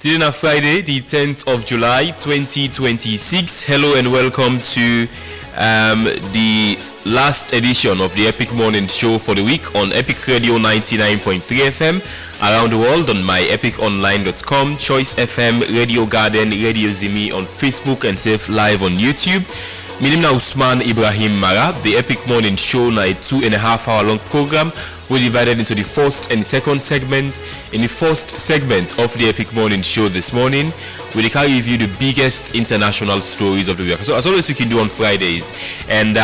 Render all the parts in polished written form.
Today on Friday, the 10th of July, 2026. Hello and welcome to the last edition of the Epic Morning Show for the week on Epic Radio 99.3 FM around the world on myepiconline.com, Choice FM, Radio Garden, Radio Zimi on Facebook and Safe Live on YouTube. My name is Usman Ibrahim Mara. The Epic Morning Show na a 2.5 hour long program. We divided into the first and second segment. In the first segment of the Epic Morning Show this morning, we can review the biggest international stories of the week. So as always, we can do on Fridays, and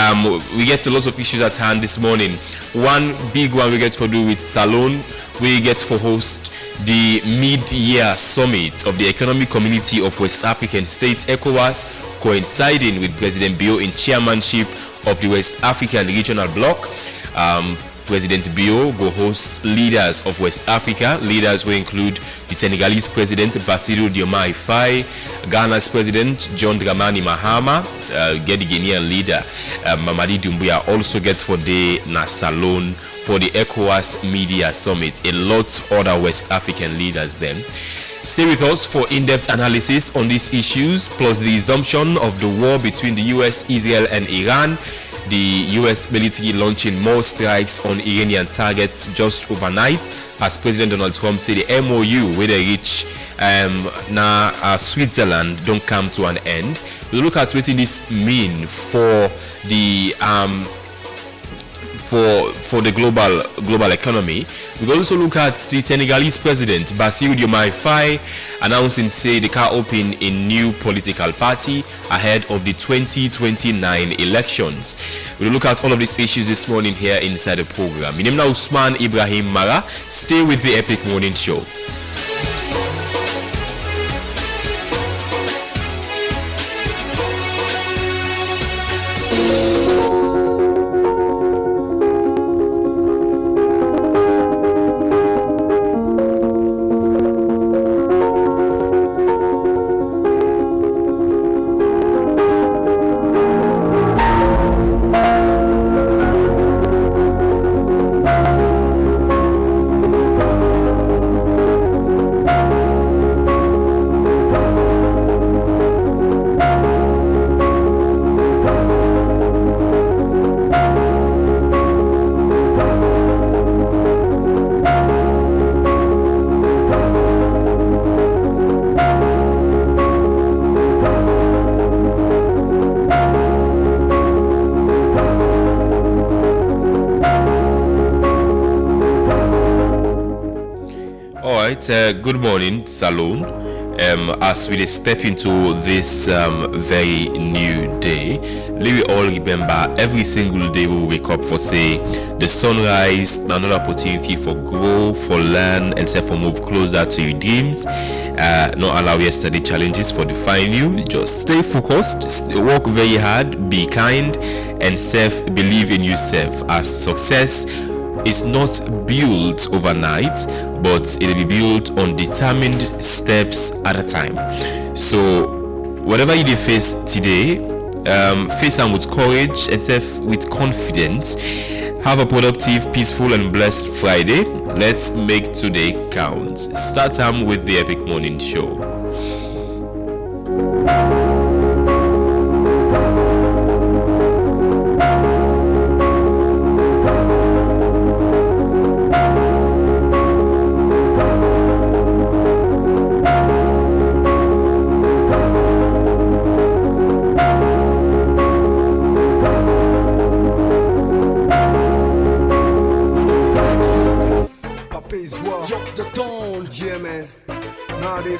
we get a lot of issues at hand this morning. One big one we get to do with Salone. We get to host the mid-year summit of the Economic Community of West African States, ECOWAS, coinciding with President Bio in chairmanship of the West African Regional Bloc. President Bio will host leaders of West Africa. Leaders will include the Senegalese President Bassirou Diomaye Faye, Ghana's President John Dramani Mahama, get the Guinean leader Mamadi Doumbouya also gets for the Salone for the ECOWAS Media Summit. A lot other West African leaders then. Stay with us for in-depth analysis on these issues, plus the resumption of the war between the US, Israel and Iran. The US military launching more strikes on Iranian targets just overnight, as President Donald Trump said the MOU where they reach Switzerland don't come to an end. We look at what this mean for the for the global economy. We will also look at the Senegalese President Bassirou Diomaye Faye announcing say the car open a new political party ahead of the 2029 elections. We will look at all of these issues this morning here inside the program. My name is Usman Ibrahim Mara. Stay with the Epic Morning Show. Good morning, Salone. As we step into this very new day, let we all remember every single day we wake up for say the sunrise, another opportunity for grow, for learn, and for move closer to your dreams. Not allow yesterday challenges for define you. Just stay focused, work very hard, be kind, and believe in yourself. As success is not built overnight, but it will be built on determined steps at a time. So whatever you face today, face them with courage and with confidence. Have a productive, peaceful and blessed Friday. Let's make today count. Start with the Epic Morning Show.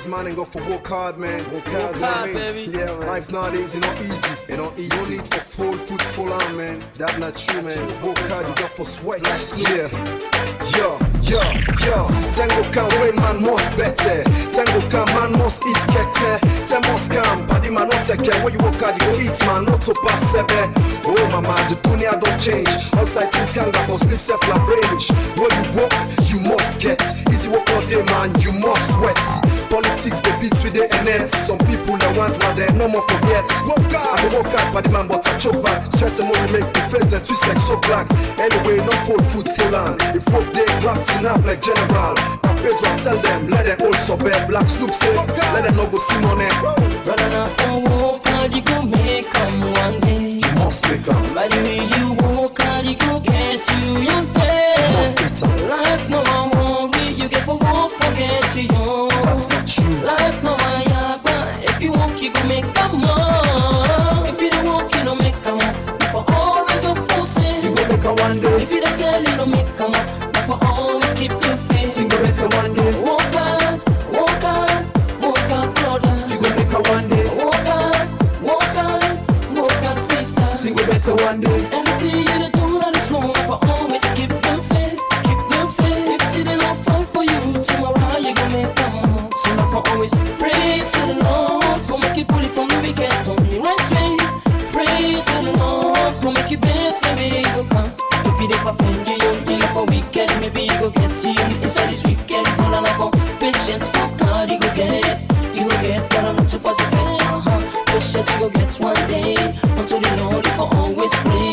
Man and go for work hard, man. Work hard, baby. Yeah, man. Life nowadays is not easy. It not easy. No need for full food, full on, man. That's not true, man. Work hard, you got for sweat. Yeah. Tango can way man must better. Tango can man must eat kete. Tempo scam, paddy man not take care. Where you work hard, you go eat, man. Not to pass seven. Oh, mama, the dunya don't change. Outside things can go for sleep, self la range. Where you work, you must get. Easy work all day, man. You must sweat. Politics, the beats with the NS. Some people that want now they no more forget. Work hard, I go work hard, paddy man, but I choke back. Stress and more make the face and twist like so black. Anyway, no full food, full on. If work day, practice. listen up like general. Papers will tell them, let them all suburb. Black Snoop say, let them not go see money. Brother, not for walk, and you go make 'em one day. You must make 'em. By the way you walk, and you go get you your day. You must get 'em. Life no more worry, you get for walk, forget you young. That's not true. Life no more yagba, if you walk, you go make 'em more. If you don't walk, you don't make 'em more. If I always up for say, You go make 'em one day. if you don't sell, you don't make 'em more. If I always keep your faith, You go make 'em one day. walk on, walk on, walk on, brother. You go make 'em one day. Walk on, walk on, walk on, sister. You go better one day. Anything you do not is wrong, for always keep the faith, keep the faith. If today don't fall for you, tomorrow you gon' make them more. So now for always pray to the Lord, go make you pull it from the wicked on the right way. Pray to the Lord, go make you better, may go come. If you don't offend you, you for wicked, maybe you go get you inside this wicked. But I'm for patience, work hard, you go get, but I'm not too positive. Patience, you go get one day. Until the Lord, if I always pray.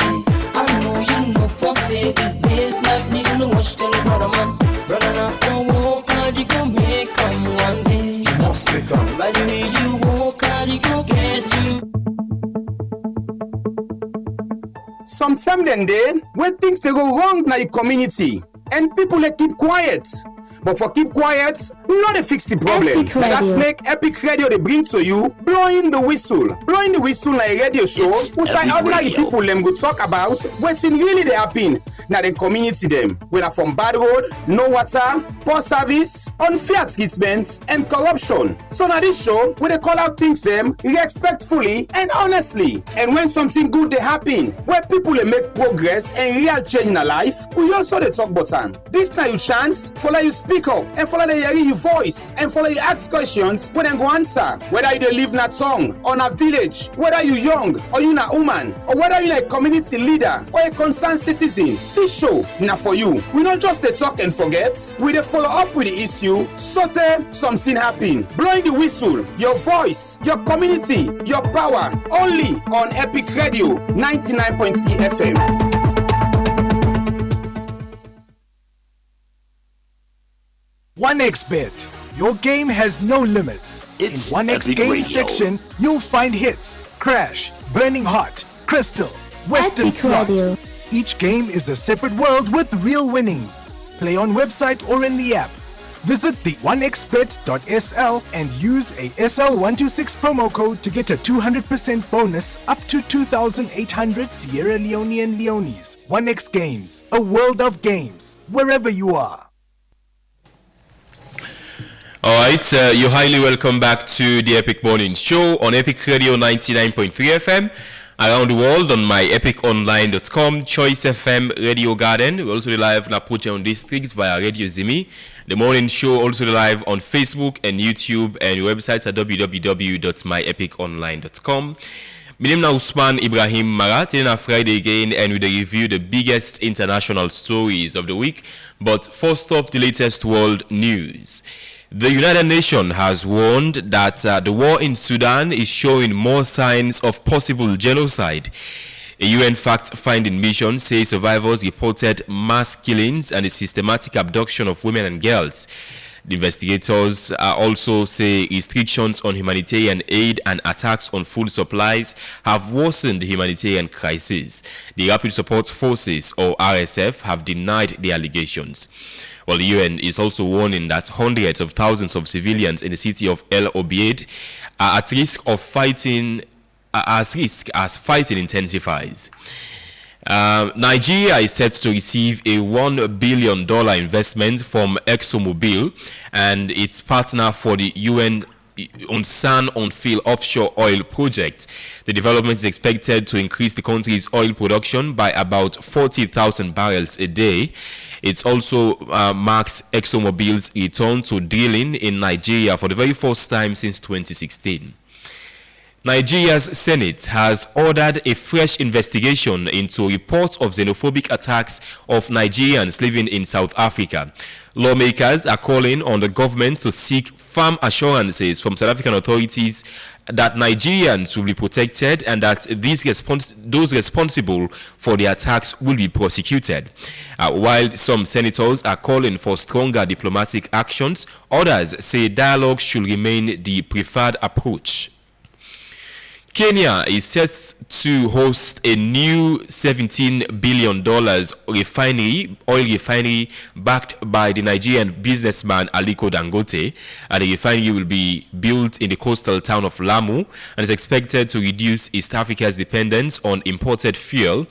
I know you know for say these days life need no watch. Tell the brother man, brother not for walk hard, you go make 'em one day. You must make 'em. By the way you walk hard, you go get you. Sometimes then when things they go wrong in the community and people they keep quiet. But for keep quiet, no they fix the problem. Epic Now that's Radio. make Epic Radio they bring to you blowing the whistle. Blowing the whistle like a radio show, It's which I Epic ordinary Radio. people them go talk about what's in really they happen. Now the community them, whether from bad road, no water, poor service, unfair treatments, and corruption. So now this show, where they call out things them respectfully and honestly. And when something good they happen, where people they make progress and real change in their life, we also they talk button. This now you chance, follow you speak up, and follow the hear your voice, and follow you ask questions when they go answer. Whether you dey live in a town or in a village, whether you young or you a woman, or whether you a community leader or a concerned citizen, this show na for you. We not just dey talk and forget, we dey follow up with the issue so tey something happen. Blowing the whistle, your voice, your community, your power, only on Epic Radio 99.3 FM. OneXBet. Your game has no limits. It's In OneX Epic game Radio. section, you'll find hits, crash, burning hot, crystal, western Epic slot. Radio. Each game is a separate world with real winnings. Play on website or in the app. Visit the onexbet.sl and use a SL126 promo code to get a 200% bonus up to 2,800 Sierra Leonean Leones. OneX Games, a world of games, wherever you are. Alright, you're highly welcome back to the Epic Morning Show on Epic Radio 99.3 FM. Around the world on myepiconline.com, Choice FM, Radio Garden. We're also live in Apuja districts via Radio Zimi. The morning show also live on Facebook and YouTube, and your websites at www.myepiconline.com. My name is Usman Ibrahim Marat. Today on Friday again, and we review the biggest international stories of the week. But first off, the latest world news. The United Nations has warned that the war in Sudan is showing more signs of possible genocide. A UN fact-finding mission says survivors reported mass killings and a systematic abduction of women and girls. The investigators also say restrictions on humanitarian aid and attacks on food supplies have worsened the humanitarian crisis. The Rapid Support Forces, or RSF, have denied the allegations. Well, the UN is also warning that hundreds of thousands of civilians in the city of El Obeid are at risk of fighting as fighting intensifies. Nigeria is set to receive a $1 billion investment from ExxonMobil and its partner for the UN Unsan on-field offshore oil project. The development is expected to increase the country's oil production by about 40,000 barrels a day. It also marks ExxonMobil's return to drilling in Nigeria for the very first time since 2016. Nigeria's Senate has ordered a fresh investigation into reports of xenophobic attacks of Nigerians living in South Africa. Lawmakers are calling on the government to seek firm assurances from South African authorities that Nigerians will be protected and that those responsible for the attacks will be prosecuted. While some senators are calling for stronger diplomatic actions, others say dialogue should remain the preferred approach. Kenya is set to host a new $17 billion oil refinery backed by the Nigerian businessman Aliko Dangote. The refinery will be built in the coastal town of Lamu and is expected to reduce East Africa's dependence on imported fuel.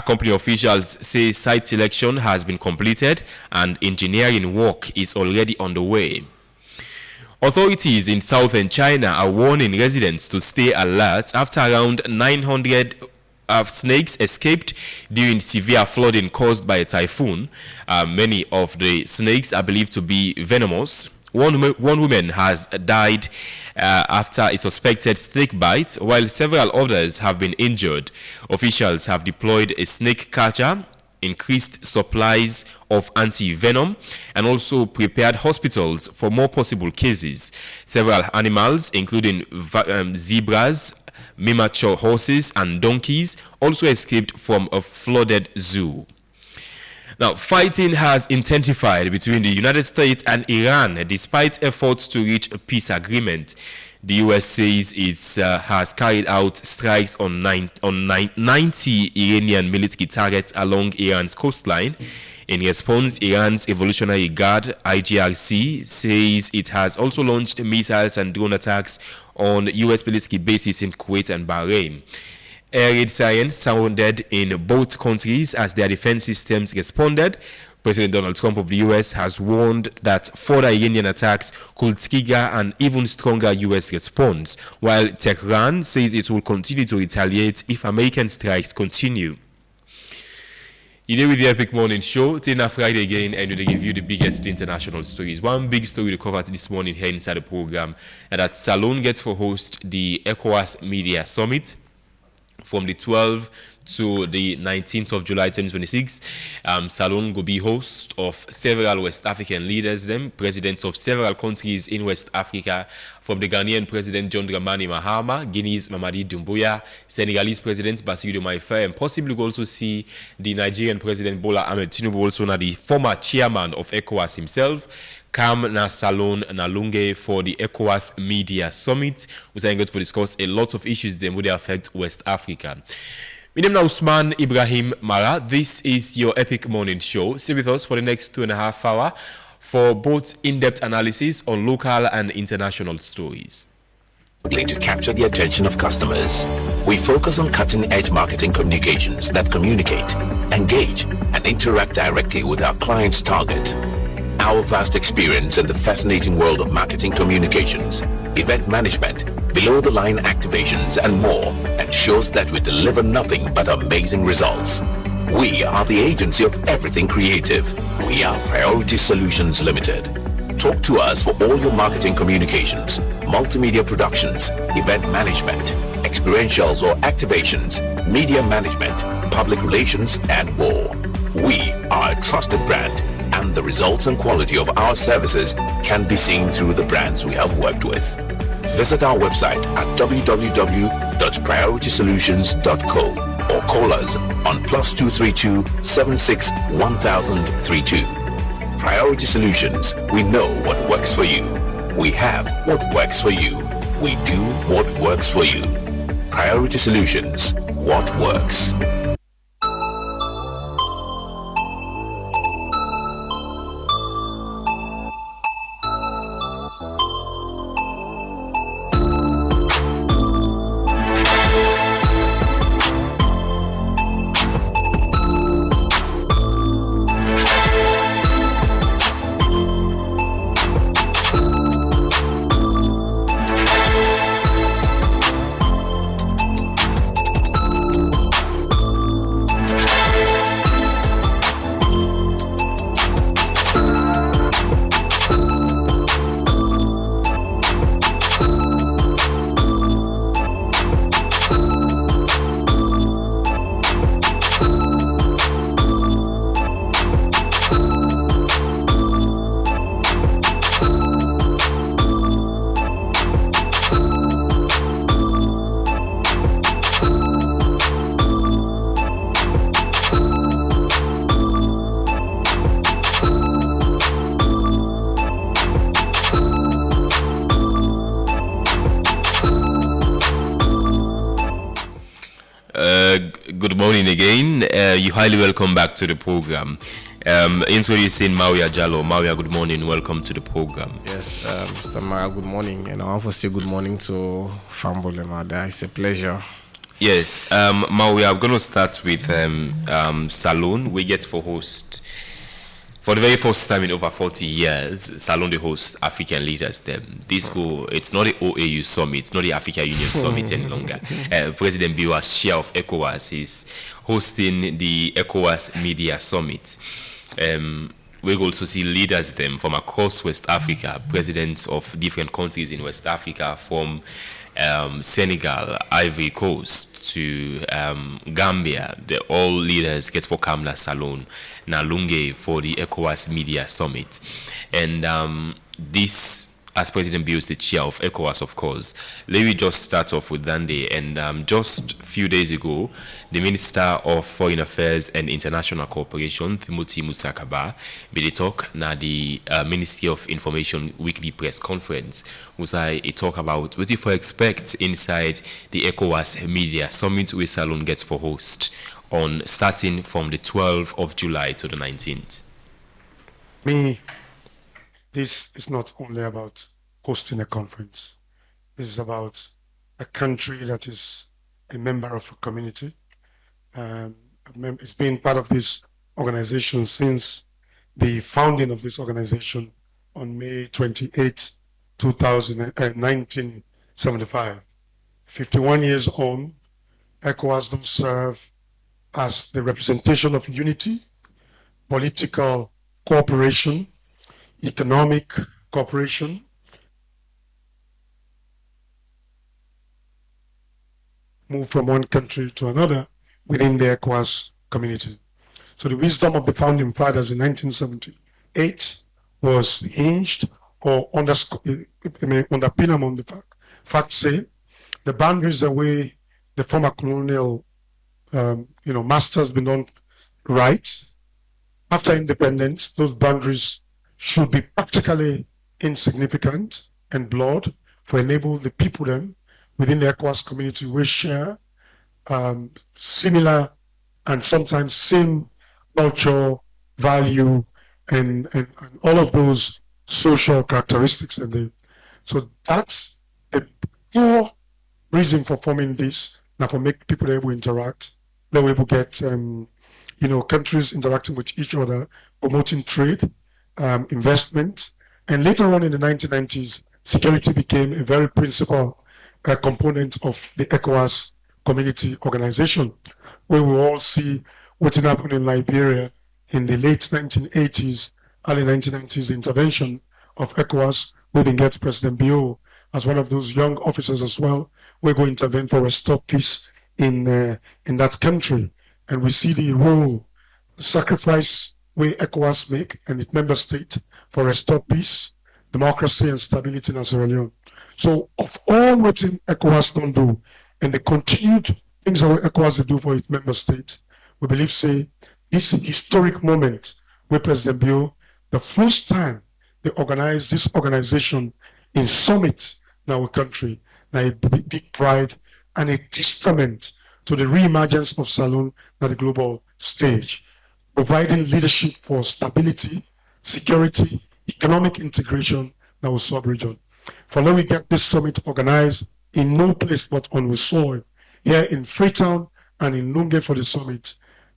Company officials say site selection has been completed and engineering work is already underway. Authorities in southern China are warning residents to stay alert after around 900 snakes escaped during severe flooding caused by a typhoon. Many of the snakes are believed to be venomous. One woman has died after a suspected snake bite, while several others have been injured. Officials have deployed a snake catcher, increased supplies of anti-venom, and also prepared hospitals for more possible cases. Several animals, including zebras, miniature horses, and donkeys, also escaped from a flooded zoo. Now, fighting has intensified between the United States and Iran despite efforts to reach a peace agreement. The U.S. says it has carried out strikes on 90 Iranian military targets along Iran's coastline. In response, Iran's Revolutionary Guard, IGRC, says it has also launched missiles and drone attacks on U.S. military bases in Kuwait and Bahrain. Air raid sirens sounded in both countries as their defense systems responded. President Donald Trump of the U.S. has warned that further Iranian attacks could trigger an even stronger U.S. response, while Tehran says it will continue to retaliate if American strikes continue. You know, with the Epic Morning Show, till Friday again, and we give you the biggest international stories. One big story to cover this morning here inside the program, and that Salone gets to host the ECOWAS Media Summit from the 12th to the 19th of July 2026. Salone will be host of several West African leaders, presidents of several countries in West Africa, from the Ghanaian President John Dramani Mahama, Guinea's Mamadi Doumbouya, Senegalese President Bassirou Diomaye Faye, and possibly we'll also see the Nigerian President Bola Ahmed Tinubu, also now the former chairman of ECOWAS himself, come na Salone na Lunge for the ECOWAS Media Summit. We're going to discuss a lot of issues that would affect West Africa. My name is Usman Ibrahim Mara. This is your Epic Morning Show. Stay with us for the next 2.5 hours for both in-depth analysis on local and international stories. To capture the attention of customers, we focus on cutting-edge marketing communications that communicate, engage, and interact directly with our clients' target. Our vast experience in the fascinating world of marketing communications, event management, below-the-line activations, and more ensures that we deliver nothing but amazing results. We are the agency of everything creative. We are Priority Solutions Limited. Talk to us for all your marketing communications, multimedia productions, event management, experientials or activations, media management, public relations, and more. We are a trusted brand, and the results and quality of our services can be seen through the brands we have worked with. Visit our website at www.prioritysolutions.co or call us on +232 76 1032. Priority Solutions, we know what works for you. We have what works for you. We do what works for you. Priority Solutions, what works. Good morning again. You highly welcome back to the program. Introducing Maria Jallo. Maria, good morning. Welcome to the program. Yes, Mr. Mara, good morning. And I want to say good morning to Fambole Mada. It's a pleasure. Yes, Maria, I'm going to start with Salone. We get for host. For the very first time in over 40 years, Salone the host African leaders. It's not the OAU summit, it's not the African Union summit any longer. President Bio, as chair of ECOWAS, is hosting the ECOWAS Media Summit. We also see leaders from across West Africa, presidents of different countries in West Africa, from Senegal, Ivory Coast to Gambia. All leaders get for Kamla Salone Nalunge for the ECOWAS Media Summit. And this, as President Bio is the chair of ECOWAS, of course. Let me just start off with Dande. And just a few days ago, the Minister of Foreign Affairs and International Cooperation, Timothy Musa Kaba, made a talk na the Ministry of Information weekly press conference. Musa talk about what if we expect inside the ECOWAS Media Summit where Salone gets for host on starting from the 12th of July to the 19th. This is not only about hosting a conference. This is about a country that is a member of a community. It's been part of this organization since the founding of this organization on May 28, 1975. 51 years on, ECOWAS does serve as the representation of unity, political cooperation, economic cooperation, move from one country to another within the ECOWAS community. So the wisdom of the founding fathers in 1978 was hinged or underpin on the fact say the boundaries the way the former colonial masters been done right. After independence, those boundaries should be practically insignificant and blurred for enable the people then within the ECOWAS community we share similar and sometimes same culture, value, and all of those social characteristics. So that's the core reason for forming this, now for make people able to interact, they were able to get countries interacting with each other, promoting trade, investment, and later on in the 1990s, security became a very principal component of the ECOWAS community organization, where we all see what happened in Liberia in the late 1980s, early 1990s, the intervention of ECOWAS. We didn't get President Bio as one of those young officers as well. We're going to intervene for restore peace in that country, and we see the role, sacrifice where ECOWAS make and its member state for restore peace, democracy, and stability in Sierra Leone. So of all what ECOWAS don't do, and the continued things that ECOWAS do for its member state, we believe say this historic moment where President Bio, the first time they organized this organization in summit in our country, now a big pride and a testament to the re-emergence of Salone at the global stage, providing leadership for stability, security, economic integration in our sub-region. For now, we get this summit organized in no place but on the soil, here in Freetown and in Lunge for the summit.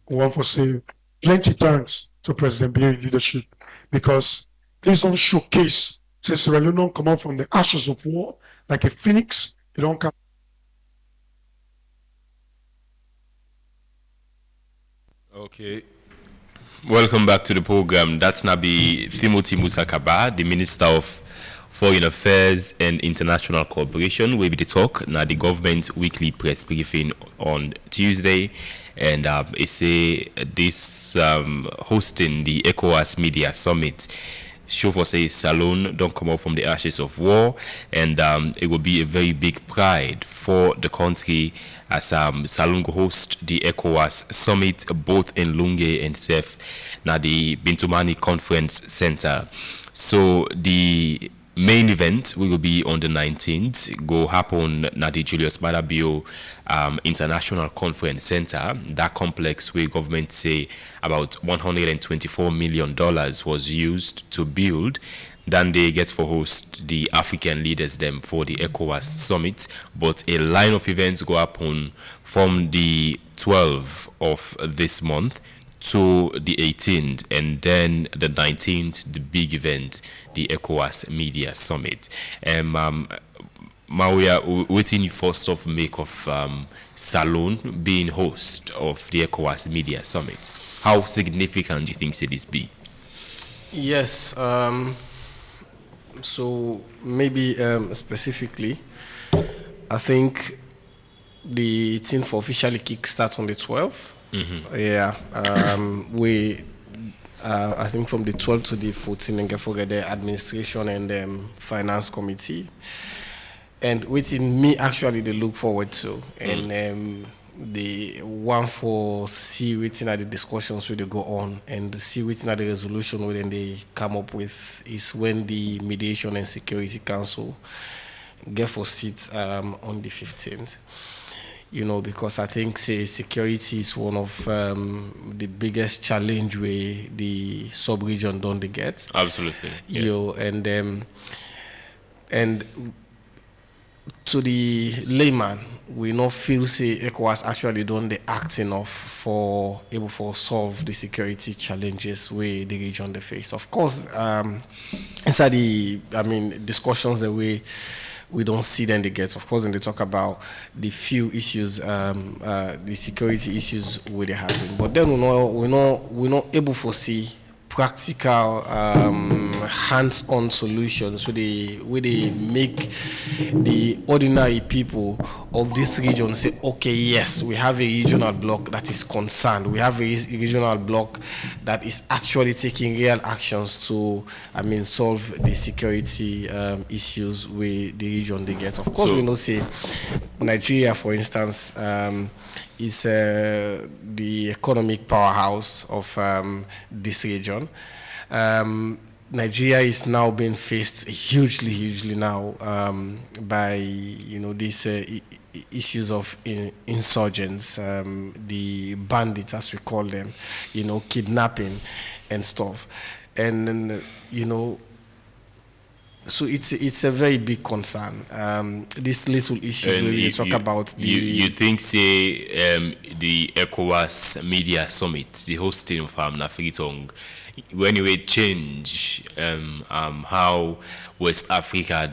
We want to say plenty thanks to President Bio in leadership, because this don't showcase, say Sierra Leone don't come out from the ashes of war like a phoenix, it don't come. Okay. Welcome back to the program. That's Nabi Timothy Musa Kaba, the Minister of Foreign Affairs and International Cooperation. Will be the talk now the government weekly press briefing on Tuesday, and it's this hosting the ECOWAS Media Summit. Show for say Salone don't come out from the ashes of war, and it will be a very big pride for the country as Salone host the ECOWAS Summit both in Lunge and Sef, now the Bintumani Conference Center. So the main event will be on the 19th. Go happen at the Julius Maada Bio International Conference Center. That complex where government say about $124 million was used to build. Then they get for host the African leaders them for the ECOWAS summit. But a line of events go happen from the 12th of this month to the 18th, and then the 19th, the big event, the ECOWAS Media Summit. Mawia, what in you first of make of Salone being host of the ECOWAS Media Summit? How significant do you think should this be? Yes, so maybe specifically, I think the thing for officially kick starts on the 12th. Yeah, I think from the 12th to the 14th, and get forget the administration and finance committee, and within me actually they look forward to, and the one for see waiting at the discussions where they go on, and see waiting at the resolution where then they come up with is when the Mediation and Security Council get for seats on the 15th. You know, because I think security is one of the biggest challenge where the sub-region don't get. Absolutely. Yes. You know, and to the layman, we not feel ECOWAS actually done the act enough for able to solve the security challenges where the region they face. Of course, inside the discussions the way we don't see them they get. Of course, when they talk about the few issues, the security issues where they happen, but then we're not able to see practical, hands-on solutions where they make the ordinary people of this region say, okay, yes, we have a regional bloc that is concerned. We have a regional bloc that is actually taking real actions to, solve the security issues with the region they get. Of course, we know, say, Nigeria, for instance, is the economic powerhouse of this region. Nigeria is now being faced hugely now by these issues of insurgents, the bandits as we call them, kidnapping and stuff, and so it's a very big concern. These little issues where we talk about the. You think the ECOWAS Media Summit, the hosting of Nafritong, when you change how West Africa,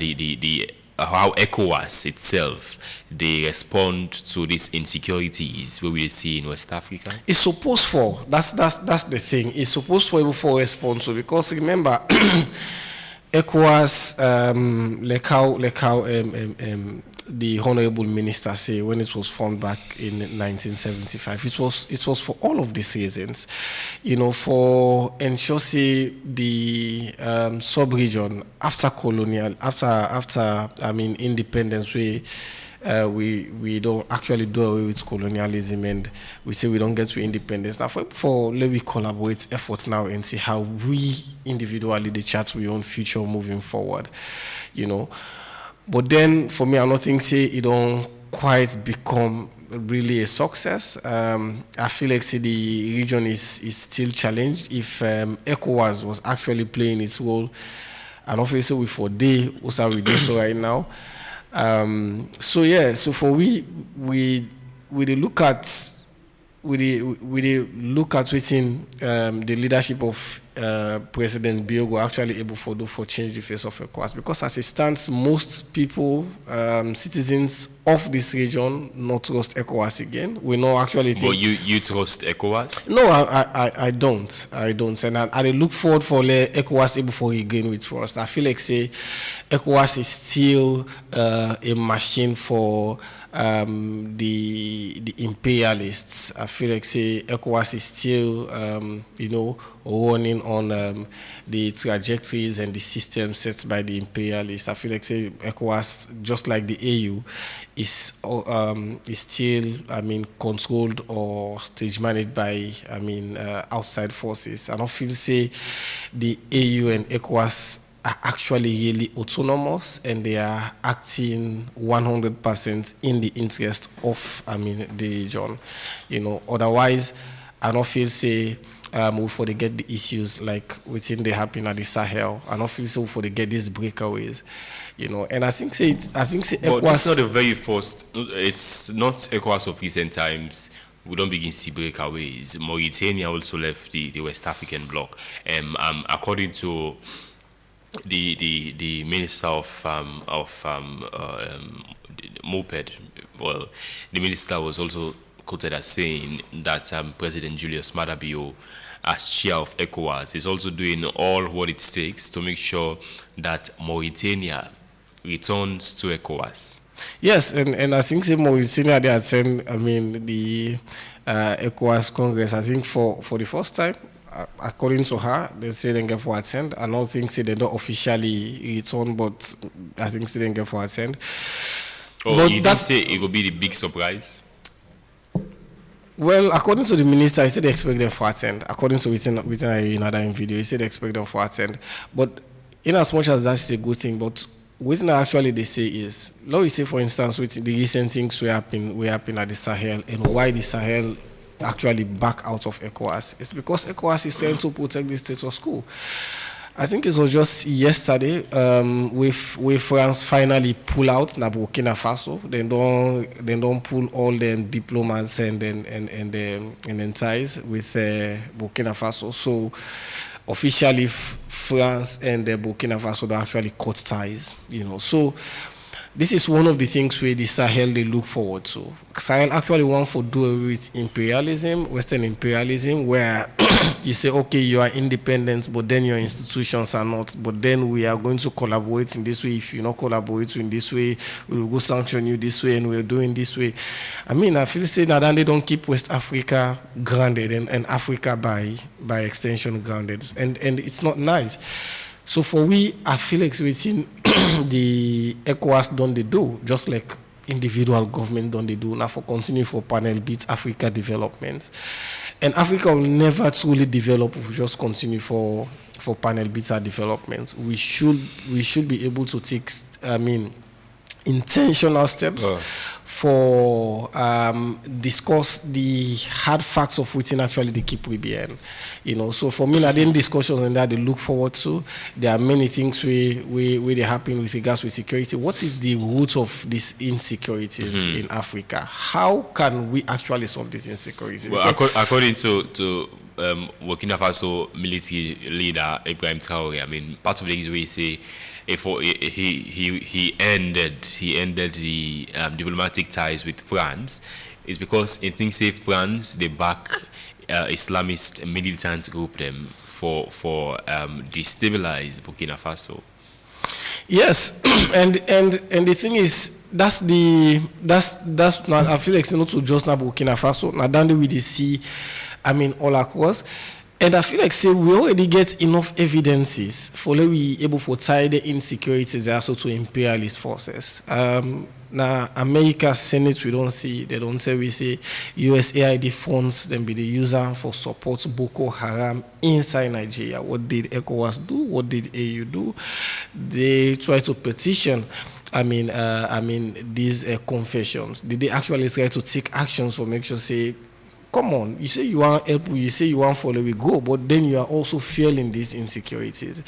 how ECOWAS itself, they respond to these insecurities where we see in West Africa? It's supposed for that's the thing. It's supposed for able for response to, because remember. ECOWAS, like how the Honorable Minister say when it was formed back in 1975, it was for all of these reasons, for ensure the sub-region after independence we don't actually do away with colonialism, and we say we don't get to independence. Now, let we collaborate efforts now and see how we individually the chart we own future moving forward, But then, for me, I don't think it don't quite become really a success. I feel like the region is still challenged. If ECOWAS was actually playing its role, and obviously we for day also we do so right now. So for we look at within the leadership of President Biogo actually able for change the face of ECOWAS, because as it stands, most people, citizens of this region, not trust ECOWAS again. We know actually. But you trust ECOWAS? No, I don't, and I look forward for ECOWAS able for regain with trust. I feel like ECOWAS is still a machine for the imperialists. I feel like ECOWAS is still running on the trajectories and the system set by the imperialists. I feel like ECOWAS, just like the AU, is still controlled or stage managed by outside forces. I don't feel the AU and ECOWAS are actually really autonomous and they are acting 100% in the interest of, the region. Otherwise, I don't feel say we for they get the issues like within they happen at the Sahel. I don't feel so for they get these breakaways. And I think say but it's not the very first. It's not ECOWAS of recent times. We don't begin to see breakaways. Mauritania also left the West African bloc. According to the minister of Moped, well, the minister was also quoted as saying that President Julius Maada Bio, as chair of ECOWAS, is also doing all what it takes to make sure that Mauritania returns to ECOWAS. Yes, and I think Mauritania they attend, the ECOWAS Congress, I think for the first time. According to her, they say they get for attend. I don't think they don't officially return, but I think they get for attend. Oh, but you didn't say it will be the big surprise? Well, according to the minister, he said they expect them for attend. According to within another video, he said they expect them for attend. But in as much as that's a good thing, but what actually they say is, let me say for instance, with the recent things we happen at the Sahel and why the Sahel actually back out of ECOWAS. It's because ECOWAS is trying to protect the status quo. I think it was just yesterday with France finally pull out na Burkina Faso. They don't pull all them diplomats and then ties with Burkina Faso. So officially France and Burkina Faso don't actually cut ties. So this is one of the things where the Sahel they look forward to. Sahel actually want to do away with imperialism, Western imperialism, where you say, okay, you are independent, but then your institutions are not. But then we are going to collaborate in this way. If you not collaborate in this way, we will go sanction you this way, and we're doing this way. I feel say that they don't keep West Africa grounded and Africa by extension grounded, and it's not nice. So for we, I feel like within the ECOWAS don't they do, just like individual government don't they do. Now for continue for panel beats Africa development. And Africa will never truly develop if we just continue for panel beats our development. We should be able to take intentional steps for discuss the hard facts of within actually the key Caribbean. So for me, I didn't discussions and that they look forward to. There are many things where they happen with regards with security. What is the root of these insecurities in Africa? How can we actually solve this insecurity? Well, according to Burkina Faso military leader Ibrahim Traoré, part of the things we say, if he ended the diplomatic ties with France, is because he thinks France they back Islamist militant group them for destabilize Burkina Faso. Yes, and the thing is that's not, I feel like it's not to just not Burkina Faso. Now then we see, all across. And I feel like we already get enough evidences for we able to tie the insecurities also to imperialist forces. Now America's Senate we don't see, they don't say, we say USAID funds then be the user for support Boko Haram inside Nigeria. What did ECOWAS do? What did AU do? They try to petition these confessions. Did they actually try to take actions for make sure say, come on, you say you want help, you say you want follow, we go, but then you are also feeling these insecurities.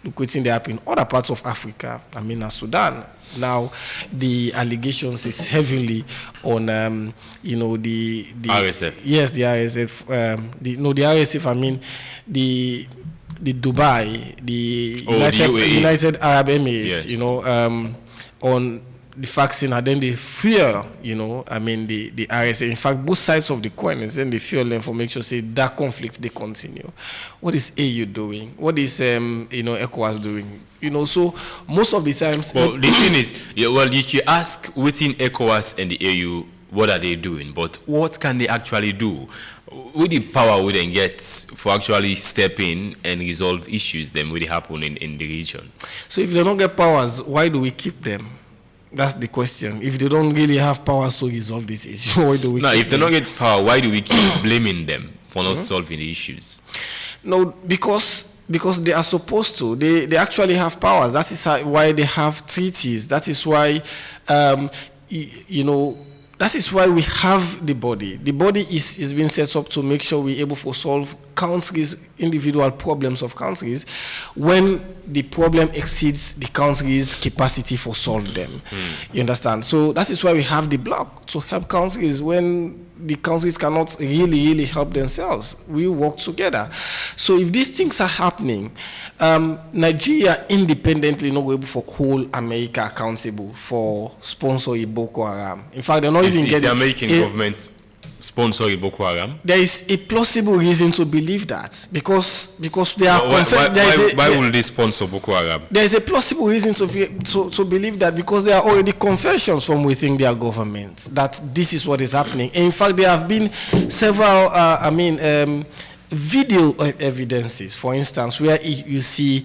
Look what's in there in other parts of Africa, Sudan. Now, the allegations is heavily on, the RSF. Yes, the RSF. The RSF, the Dubai, the United Arab Emirates, yes. On the vaccine, and then they fear, the RSA. In fact, both sides of the coin, and then they fear them for make sure say that conflict they continue. What is AU doing? What is ECOWAS doing? So most of the times. Well, the thing is, if you ask within ECOWAS and the AU, what are they doing? But what can they actually do? With the power we then get for actually step in and resolve issues that really happen in the region. So if they don't get powers, why do we keep them? That's the question. If they don't really have power to resolve this issue, why do we keep them? If they don't get power, why do we keep blaming them for not solving the issues? No, because Because they are supposed to. They actually have powers. That is why they have treaties. That is why, that is why we have the body. The body is being set up to make sure we're able to solve countries, individual problems of countries, when the problem exceeds the country's capacity for solve them. You understand? So that is why we have the bloc, to help countries when the countries cannot really help themselves. We work together. So if these things are happening, Nigeria independently not able to hold America accountable for sponsoring Boko Haram. In fact, they're not even getting... the American government sponsoring Boko Haram? There is a plausible reason to believe that, because they are... Why will they sponsor Boko Haram? There is a plausible reason to believe that, because there are already confessions from within their government that this is what is happening. In fact, there have been several, video evidences, for instance, where you see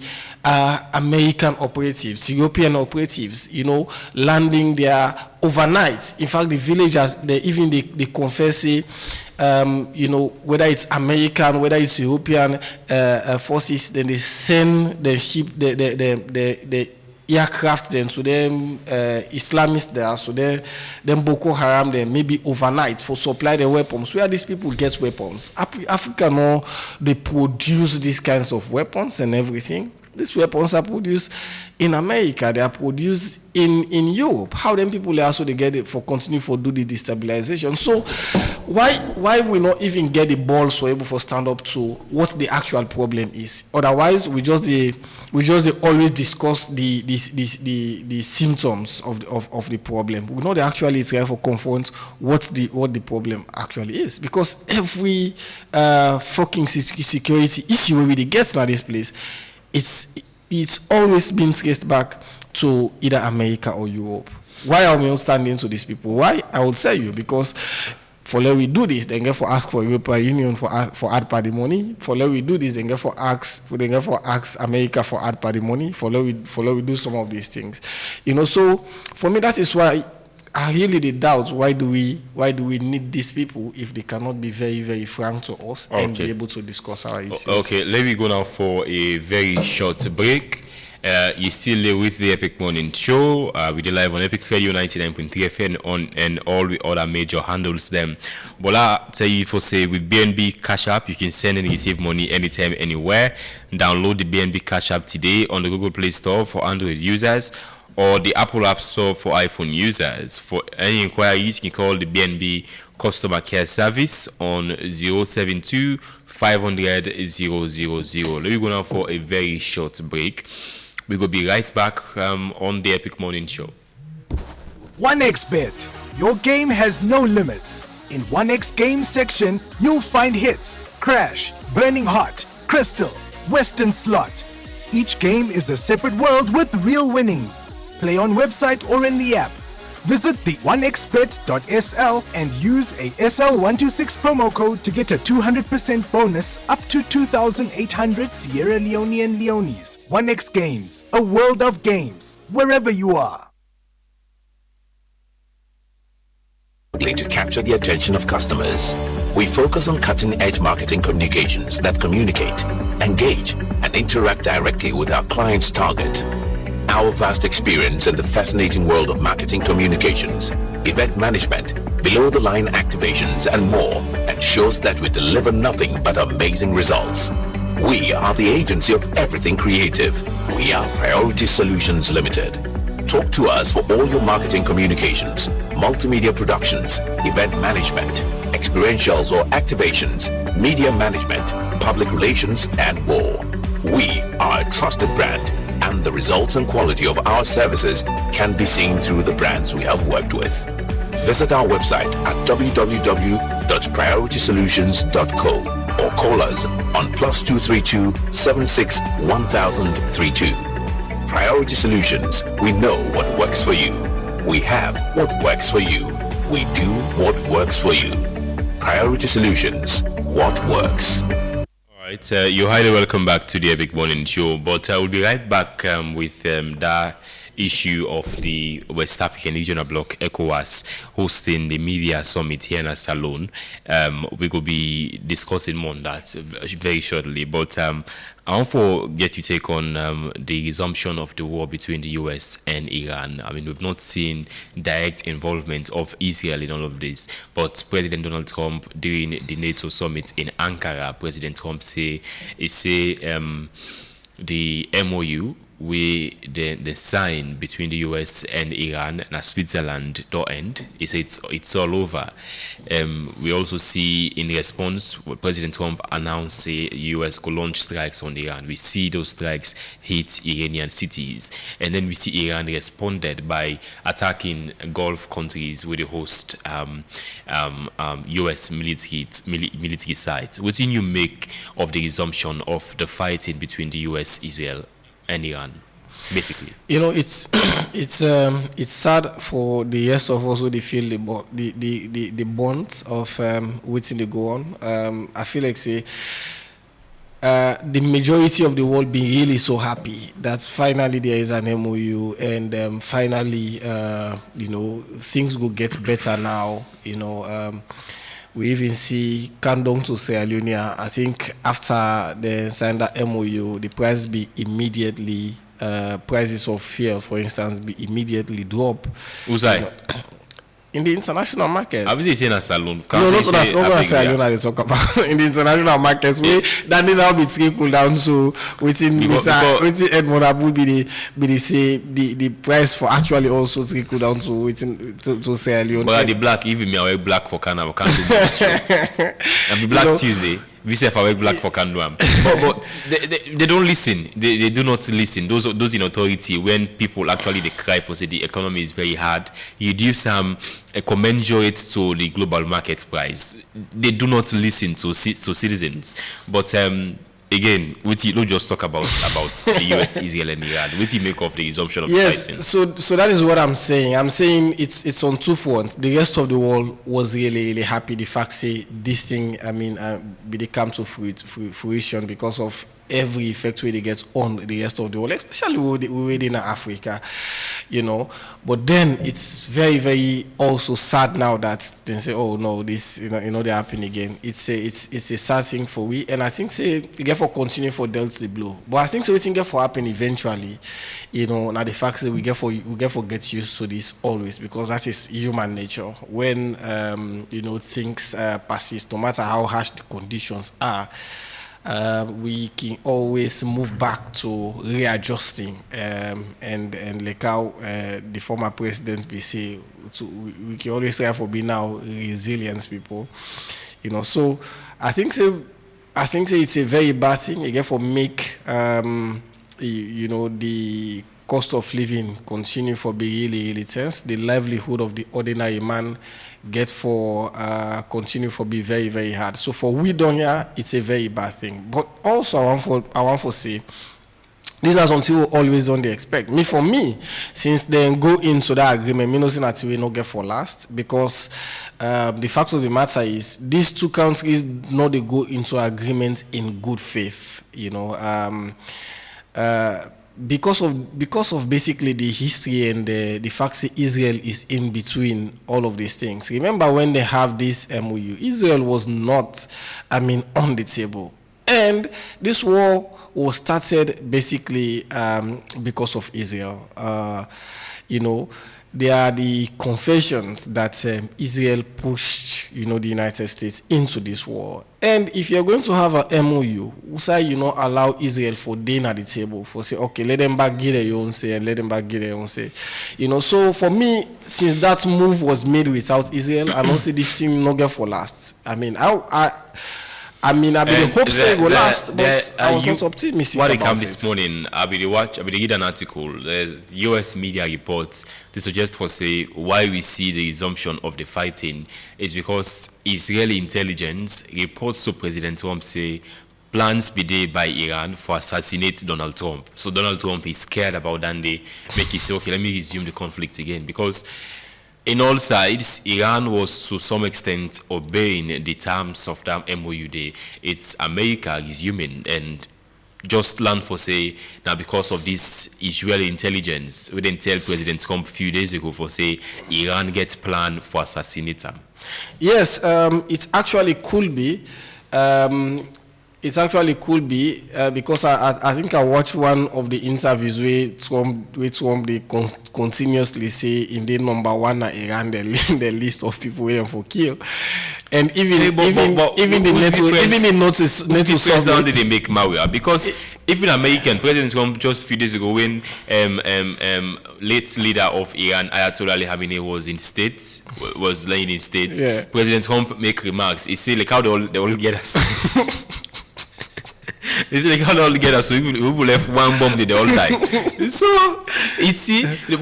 American operatives, European operatives, landing there overnight. In fact, the villagers, they confess, whether it's American, whether it's European forces, then they send the ship, the aircraft then to them Islamists there, so then Boko Haram then maybe overnight for supply the weapons. Where these people get weapons? Africa, no, they produce these kinds of weapons and everything. These weapons are produced in America. They are produced in Europe. How then people also they get it for continue for do the destabilization? So why we not even get the balls so able for stand up to what the actual problem is? Otherwise, we just always discuss the symptoms of the problem. We know that actually it's for confront what the problem actually is, because every fucking security issue we get in this place, it's always been traced back to either America or Europe. Why are we not standing to these people? Why? I will tell you, because for let we do this, then get for ask for European Union for add party money. For let we do this, then get for ask America for add party money. For let we do some of these things. So for me, that is why I really doubt why do we need these people if they cannot be very, very frank to us and be able to discuss our issues. Okay, let me go now for a very short break. You're still with the Epic Morning Show. We do live on Epic Radio 99.3 FM and all the other major handles them. But I tell you for say with BNB Cash App, you can send and receive money anytime, anywhere. Download the BNB Cash App today on the Google Play Store for Android users or the Apple App Store for iPhone users. For any inquiries, you can call the BNB Customer Care Service on 072 500 000. Let me go now for a very short break. We will be right back on the Epic Morning Show. 1xBet. Your game has no limits. In 1x game section, you'll find hits, crash, burning hot, crystal, western slot. Each game is a separate world with real winnings. Play on website or in the app. Visit the 1xbet.sl and use a SL126 promo code to get a 200% bonus up to 2,800 Sierra Leonean Leones. 1x Games, a world of games, wherever you are. To capture the attention of customers, we focus on cutting-edge marketing communications that communicate, engage, and interact directly with our client's target. Our vast experience in the fascinating world of marketing communications, event management, below-the-line activations, and more ensures that we deliver nothing but amazing results. We are the agency of everything creative. We are Priority Solutions Limited. Talk to us for all your marketing communications, multimedia productions, event management, experientials or activations, media management, public relations, and more. We are a trusted brand, and the results and quality of our services can be seen through the brands we have worked with. Visit our website at www.prioritysolutions.co or call us on +232 76 1032. Priority Solutions, we know what works for you. We have what works for you. We do what works for you. Priority Solutions, what works. Alright, you're highly welcome back to the Epic Morning Show, but I will be right back with that issue of the West African Regional Bloc ECOWAS hosting the media summit here in Salon. We will be discussing more on that very shortly, but I want to get your take on the resumption of the war between the US and Iran. I mean, we've not seen direct involvement of Israel in all of this, but President Donald Trump during the NATO summit in Ankara, President Trump say the MOU the sign between the US and Iran and Switzerland don't end. It's all over. We also see in response President Trump announced the US could launch strikes on Iran. We see those strikes hit Iranian cities, and then we see Iran responded by attacking Gulf countries with the host US military sites. What do you make of the resumption of the fighting between the US, Israel, and Iran, basically? You know, it's sad for the rest of us who they feel the bonds of waiting to go on. I feel like the majority of the world being really so happy that finally there is an MOU and finally things will get better now. We even see countdown to Sierra Leone. I think after they signed that MOU, the price be immediately, prices of fuel, for instance, be immediately drop. Who's that? In the international market. I was saying a salon. No, not Sierra Leone. They talk about in the international markets. That need now be trickled down. So within Edmond Abu be the price for actually also trickle down to Sierra Leone. But the black, even me, I wear black for Canada. Can't do that. And be black Tuesday. We say if I wear black for Canada. But they don't listen. They do not listen. Those in authority, when people actually they cry for say the economy is very hard, you do some commensurate to the global market price. They do not listen to citizens. But again, we don't just talk about the US, Israel, and Iran. What do you make of the resumption of fighting? Yes, so that is what I'm saying. I'm saying it's on two fronts. The rest of the world was really, really happy. The fact say this thing, they come to fruition because of every effect where they get on the rest of the world, especially we in Africa, But then it's very, very also sad now that they say, oh no, this they happen again. It's a sad thing for we, and I think say you get for continue for dealt the blow. But I think so we think get for happen eventually, Now the fact that we get for get used to this always, because that is human nature. When things persist, no matter how harsh the conditions are. We can always move back to readjusting, and like how the former president be say, we can always try for be now resilient people, So I think it's a very bad thing. Again, for make the cost of living continue for be really, really tense. The livelihood of the ordinary man get for continue for be very, very hard. So for we down here, it's a very bad thing. But also I want to say these are something we always don't expect. For me, since they go into that agreement, me no see that we no get for last, because the fact of the matter is these two countries know they go into agreement in good faith, because of basically the history and the fact that Israel is in between all of these things. Remember when they have this MOU, Israel was not, on the table. And this war was started basically because of Israel. There are the confessions that Israel pushed, the United States into this war. And if you're going to have a MOU, say allow Israel for day at the table, for say, okay, let them back get their own say, and let them back get their own say. So for me, since that move was made without Israel, I don't see this team not get for last. I hope say go last, but I was not optimistic about it. What this morning, I read an article, US media reports to suggest for say why we see the resumption of the fighting is because Israeli intelligence reports to President Trump say plans be there by Iran for assassinate Donald Trump. So Donald Trump is scared about that, they make it say, okay, let me resume the conflict again, because in all sides, Iran was to some extent obeying the terms of that MOU day. It's America resuming, and just learn for say now because of this Israeli intelligence, we didn't tell President Trump a few days ago for say Iran gets planned for assassinate him. Yes, it actually could be. it actually could be because I think I watched one of the interviews where Trump they continuously say in the number one Iran the list of people waiting for kill, and even the NATO president did they make Maria because even American President Trump just a few days ago when late leader of Iran Ayatollah Ali Khamenei was laying in state, President Trump make remarks. He say like how they all get us. It's like how they all get us. So people left one bomb, they all die. So it's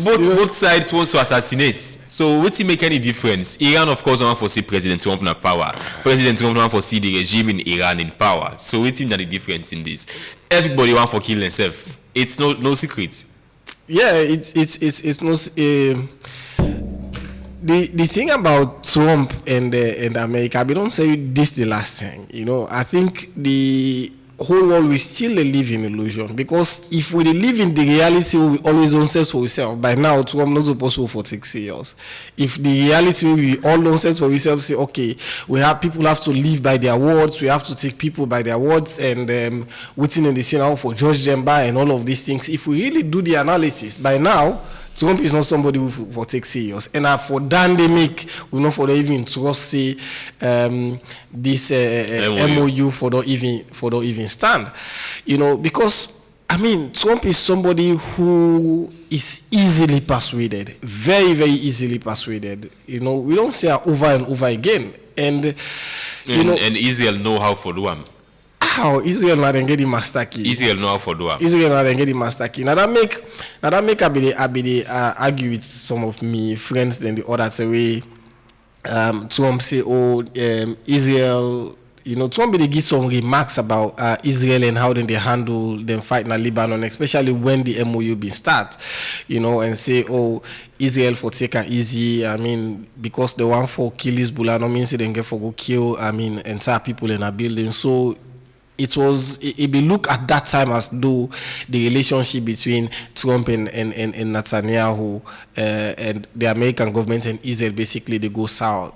both sides want to assassinate. So would it make any difference? Iran, of course, want to see President Trump in power. President Trump want to see the regime in Iran in power. So what's the difference in this? Everybody want to kill themselves. It's no secret. Yeah, it's no. The thing about Trump and America, we don't say this the last thing. You know, I think the whole world will still live in illusion because if we live in the reality we always don't set for ourselves, by now Trump not supposed to for 6 years. If the reality we all don't set for ourselves, say okay, people have to live by their words, we have to take people by their words and waiting in the scene for judge them by and all of these things. If we really do the analysis, by now Trump is not somebody who for take serious, and for that they make we not for even trust say this MOU for don't even stand, you know, because I mean Trump is somebody who is easily persuaded, very very easily persuaded. You know, we don't say over and over again, and Israel know how for do them. How Israel not get the master key. Israel know how for do. Israel not get the master key. Now that make I be argue with some of me friends then the other way. Trump say Israel. You know, Trump they give some remarks about Israel and how they handle them fight in Lebanon, especially when the MOU been start. You know, and say Israel for take it easy. I mean, because the one for kill Hezbollah, no means they get for go kill. I mean, entire people in a building. So it be look at that time as though the relationship between Trump and Netanyahu and the American government and Israel basically they go south.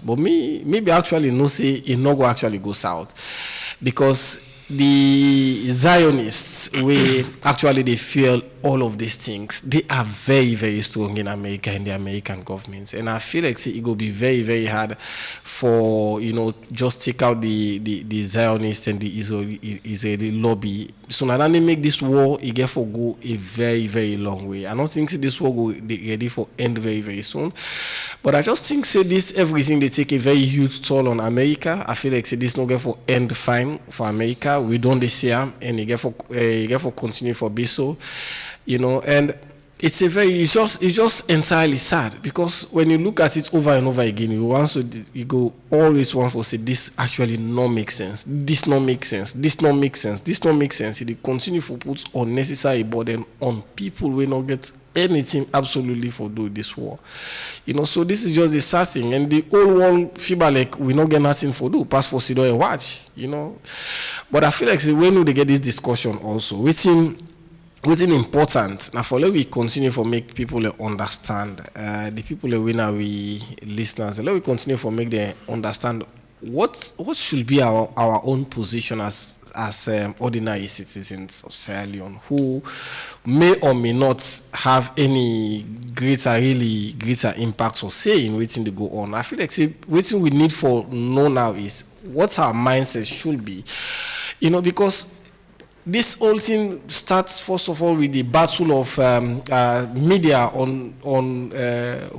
But maybe actually no say it not go actually go south because the Zionists we actually they feel all of these things. They are very very strong in America and the American government, and I feel like it will be very very hard for just take out the Zionists and the Israeli lobby. So now they make this war it get for go a very very long way. I don't think this war go ready for end very very soon, but I just think this everything they take a very huge toll on America. I feel like this not get for end fine for America. We don't see them and it get for continue for be so. And it's just entirely sad because when you look at it over and over again, you always want to say this actually not make sense. This not make sense. This not make sense. This not make sense. It continue to put unnecessary burden on people who not get anything absolutely for do this war. So this is just the sad thing, and the whole world feel like we not get nothing for do. Pass for sit down and watch. But I feel like when they get this discussion also, what's important now for let we continue for make people understand the people we now we listeners let we continue for make them understand what should be our own position as ordinary citizens of Sierra Leone who may or may not have any greater impact or say in waiting to go on. I feel like waiting we need for know now is what our mindset should be, because this whole thing starts first of all with the battle of media on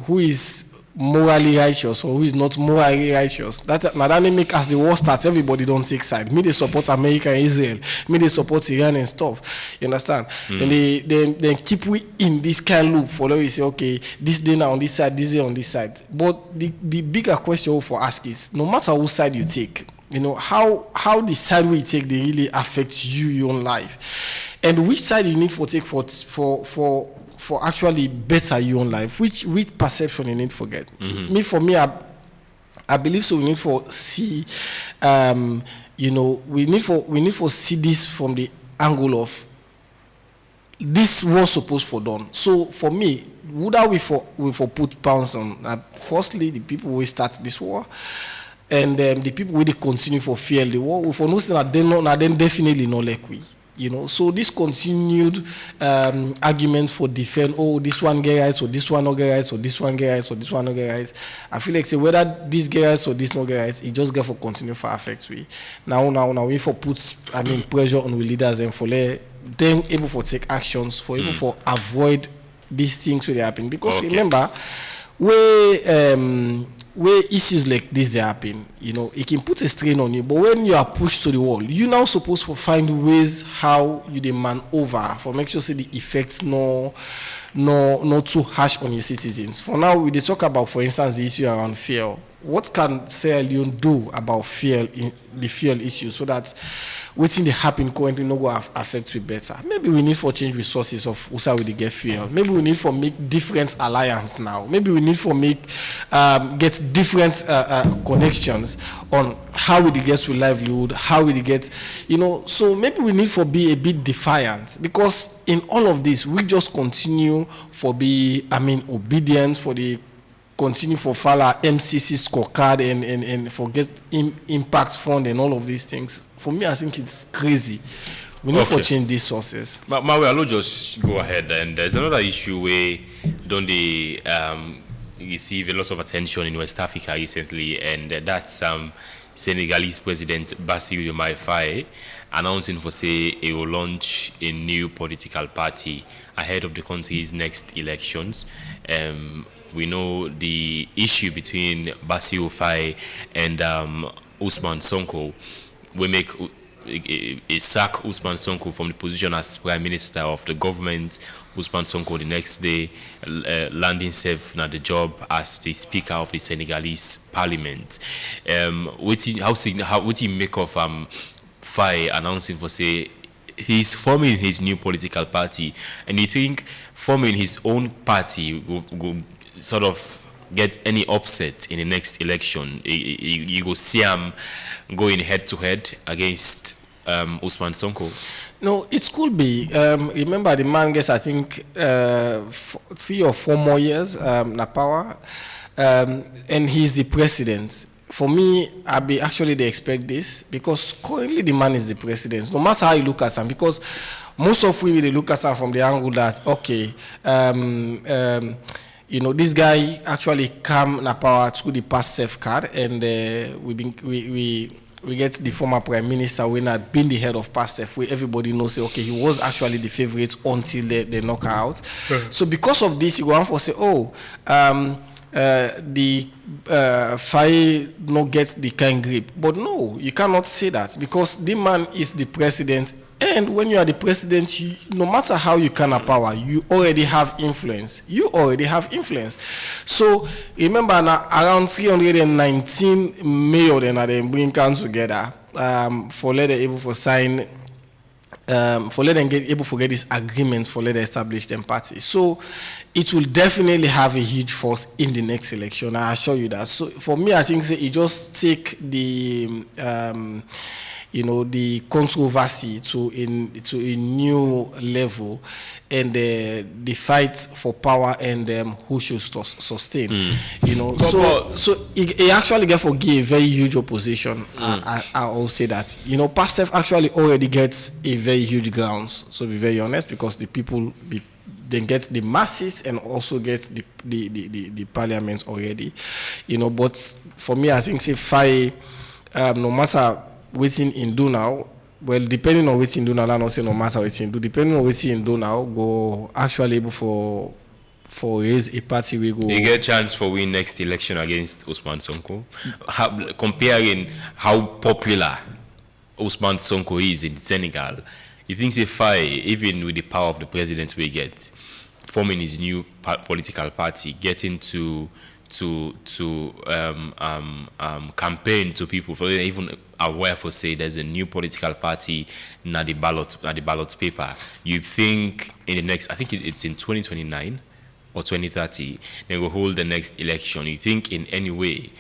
who is morally righteous or who is not morally righteous. That make as the war starts, everybody don't take side. Me they support America and Israel. Me they support Iran and stuff. You understand? And they keep we in this kind of loop for we say okay, this day now on this side, this day on this side. But the bigger question for ask is no matter whose side you take. How the side we take they really affect your own life, and which side you need for take for actually better your own life. Which perception you need for get. For me, I believe so. We need for see, we need for see this from the angle of this was supposed for done. So for me, would I we for put pounds on? Firstly, the people who start this war. and the people will continue for fear the war for no that they know then definitely no like we. So this continued argument for defend, this one get rights, or this one no get rights, or this one get rights, or this one no get rights. I feel like say whether this get rights or this no get rights, it just get for continue for affect we. Now we for put pressure on the leaders and for let them able for take actions for able for avoid these things will happen. Because remember, where issues like this they happen, it can put a strain on you. But when you are pushed to the wall, you now supposed to find ways how you demand over for make sure say the effects not too harsh on your citizens. For now, we talk about, for instance, the issue around fuel. What can Sierra Leone do about the fuel issue so that what's they happen currently no go affect we better? Maybe we need for change resources of how we get fuel. Maybe we need for make different alliance now. Maybe we need for make get different connections on how we get with livelihood, how we get, so maybe we need for be a bit defiant, because in all of this we just continue for be obedient for the continue for follow MCC scorecard and forget impact fund and all of these things. For me, I think it's crazy. We need to change these sources. But I'll just go ahead. And there's another issue where don't they receive a lot of attention in West Africa recently, and that's Senegalese President Bassirou Diomaye Faye announcing for say he will launch a new political party ahead of the country's next elections. We know the issue between Bassirou Faye and Ousmane Sonko. We make a sack Ousmane Sonko from the position as Prime Minister of the government. Ousmane Sonko the next day landing safe at the job as the Speaker of the Senegalese Parliament. How would you make of Faye announcing for say he's forming his new political party, and you think forming his own party will sort of get any upset in the next election? You go see him going head to head against Ousmane Sonko? No, it could be. Remember, the man gets, I think, 3 or 4 more years na power, and he's the president. For me, they expect this, because currently the man is the president. No matter how you look at him, because most of we really look at him from the angle that this guy actually come na power through the past safe card, and we get the former prime minister when had been the head of PASTEF, where everybody knows he was actually the favorite until they knock her out. So because of this, you go on for say, the Faye not get the kind grip. But no, you cannot say that, because the man is the president. And when you are the president, no matter how you can have power, you already have influence. So remember now, around 319 million they bring come together for let them able to sign, for let them get able to get this agreement for let them establish them party. So it will definitely have a huge force in the next election. I assure you that. So for me, I think it just take the the controversy to a new level, and the fight for power and who should sustain. So it actually get for give very huge opposition. I will say that PASTEF actually already gets a very huge grounds. So be very honest, because the people they get the masses and also get the parliament already. But for me, I think say Faye, no matter waiting in do now, well, depending on waiting do now, I don't say no matter waiting do, depending on waiting do now, go actually able for raise a party we go. You get a chance for win next election against Ousmane Sonko. Comparing how popular Ousmane Sonko is in Senegal, you think say Faye, even with the power of the president we get, forming his new political party, getting to campaign to people, for even aware for say there's a new political party na the ballot paper. You think in the next, I think it's in 2029 or 2030, they will hold the next election. You think in any way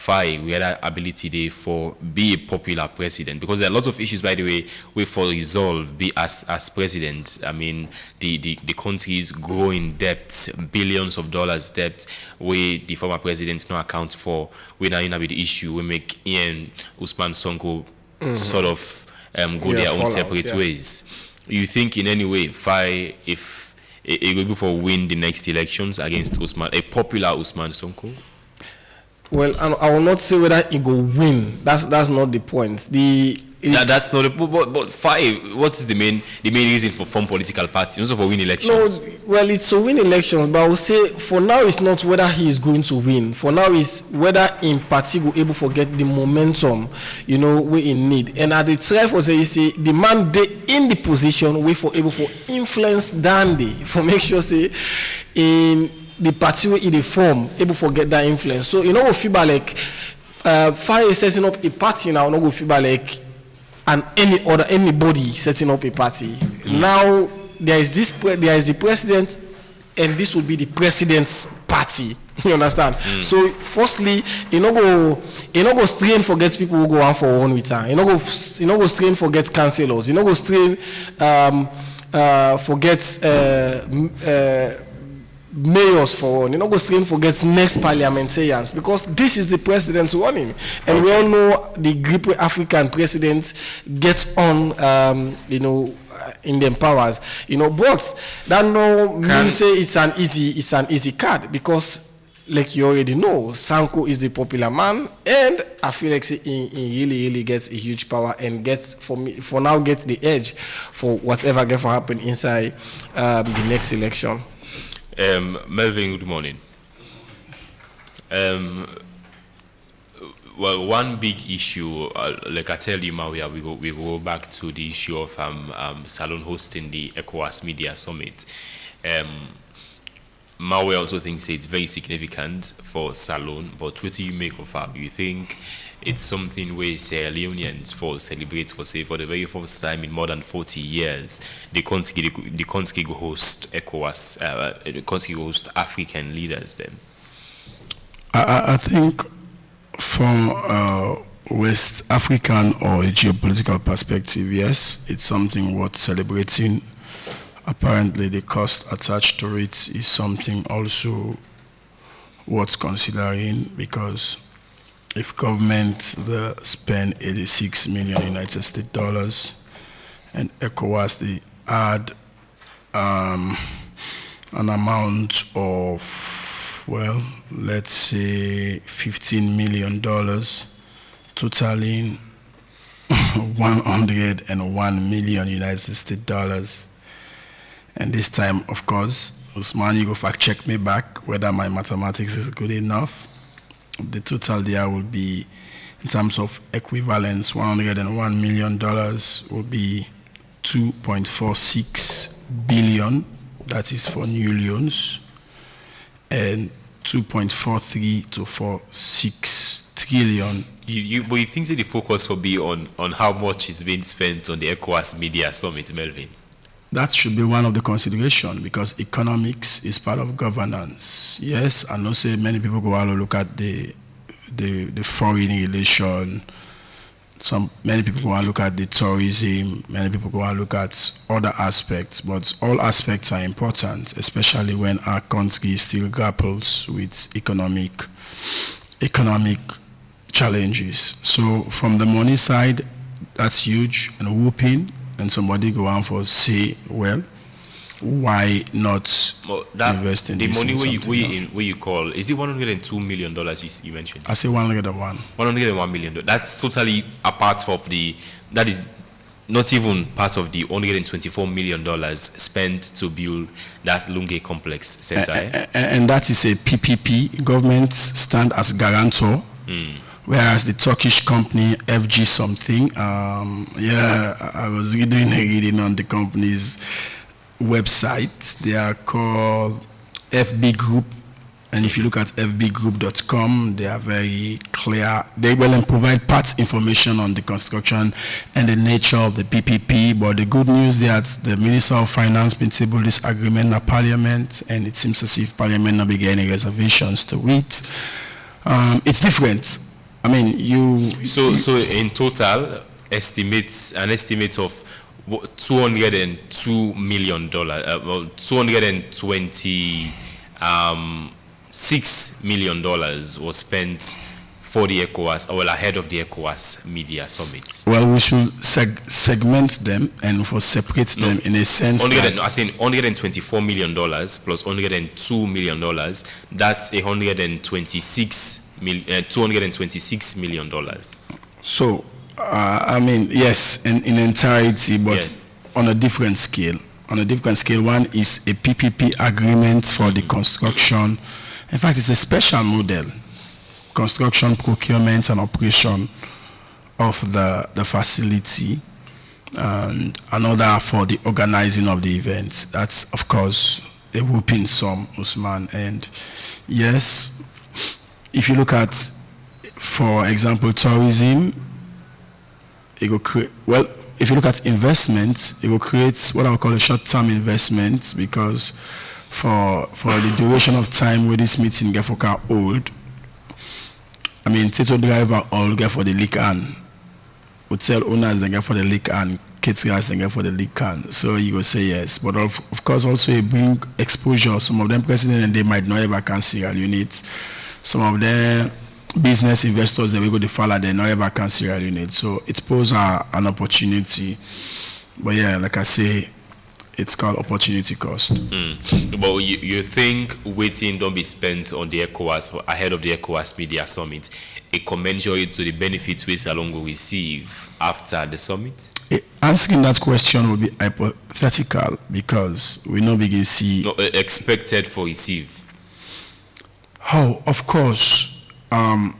Faye, we had that ability there for be a popular president, because there are lots of issues, by the way, we for resolve be as president. I mean, the country's growing debt, billions of dollars debt, where the former president no account for. We now with the issue, we make Ian Usman Sonko sort of go their own separate ways. You think in any way Faye, if it will be for win the next elections against Usman, a popular Usman Sonko? Well, I will not say whether he go win. That's not the point. That's not but Faye, what is the main reason for form political party? Not for win elections. No, well, it's to win elections, but I will say for now it's not whether he is going to win. For now it's whether in party will able to get the momentum, we in need. And at the try for say you see the man they in the position we for able for influence Dandy for make sure say in the party in the form able to get that influence. So we feel like Faye is setting up a party now. We feel like and anybody setting up a party. Now there is the president, and this will be the president's party. You understand? So firstly, you no go strain forget people who go on for one return. You no go strain forget councillors. You no go strain forget mayors for one. You know, go strain forget next parliamentarians, because this is the president's running, and we all know the grip where African presidents get on, in them powers, but that no mean say it's an easy card, because like you already know, Sanko is the popular man, and I feel like he really gets a huge power and gets for now get the edge for whatever going to happen inside the next election. Melvin, good morning. Well, one big issue, like I tell you, Mawia, we go back to the issue of Salone hosting the ECOWAS Media Summit. Mawia also thinks it's very significant for Salone, but what do you make of it? You think it's something where Sierra Leoneans celebrate for the very first time in more than 40 years, the country go host ECOWAS, the country go host African leaders then? I think from a West African or a geopolitical perspective, yes, it's something worth celebrating. Apparently the cost attached to it is something also worth considering, because if government spend 86 million United States dollars and ECOWAS they add an amount of, well, let's say $15 million, totaling 101 million United States dollars. And this time, of course, Usman, you go fact check me back whether my mathematics is good enough. The total there will be, in terms of equivalence, $101 million will be 2.46 billion. That is for new loans, and 2.43 to 46 trillion. But you think that the focus will be on how much is being spent on the ECOWAS Media Summit, Melvin? That should be one of the considerations, because economics is part of governance. Yes, I know say many people go out and look at the foreign relation. Many people go and look at the tourism. Many people go and look at other aspects, but all aspects are important, especially when our country still grapples with economic challenges. So from the money side, that's huge and whooping. And somebody go on for say, well, why not invest in the this? The money where you call, is it $102 million you mentioned? I say 101. $101 million. That's totally a part of that is not even part of the $124 million spent to build that Lunge Complex Center. And that is a PPP. Government stand as guarantor. Whereas the Turkish company FG something, I was reading on the company's website. They are called FB Group, and if you look at fbgroup.com, they are very clear. They will provide part information on the construction and the nature of the PPP. But the good news is that the Minister of Finance been tabled this agreement in Parliament, and it seems as if Parliament not be getting any reservations to it. It's different. I mean, you. So in total, an estimate of $202 million, $226 million was spent for the ECOWAS, or ahead of the ECOWAS Media Summit. Well, we should segment them and separate them in a sense $124 million plus $102 million. That's $226 million. So, I mean, yes, in entirety, but Yes. on a different scale. On a different scale, one is a PPP agreement for the construction. In fact, it's a special model. Construction, procurement, and operation of the facility, and another for the organizing of the events. That's, of course, a whooping sum, Usman. And yes, if you look at, for example, tourism, it will create, well, if you look at investments, it will create what I would call a short-term investment, because for the duration of time where this meeting get for car old, I mean, Tito driver all get for the leak and hotel owners they get for the leak and caterers they get for the leak and so you go say yes, but of course also it bring exposure. Some of them president and they might not ever can Sierra Leone. Some of them business investors they will go to follow they not ever can Sierra Leone. So it poses an opportunity, but yeah, like I say, it's called opportunity cost. But you think waiting don't be spent on the ECOWAS ahead of the ECOWAS Media Summit a commensurate to the benefits we Salon will receive after the summit? Answering that question would be hypothetical because we know begin see expected for receive. Oh, of course. I'm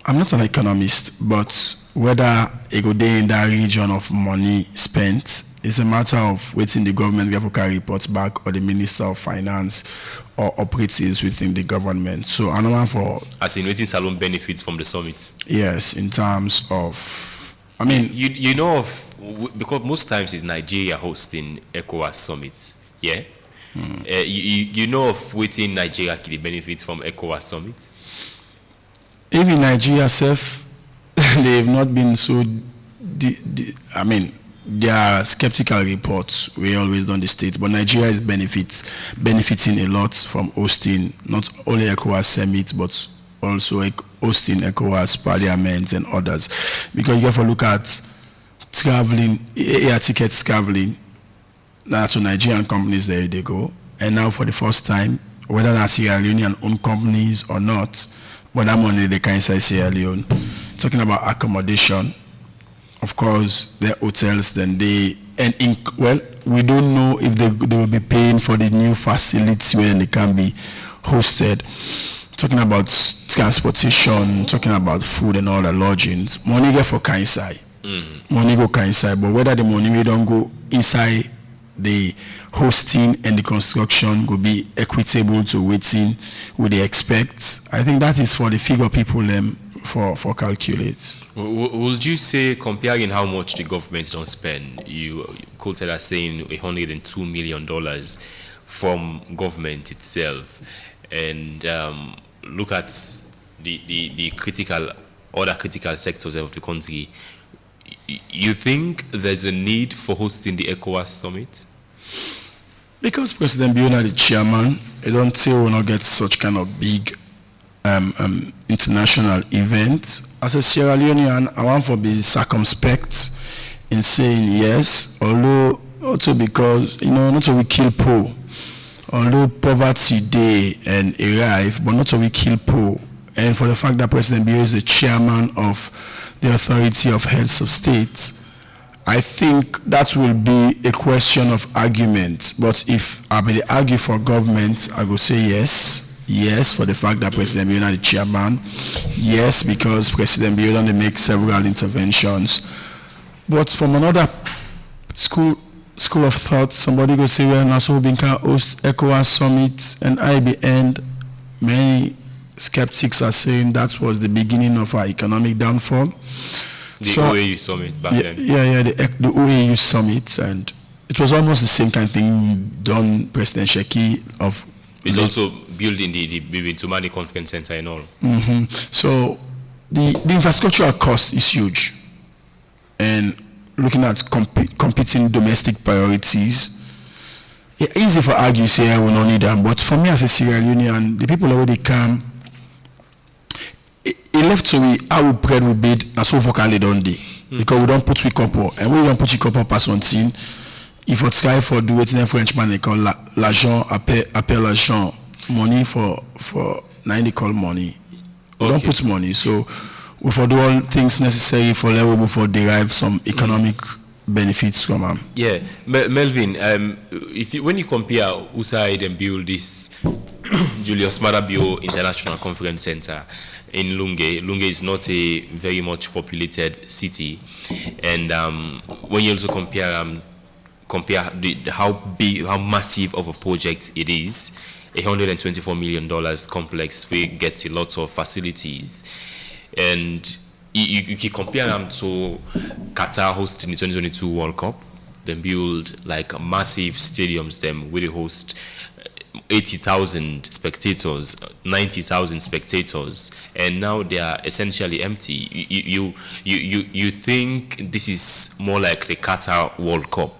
not an economist, but whether it go there in that region of money spent, it's a matter of waiting the government get for report back or the Minister of Finance or operatives within the government. So another one for as in waiting Salon benefits from the summit. Yes, in terms of, I mean, you know of, because most times it's Nigeria hosting ECOWAS summits. Yeah. You know of waiting Nigeria can benefit from ECOWAS summit. Even Nigeria self, they've not been so. I mean, there are skeptical reports we always done the states, but Nigeria is benefiting a lot from hosting not only ECOWAS summit but also hosting ECOWAS parliament and others, because you have to look at traveling, air tickets traveling. Now to Nigerian companies there they go, and now for the first time, whether that's Sierra Leonean owned companies or not, but that money they can inside Sierra Leone. Talking about accommodation. Of course, their hotels, then we don't know if they will be paying for the new facility where they can be hosted. Talking about transportation, talking about food and all the lodgings. Money go for Kansai. Money go Kansai, but whether the money we don't go inside the hosting and the construction will be equitable to waiting would they expect. I think that is for the figure people for calculate. Would you say, comparing how much the government don't spend, you quoted as saying $102 million from government itself, and look at the other critical sectors of the country, you think there's a need for hosting the ECOWAS summit? Because President Biona, the chairman, I don't say we will not get such kind of big international event. As a Sierra Leonean, I want to be circumspect in saying yes, although also because, not so we kill poor. Although poverty day and arrive, but not so we kill poor. And for the fact that President Biona is the chairman of the Authority of Heads of State, I think that will be a question of argument. But if I will argue for government, I will say yes. Yes, for the fact that President Biona is the chairman. Yes, because President Biona make several interventions. But from another school of thought, somebody go say, well, Nassau can host ECOWAS summit and IBN. Many skeptics are saying that was the beginning of our economic downfall. The OAU summit back then. Yeah, the OAU summit, and it was almost the same kind of thing done President Sheki of. It's also building the Tumani Conference Center and all. So the infrastructural cost is huge, and looking at competing domestic priorities, it's easy for argue say we don't need them, but for me as a Sierra Leonean, the people already come. It left to me how we bread we bid and so vocally don't they because we don't put we couple and we don't put we couple pass on scene. If we try for do it in a Frenchman they call l'argent appel l'argent money for 90 call money. We don't put money, so we for do all things necessary for level before derive some economic benefits from them. Yeah, Melvin, when you compare USAID and build this Julius Maada Bio International Conference Center in Lunge is not a very much populated city, and when you also compare how massive of a project it is, $124 million complex, we get a lot of facilities, and you can compare them to Qatar hosting the 2022 World Cup. They build like massive stadiums, them where they host 80,000 spectators, 90,000 spectators, and now they are essentially empty. You think this is more like the Qatar World Cup?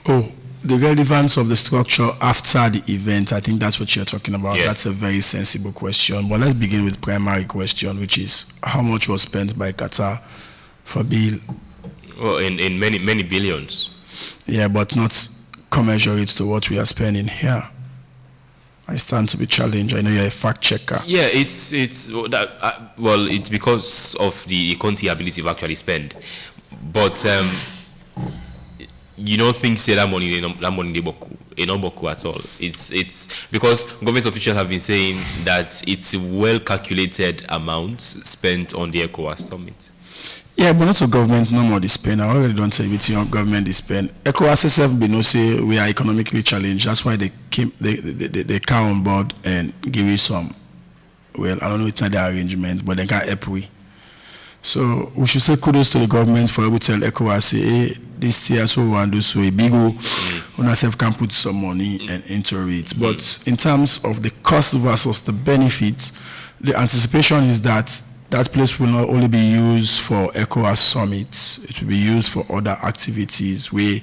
Oh, the relevance of the structure after the event, I think that's what you're talking about. Yes. That's a very sensible question. But let's begin with the primary question, which is how much was spent by Qatar for Bill? Well, in many billions. Yeah, but not commensurate to what we are spending here. I stand to be challenged. I know you're a fact checker. Yeah, it's because of the country ability to actually spend, but you don't think say that money they not boku at all. It's because government officials have been saying that it's a well calculated amount spent on the ECOWAS summit. Yeah, but not a government no more they spend. I already don't say everything on government they spend. ECOWAS itself be no say we are economically challenged. That's why they come on board and give you some. Well, I don't know it's not their arrangement, but they can help we. So we should say kudos to the government for able to tell ECOWAS say, hey, this year so we want to do so a big one ourselves can put some money into it. But in terms of the cost versus the benefit, the anticipation is that that place will not only be used for ECOWAS summits, it will be used for other activities where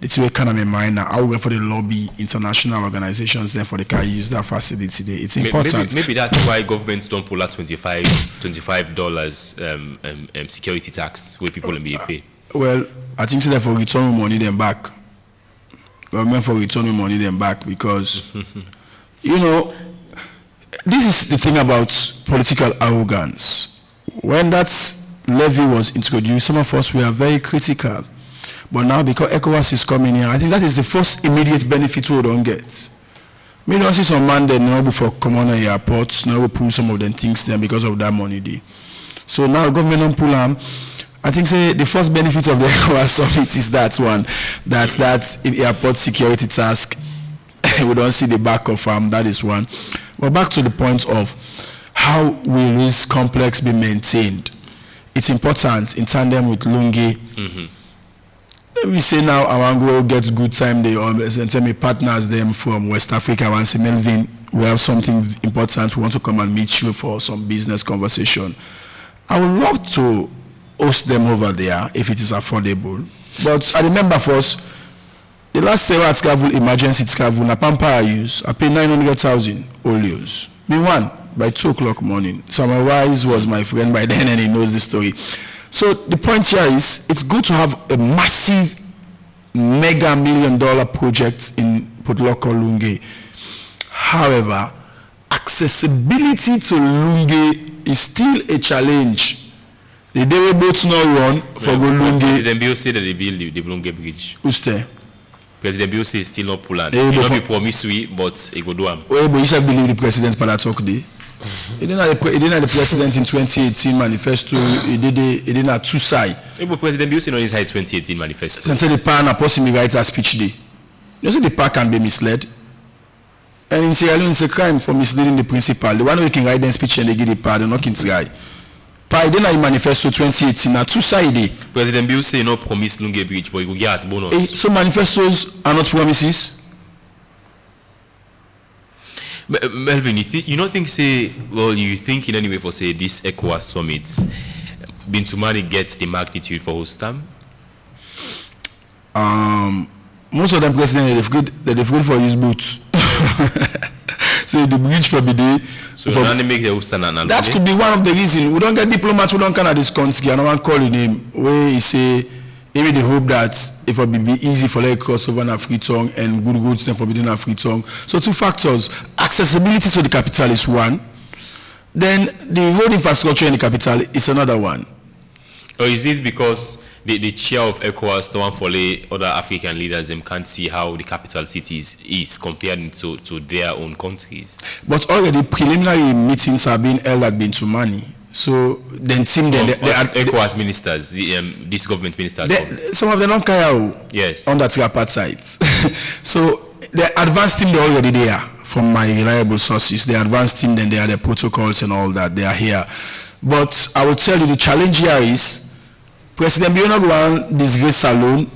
it's a kind of a minor. However, for the lobby international organizations, therefore they can use that facility there. It's important. Maybe that's why governments don't pull out $25 security tax where people may pay. Well, I think so that for return money them back. Government for return money them back because you know this is the thing about political arrogance. When that levy was introduced, some of us were very critical. But now because ECOWAS is coming here, I think that is the first immediate benefit we don't get. Me don't see some man there now before come on the airports, now we pull some of them things there because of that money there. So now government don't pull them. I think say the first benefit of the ECOWAS summit is that one, that airport security task. We don't see the back of that is one. But back to the point of how will this complex be maintained? It's important in tandem with Lunge. Let me say now, I want to go get good time. They always and tell me partners them from West Africa. I want to say Melvin, we have something important. We want to come and meet you for some business conversation. I would love to host them over there if it is affordable. But I remember first, the last Sarah travel emergency travel na Pampa I use. I paid 900,000 Olios. Me one by 2:00 morning. So my wise was my friend by then and he knows the story. So the point here is it's good to have a massive mega $1 million project in Port Loko Lunge. However, accessibility to Lunge is still a challenge. The day we both not run for go Lunge. President Bio said that they build the Lunge Bridge. Who's there? President Bio said still not pull out. It will not be promissory, but it go do am. Well, but you should believe the president for that talk day. He didn't have the president in 2018 manifesto. He didn't have two sides. But President Bio said on inside 2018 manifesto. Can say the power and possibly write a speech day. You say the power can be misled. And in Sierra Leone, it's a crime for misleading the principal. The one who can write the speech and they give the power, they're not going to try. Pai didn't have manifesto 2018. Now two sides. President Bio say no promise Lunge Bridge, but he will get as bonus. So manifestos are not promises. Melvin, you don't think you think in any way for say this ECOWAS summit, Bintoumani gets the magnitude for host time? Most of them presidents they've good for use boots. So the bridge for the day. So make the host and that could be one of the reasons. We don't get diplomats who don't kind of this country. I don't want to call him where he say maybe they hope that it will be easy for like crossover and free tongue and good goods and forbidden a free tongue. So 2 factors. Accessibility to the capital is one. Then the road infrastructure in the capital is another one. Or is it because the chair of ECOWAS, the one for other African leaders, them can't see how the capital cities is compared to their own countries? But already preliminary meetings have been held at Bintoumani. So then team ECOWAS ministers, these government ministers. Some of them don't care. Yes. On that tripartite. So the advanced team, they're already there. From my reliable sources, the advanced team, then they are the protocols and all that. They are here. But I will tell you the challenge here is President Biona Gwan disgrace alone,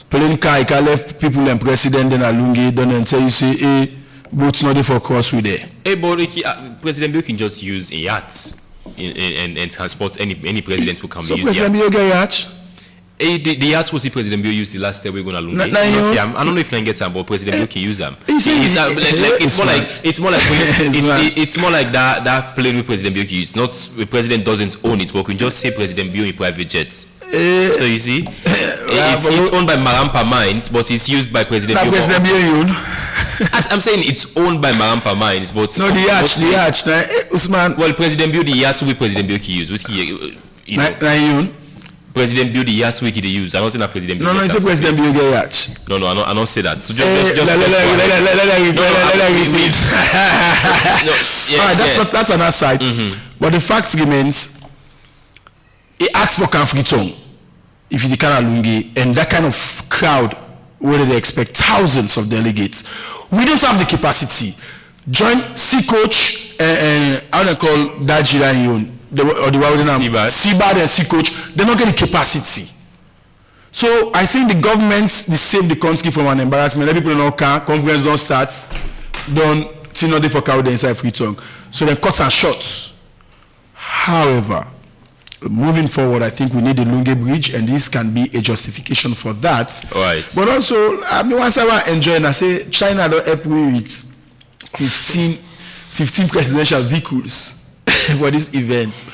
playing car, left people and president then Alungi, don't tell you say, hey, boats not for cross with there. Hey, but President Biona can just use a yacht and transport any president who can use President Biona get yacht? Hey, the yacht was the President Biona used the last day we're going to Alungi. I don't know if I can get them, but President Biona can use them. It's more like that plane with President Biona used. Not the president doesn't own it, but we can just say President Biona in private jets. So you see, it's owned by Marampa Mines, but it's used by President Biona. President Biona. I'm saying it's owned by Marampa Mines, but no, the yacht. Usman. Well, President Biona, the yacht with President Biona use. President Biona, the yacht we can use. I don't say that President Biona. No, it's a President Biona yacht. No, I don't say that. So just repeat. That's another side. But the fact remains, he asks for Kanfriton. If you can Alungi and that kind of crowd where they expect thousands of delegates, we don't have the capacity. Join C coach and how they call Dajira Yon or the Seabad and C coach, they're not getting capacity. So I think the government they save the country from an embarrassment. Let people know conference don't start, don't see nothing for crowd inside free tongue. So then cuts and shots. However, moving forward, I think we need the Lunge Bridge, and this can be a justification for that. Right. But also, I mean, once I want to enjoy, and I say China don't help me with 15 presidential vehicles for this event.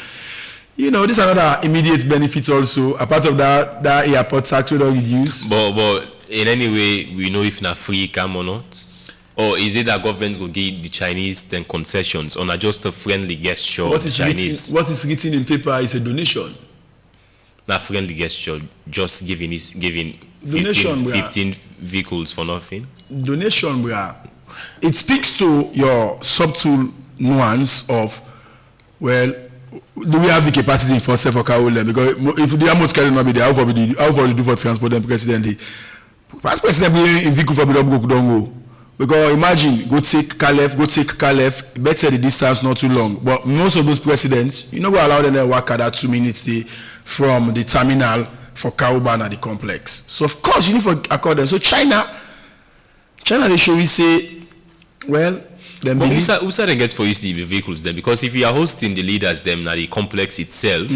You know, this is another immediate benefit also. Apart of that airport tax we don't reduce. But in any way, we know if not free come or not. Or is it that government will give the Chinese then concessions on just a friendly gesture? What is written in paper is a donation. That friendly gesture, just giving 15 vehicles for nothing. Donation, it speaks to your subtle nuance of, well, do we have the capacity for Kaole? Because if the amount can not be there, how far do do for transport them president? Past president in vehicle for go. Because imagine, go take Calef, better the distance not too long. But most of those presidents, you know, we allow them to work at that 2 minutes from the terminal for Kauban at the complex. So of course you need for accord them. So China they show we say, well, then who said they get for use the vehicles then? Because if you are hosting the leaders them at the complex itself,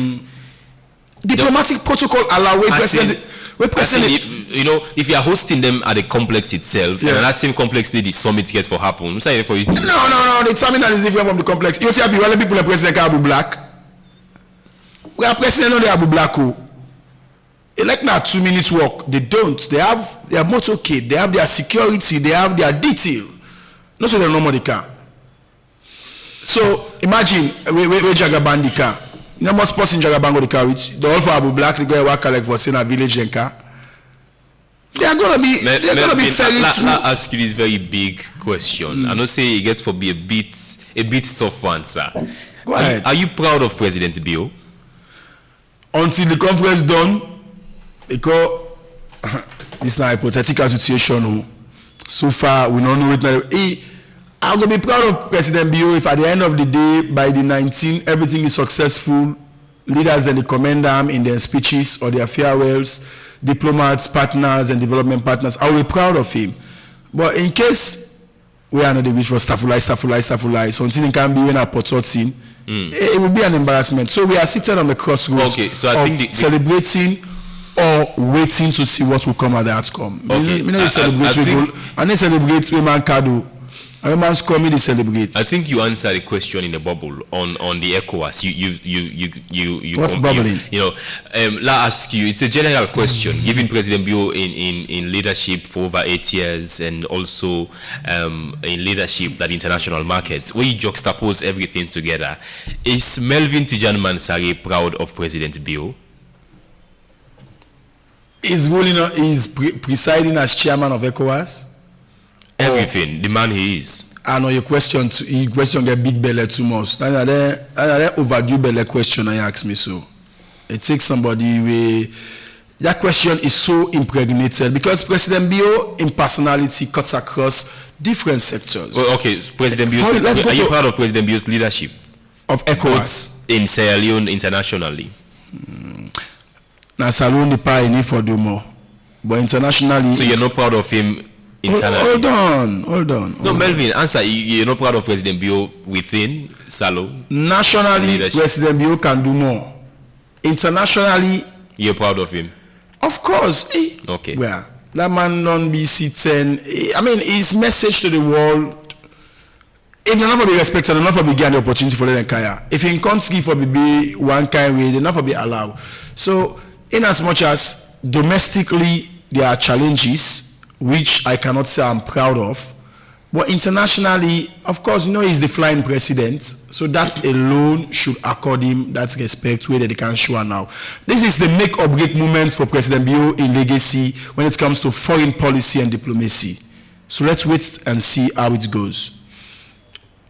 diplomatic protocol allow president. You know, if you are hosting them at the complex itself, and that same complex the summit gets for happen. No, the terminal is different from the complex. You see, when people are president Abu Black, we are president on the Abu Black. Like now 2 minutes walk, they don't. They have their motorcade, they have their security, they have their detail. No, so they know the car. So imagine we Jagaban the car. No more sports in Jagaban the car, which the all for Abu Black, they go work like for saying a village and car. They are gonna be fairly true. I'll ask you this very big question. I know say it gets for be a bit soft one, sir. Go ahead. Are you proud of President Bill? Until the conference done, because this is a hypothetical situation. So far, we don't know it now. I'm going to be proud of President Bill if at the end of the day, by the 19th, everything is successful. Leaders and they commend them in their speeches or their farewells, diplomats, partners, and development partners. I'll be proud of him. But in case we are not the wish for Stafulai. Something it can be when I put out in. It will be an embarrassment. So we are sitting on the crossroads so I think celebrating or waiting to see what will come at the outcome. Okay. I celebrate women Kado. Everyone's coming to celebrate. I think you answered the question in the bubble on the ECOWAS. You What's bubbling? Let ask you. It's a general question. Given President Bio in leadership for over 8 years, and also in leadership at international markets, where you juxtapose everything together, is Melvin Tijan Mansari proud of President Bio? Is presiding as chairman of ECOWAS? Everything, the man he is. I know your question get big belly too much. That overdue belly question I ask me so. It takes somebody that question is so impregnated because President Bio in personality cuts across different sectors. Well, okay, President Bio, are you proud of President Bio's leadership of ECOWAS in Sierra Leone internationally? Now Salon the pie need for do more, but internationally. So you're not proud of him? Hold on. No, Melvin, answer. You're not proud of President Bio within Salo? Nationally, President Bio can do more. Internationally, you're proud of him? Of course. Okay. Well, that man on BC10. I mean, his message to the world. If they're not for be respected, they're not for be given the opportunity for them kaya. If in country for be one kind way, they're not for be allowed. So, in as much as domestically there are challenges, which I cannot say I'm proud of. But internationally, of course, he's the flying president. So that alone should accord him that respect where they can show now. This is the make or break moment for President Bio in legacy when it comes to foreign policy and diplomacy. So let's wait and see how it goes.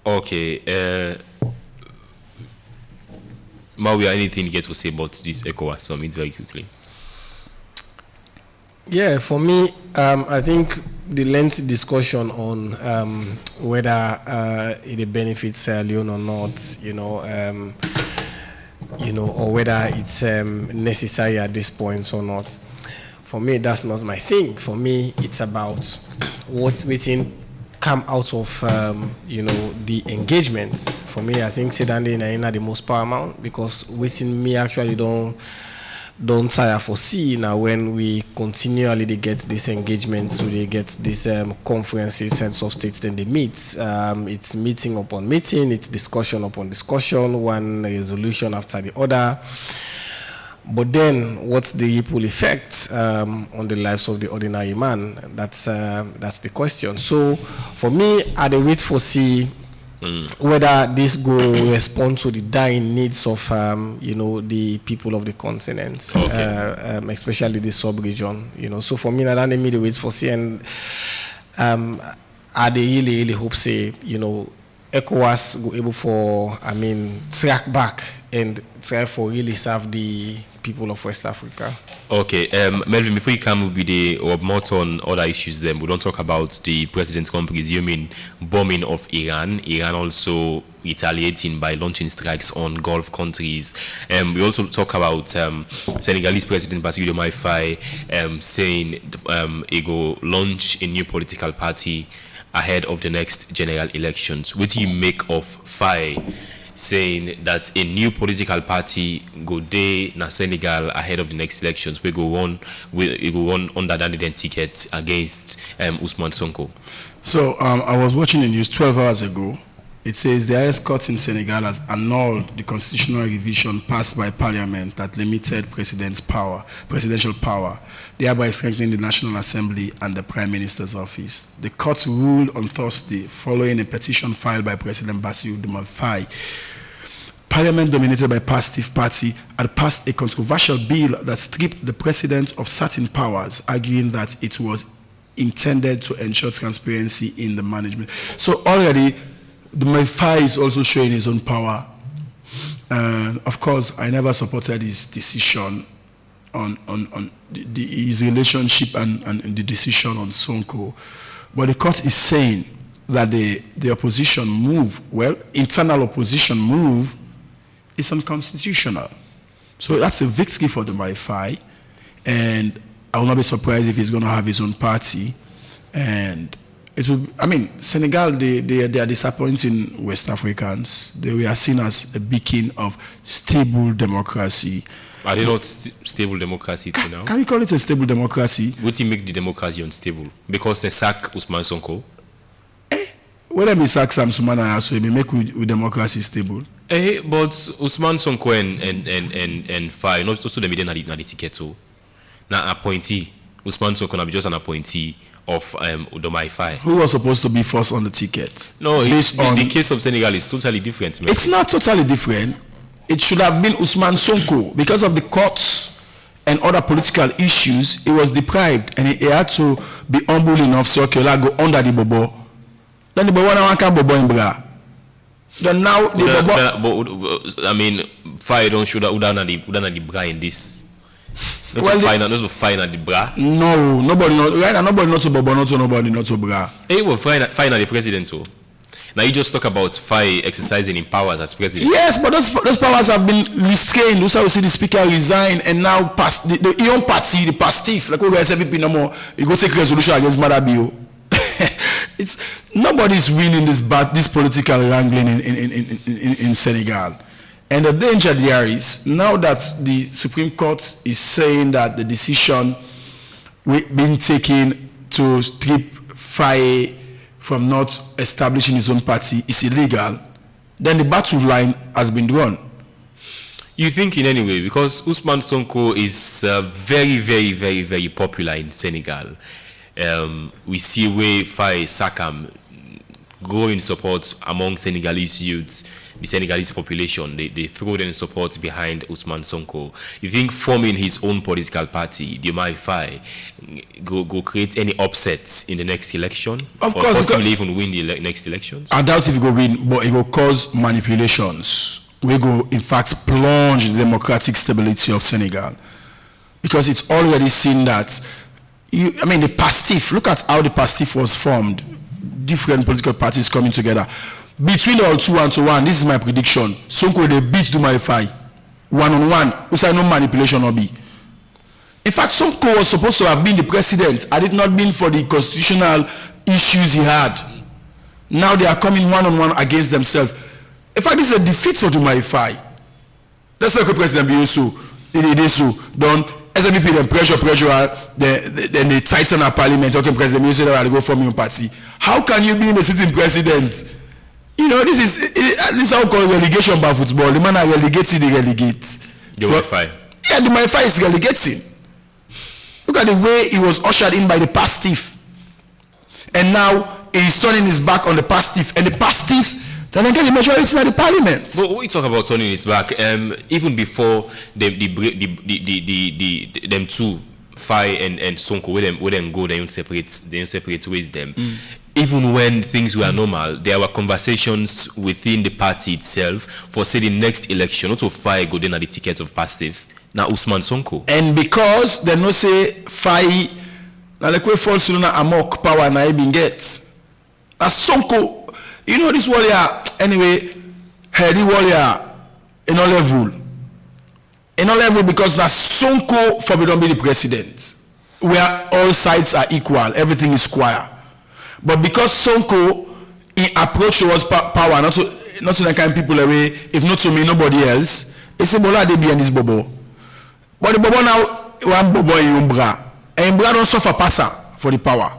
Okay. Maui, anything you get to say about this ECOWAS summit very quickly? Yeah, for me, I think the lengthy discussion on whether it benefits Sierra Leone or not, or whether it's necessary at this point or not. For me, that's not my thing. For me, it's about what we think come out of the engagement. For me, I think Sedande is the most paramount because within me actually don't tire foresee now when we continually they get this engagement, so they get these conferences, heads of states, then they meet. It's meeting upon meeting, it's discussion upon discussion, one resolution after the other. But then, what's the ripple effect on the lives of the ordinary man? That's the question. So, for me, I wait for see whether this go respond to the dying needs of the people of the continent, especially the sub-region. So for me, I don't need to wait for see, and I really hope say ECOWAS go able for track back and try for really serve the people of West Africa. Okay, Melvin, before you come with the more on other issues, then we don't talk about the president's presuming bombing of Iran. Iran also retaliating by launching strikes on Gulf countries. We also talk about Senegalese President Bassirou Diomaye Faye saying he go launch a new political party ahead of the next general elections. What do you make of Faye saying that a new political party go day na Senegal ahead of the next elections? We go on under the ticket against Ousmane Sonko? So I was watching the news 12 hours ago. It says the highest court in Senegal has annulled the constitutional revision passed by Parliament that limited presidential power, thereby strengthening the National Assembly and the Prime Minister's office. The court ruled on Thursday following a petition filed by President Bassirou Diomaye Faye. Parliament, dominated by Pastef Party, had passed a controversial bill that stripped the president of certain powers, arguing that it was intended to ensure transparency in the management. So already, Diomaye Faye is also showing his own power. And of course, I never supported his decision on his relationship and the decision on Sonko. But the court is saying that the opposition move, internal opposition move, is unconstitutional. So that's a victory for Diomaye Faye. And I will not be surprised if he's going to have his own party. And it will. I mean, Senegal, they are disappointing West Africans. They were seen as a beacon of stable democracy. Are they not stable democracy too now? Can you call it a stable democracy? Would you make the democracy unstable? Because they sack Usman Sonko? When they sack Sam Sumana, so they make with democracy stable. But Usman Sonko and Faye, not also the media na the ticket. Now appointee, Usman Sonko na be just an appointee of Udomai Faye. Who was supposed to be first on the ticket? No, the case of Senegal is totally different. Man. It's not totally different. It should have been Usman Sonko. Because of the courts and other political issues, he was deprived and he had to be humble enough so okay, go under the bobo. Then the bobo now can bobo in bra. Then now the bobo. I mean, Faye don't show that the bra in this. Not to fine at the bra. No, nobody not right now. Nobody not to bobo, not to nobody, not to bra. Hey, well, fine at the president so. Now you just talk about Faye exercising in powers as president. Yes, but those powers have been restrained. That's how we see the speaker resign and now pass the young party, the PASTEF, like we SPP no more. You go take resolution against Madabio. It's nobody's winning this political wrangling in Senegal. And the danger there is now that the Supreme Court is saying that the decision being taken to strip Faye from not establishing his own party is illegal, then the battle line has been drawn. You think in any way, because Usman Sonko is very, very, very, very popular in Senegal. We see where Faye Sakam growing support among Senegalese youths, the Senegalese population. They throw their support behind Usman Sonko. You think forming his own political party, Diomaye Faye, go create any upsets in the next election? Of course, possibly even win the next elections? I doubt if it will win, but it will cause manipulations. We go, in fact, plunge the democratic stability of Senegal. Because it's already seen that, the PASTEF, look at how the PASTEF was formed. Different political parties coming together. Between all 2-1, this is my prediction. Sonko they beat Diomaye Faye 1-on-1. Who say no manipulation or be. In fact, Sonko was supposed to have been the president had it not been for the constitutional issues he had. Now they are coming 1-on-1 against themselves. In fact, this is a defeat for Diomaye Faye. That's not the president be so. They so don't SPP them pressure, then they tighten our parliament. Okay, president, you say that I go form your party. How can you be in the sitting president? This is how we call relegation by football. The man are relegating, they relegate. Diomaye Faye. Yeah, Diomaye Faye is relegating. Look at the way he was ushered in by the PASTEF. And now he's turning his back on the PASTEF. And the PASTEF, then again, the majority in the parliament. But when you talk about turning his back, even before them two, Faye and Sonko, where them go, they don't separate ways them. Even when things were normal, there were conversations within the party itself for say the next election, not to Faye go then at the tickets of PASTEF. Now Usman Sonko. And because they no say Faye, now like we fall soon amok power na even get. As Sonko, this warrior anyway, heady warrior in all level. In all level because now Sonko forbidden be the president, where all sides are equal, everything is square. But because Sonko in approach towards power, not to the kind of people away, if not to me, nobody else, it's a bola they be in this bobo. But the bobo now one bobo in Umbra. And Umbra don't suffer passer for the power.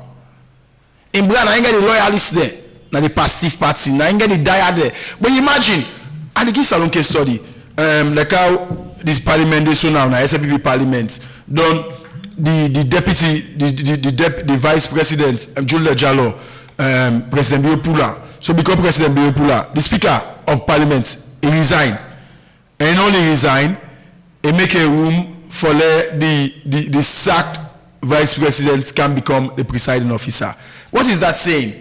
Umbra now ain't get the loyalists there. Now the PASTEF party, now ain't get the dire there. But imagine, and the kids salon case study, like how this parliament is so now SPP parliament done. The deputy, the vice president, Julia Jallo, President Biopula. So because President Biopula, the Speaker of Parliament, he resigned. And only resign, he make a room for the sacked vice president can become the presiding officer. What is that saying?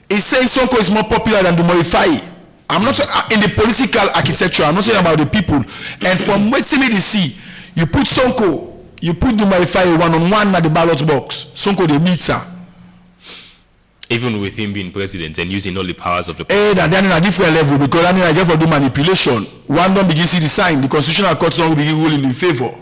It's saying Sonko is more popular than Diomaye Faye. I'm not in the political architecture. I'm not saying about the people. And from what they see, you put Sonko. You put Diomaye Faye 1-on-1 at the ballot box. Sonko the beats her. Even with him being president and using all the powers of the president. They're in a different level because I get for do manipulation. One don't begin see the sign. The constitutional court don't begin ruling in favor.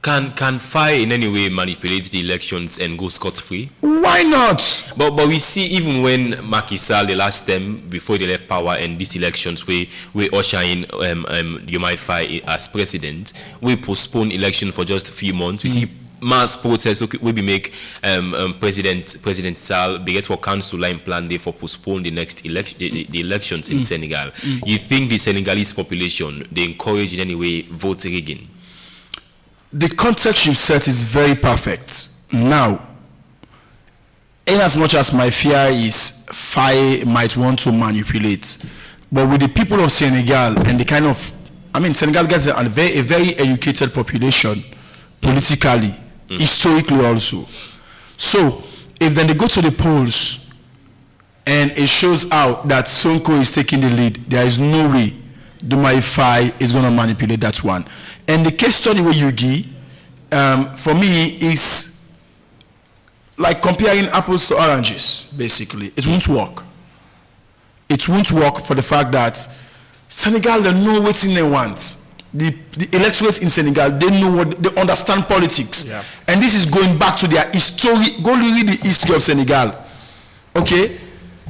Can FAI in any way manipulate the elections and go scot-free? Why not? But we see even when Macky Sall the last time before they left power and these elections we usher in Diomaye Faye as president, we postpone election for just a few months. We see mass protests will be make President Sall be get for council line plan day for postpone the next election the elections in Senegal. You think the Senegalese population they encourage in any way vote rigging? The context you've set is very perfect. Now, in as much as my fear is Faye might want to manipulate, but with the people of Senegal and the kind of, Senegal gets a very educated population politically, historically also. So, if then they go to the polls and it shows out that Sonko is taking the lead, there is no way Diomaye Faye is going to manipulate that one. And the case study where you give, for me, is like comparing apples to oranges, basically. It won't work. It won't work for the fact that Senegal, they know what they want. The electorate in Senegal, they understand politics. Yeah. And this is going back to their history. Go read the history of Senegal. Okay?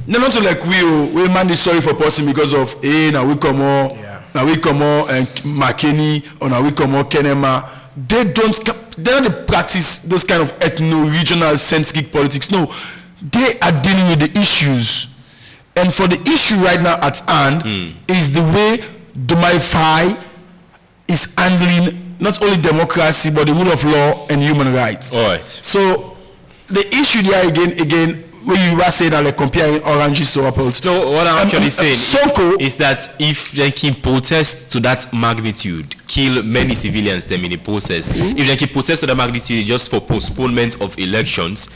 Not to like we man is sorry for person because of now we come on. Yeah. Now we come on and McKinney or now we come on Kenema. They don't practice those kind of ethno-regional centric politics. No, they are dealing with the issues. And for the issue right now at hand is the way Diomaye Faye is handling not only democracy but the rule of law and human rights. All right. So the issue there again. When you were saying that like comparing oranges to apples. No, what I'm actually saying Sonko is that if they can protest to that magnitude, kill many civilians them in the process, if they can protest to that magnitude just for postponement of elections,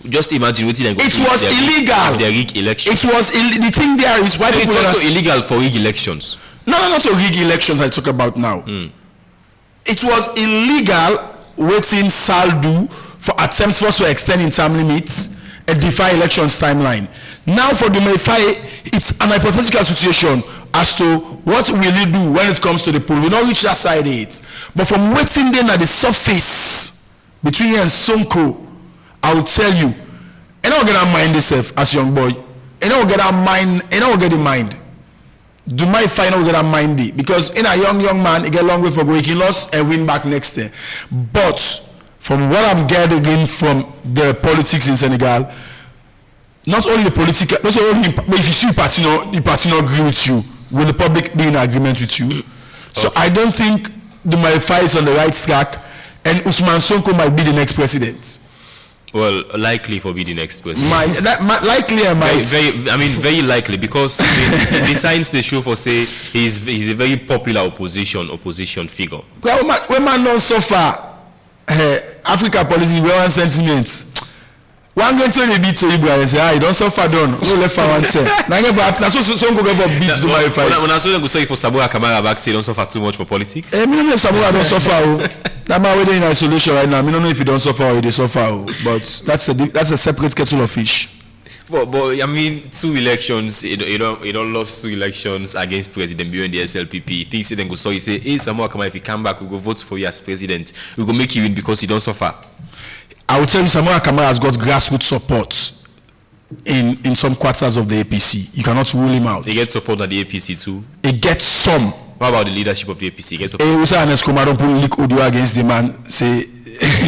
just imagine what they go it was illegal. Their rig elections. It was the thing there is why people it's also illegal for rig elections. No, not to rig elections I talk about now. It was illegal waiting Sall do for attempts for us to extend in term limits and defy elections timeline. Now for Diomaye Faye, it's an hypothetical situation as to what will he do when it comes to the poll. We don't reach that side yet. But from waiting then at the surface between you and Sonko, I will tell you, and I will get that mind yourself as young boy. And I will get that mind, and I will get the mind. Diomaye Faye will get that mind because in a young man, he get a long way for going. He lost and win back next year. But from what I'm gathering from the politics in Senegal, not only the political, not only, but if you see the party not agree with you, will the public be in agreement with you? So I don't think Diomaye Faye is on the right track, and Ousmane Sonko might be the next president. Well, likely for be the next president. Likely I might. Very likely because the signs they show for say he's a very popular opposition figure. Well, when man not so far. Africa policy, we want sentiments. One going to the beat to Ibrahim and say, you don't suffer done. No left for one say. Now so go for beat to my fight. When I saw them go say for Sabura Kamara back say don't suffer too much for politics. Me don't know if Sabura don't suffer. That man we're in isolation right now. Me don't know if he don't suffer or he suffer. But that's a separate kettle of fish. But 2 elections, you don't lost 2 elections against President Bio and the SLPP. Things then go so you say, hey, Samoa Kamara, if you come back, we go vote for you as president. We go make you win because you don't suffer. I will tell you, Samoa Kamara has got grassroots support in some quarters of the APC. You cannot rule him out. He gets support at the APC too. He gets some. What about the leadership of the APC? He gets support. We say Ernest Kumar don't put leak audio against the man. Say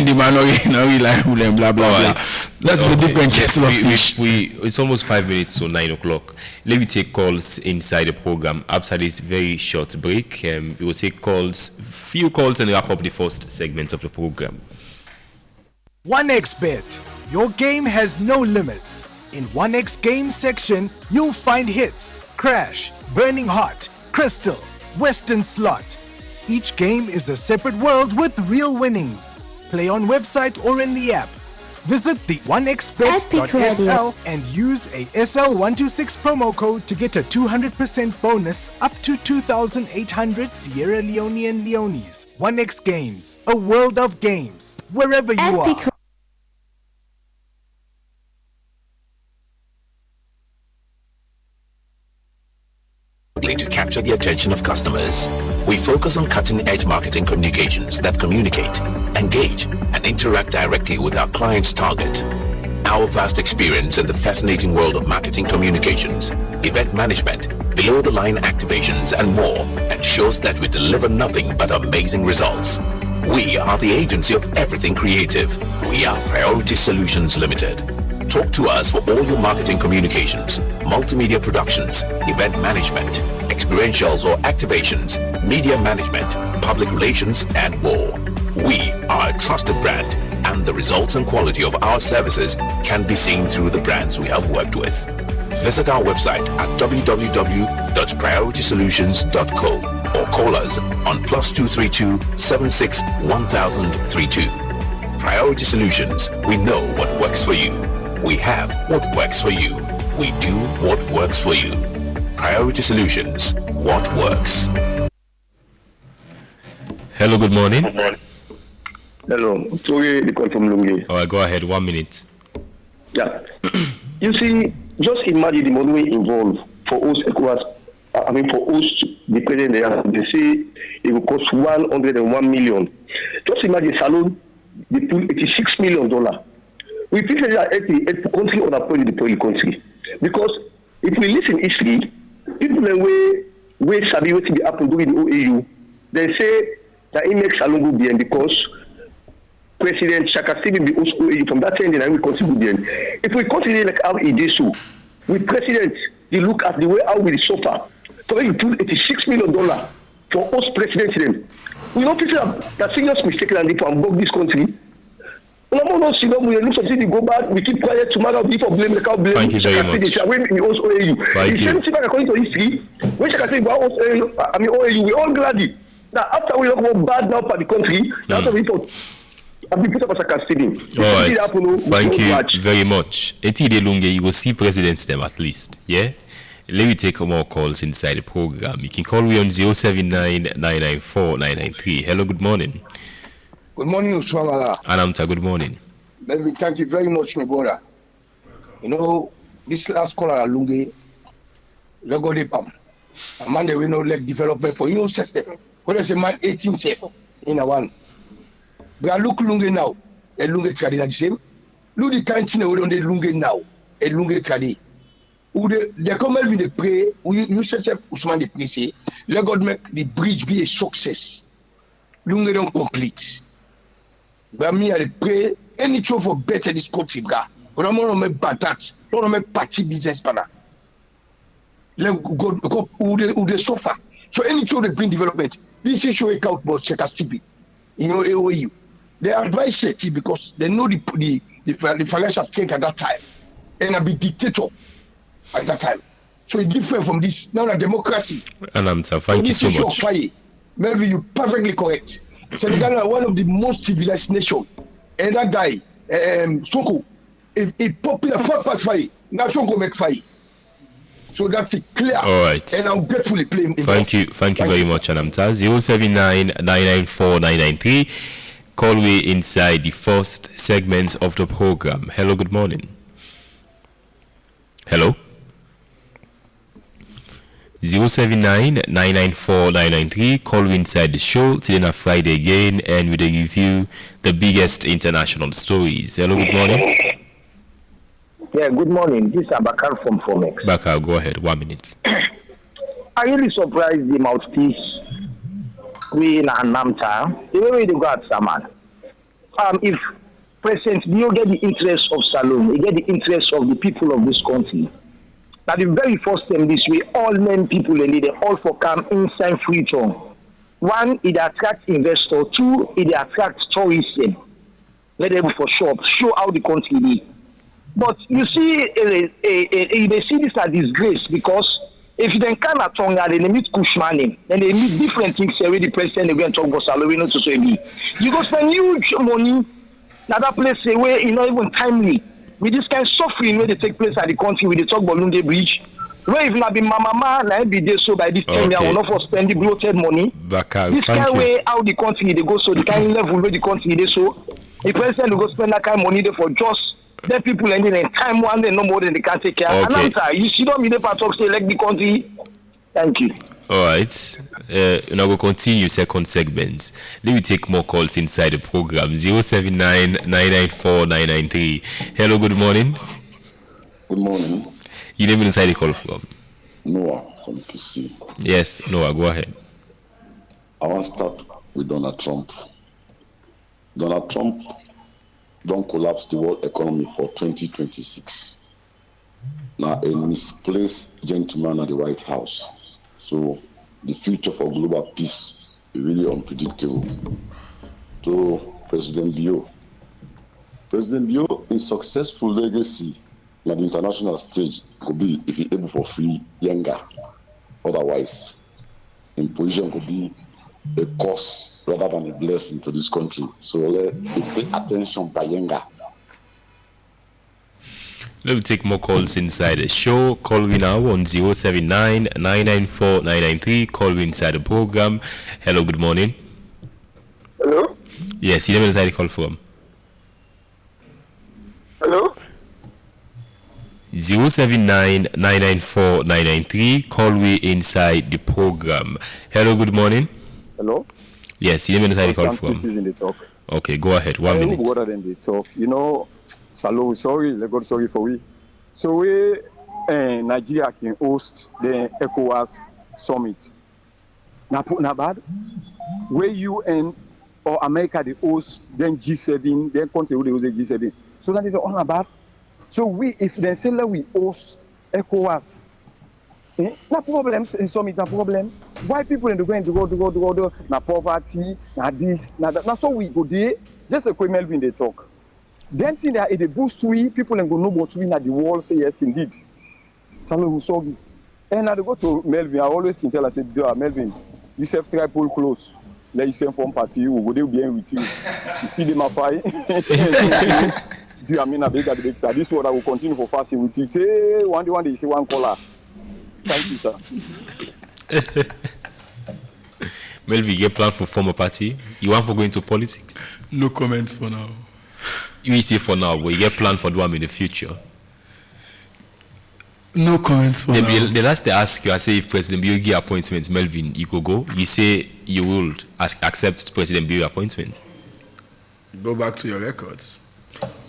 the man not reliable and blah blah blah. That's the different kettle of fish. It's almost 5 minutes to 9 o'clock. Let me take calls inside the program. After this very short break, we will take few calls, and wrap up the first segment of the program. 1xBet. Your game has no limits. In 1x Games section, you'll find hits, crash, burning hot, crystal, western slot. Each game is a separate world with real winnings. Play on website or in the app. Visit the 1xbet.sl and use a SL126 promo code to get a 200% bonus up to 2,800 Sierra Leonean Leones. 1x Games, a world of games, wherever you are. To capture capture the attention of customers. We focus on cutting-edge marketing communications that communicate, engage, and interact directly with our client's target. Our vast experience in the fascinating world of marketing communications, event management, below-the-line activations, and more ensures that we deliver nothing but amazing results. We are the agency of everything creative. We are Priority Solutions Limited. Talk to us for all your marketing communications, multimedia productions, event management, experientials or activations, media management, public relations, and more. We are a trusted brand, and the results and quality of our services can be seen through the brands we have worked with. Visit our website at www.prioritysolutions.co or call us on +232 76 1032. Priority Solutions, we know what works for you. We have what works for you. We do what works for you. Priority Solutions, what works. Hello, good morning. Hello, sorry, the call from Lungi. All right, go ahead, 1 minute. Yeah. You see, just imagine the money involved for us, for us, the president, they say it will cost 101 million. Just imagine Salon, they put $86 million. We think that the country on a point the country. Because if we listen history, people in way sabi what will happen during the OAU, they say that it makes Salon go bien because President Shaka Stephen be also OAU from that time, and we consider bien. If we consider like how he did so, with President, they look at the way how we suffer. So he put $86 million for us president. We don't think that serious mistake and if I'm this country. We look something to go back, we keep quiet tomorrow before blame the cow blame. Thank you very much. Thank you. According to history, when Shaka say OAU, we all glad it. Now after we look bad now for the country, after we thought all right. Thank you very much. Etide Lunge, you will see presidents them at least. Yeah? Let me take more calls inside the program. You can call me on 079-994-993. Hello, good morning. Good morning, Uswamala. Anamta, good morning. Let me thank you very much, my brother. You know, this last caller, Lunge, Lego de Pam. A man that we know like development for new system. What is a man 18 safe in a one? We are look Lunge now, a Lunge tradi the same. Look the canteen we don't Lunge now, a Lunge tradi. The comment with the pray, you set up Usman the place, let God make the bridge be a success. Lunge don't complete. But me I pray any show for better this country, bra. But I'm not make bad tax, don't make party business partner. Let God go who they suffer. So any show they bring development. This issue a out about check as TB. You know AOU. They advise Sheki because they know the financial strength at that time. And I be dictator at that time. So it's different from this. Now a democracy. And I'm thank you so much. Fire, maybe you perfectly correct. Senegal are one of the most civilized nations. And that guy, Sonko, a popular fire. Now Sonko make fire. So that's it clear. All right. And I'm gratefully playing. Thank you very much, Anamta. 079-994-993. Call me inside the first segment of the program. Hello, good morning. Hello. 079-994-993. Call me inside the show till on Friday again, and we will review the biggest international stories. Hello, good morning. Yeah, good morning. This is Abakar from Fomex. Bakar, go ahead. 1 minute. I really surprised the mouthpiece we in Anamta. The way they go at Saman. If President Bio get the interest of Salome, he get the interest of the people of this country. That the very first time this way, all men people and they all for come inside freedom. One, it attracts investors. Two, it attracts tourism. Let them for shop show how the country is. But you see, they see this as disgrace because if you then come at Tonga, then they meet Kushmani, then they meet different things. The president they go and talk about salary, not to say me. You go spend huge money, another place where it's not even timely. With this kind of suffering where they take place at the country, with the talk about Lunde Bridge, where if not be mama, now be there so by this time they will not for spend the bloated money. This kind of way how the country they go so the kind of level where the country they so the president will go spend that kind of money there for just. There people ending in time one day no more than they can take care. And answer, you see don't be the talk say like the country. Thank you. All right. Now we'll continue second segment. Let me take more calls inside the program. 079-994-993. Hello, good morning. Good morning. You name inside the call from? Noah from PC. Yes, Noah, go ahead. I want to start with Donald Trump. Donald Trump don't collapse the world economy for 2026. Now, a misplaced gentleman at the White House. So, the future for global peace is really unpredictable. To President Bio. President Bio, his successful legacy at the international stage could be if he able for free younger. Otherwise, in position could be a curse rather than a blessing to this country. So let pay attention by younger. Let me take more calls inside the show. Call me now on 079-994-993. Call me inside the program. Hello, good morning. Hello? Yes, you name inside the call from? Hello? 079-994-993. Call me inside the program. Hello, good morning. Hello? Yes, you name inside the call from? In the talk. Okay, go ahead. 1 minute. Water than the talk. You know, Salo, sorry, let God sorry for we. So we Nigeria can host the ECOWAS summit. Not bad. Where UN or America they host then G7, then country who they host the G7. So that is not bad. So we, if they say that we host ECOWAS, no problems in summit, no problem. Why people in the going to go, na poverty, na this, na that. That's how we go there. Just a quick Melvin they talk. Then thing that it boost we people and go know what we at the wall say yes indeed. Samuel Musogi. And I go to Melvin. I always can tell I said, Melvin, you self try pull close. Let you send from party you go there be with you. You see them fight. Do I mean a big at the big side? This one I will continue for fasting with you. Say one day you see one caller. Thank you, sir. Melvin, you get plan for former party? You want for going to politics? No comments for now. You say for now, but you get plan for them in the future. No comments for now. The last they ask you, I say if President Bio give appointment, Melvin, you could go. You say you will accept President Bio appointment. Go back to your records.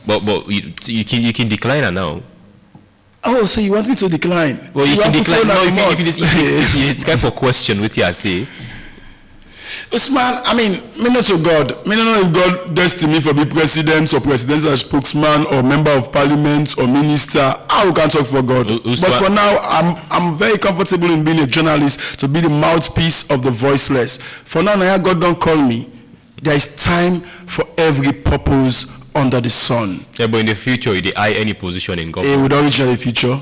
But you can decline her now. Oh, so you want me to decline? Well, you can decline now if it's kind of question what you say. Usman, I mean, me not to God. Me don't know if God destined me for be president or presidential spokesman or member of parliament or minister. I can't talk for God. But for now, I'm very comfortable in being a journalist to be the mouthpiece of the voiceless. For now, God don't call me. There is time for every purpose under the sun. Yeah, but in the future, you eye any position in government. It would always in the future.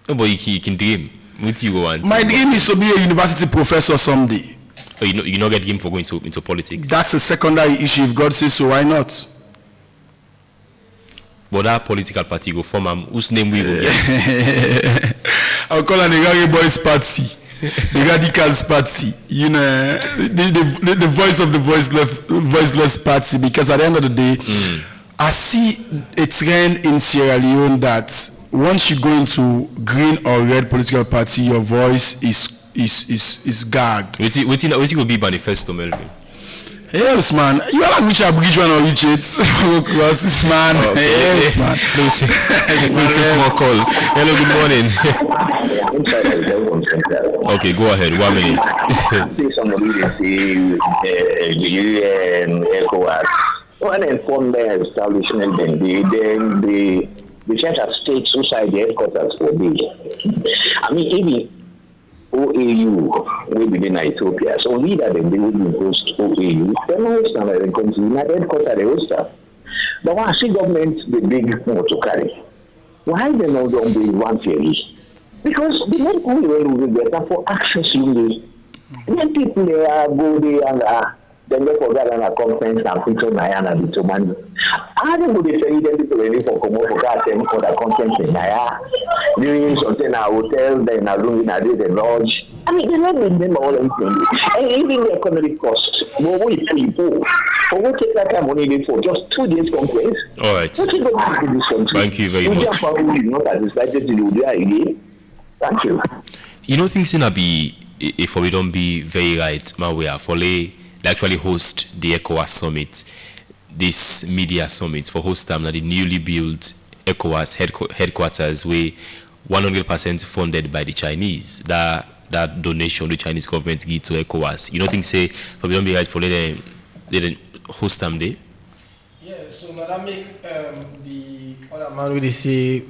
No, but you can dream. What you want? My dream is to be a university professor someday. Oh, you not get him for going into politics. That's a secondary issue. If God says so, why not? But that political party go form whose name we will get? I'll call it the Raggy Boys Party, the Radicals Party. You know, the voice of the voiceless party. Because at the end of the day, I see a trend in Sierra Leone that once you go into green or red political party, your voice is gagged. What you go be manifesto, Melvin? Yes, man. You are like which abridge one or which it? This man. Yes, man. We'll take more calls. Hello, good morning. Okay, go ahead. 1 minute. Somebody the UN, ECOWAS, one informed their establishment, then the church of state society headquarters for this. I mean, even OAU will be in Ethiopia. So leader them they will host OAU. They always stand in country, not headquarters they host them. But when I see government the big more to carry, why they not don't be one theory? Because the main only way we get them for access only. When people they go there and then they forget on a conference and picture Nayana the money. I don't know they say them people ready for come for that for the conference in Naya. Doing something in a hotel, then in a room in a lodge. I mean, they're not in them all anything. And even the economic costs, what we pay for what take that time money for just 2 days conference. All right. What is going to happen in this country? Thank you very much. Not satisfied to do that again. Thank you. You know, things in be if we don't be very right, Mawia, for they actually host the ECOWAS summit, this media summit for host time, the newly built ECOWAS headquarters, where 100% funded by the Chinese. That donation the Chinese government give to ECOWAS. You don't think say for we don't be right for they host time day? Yeah, so now that make the other man will say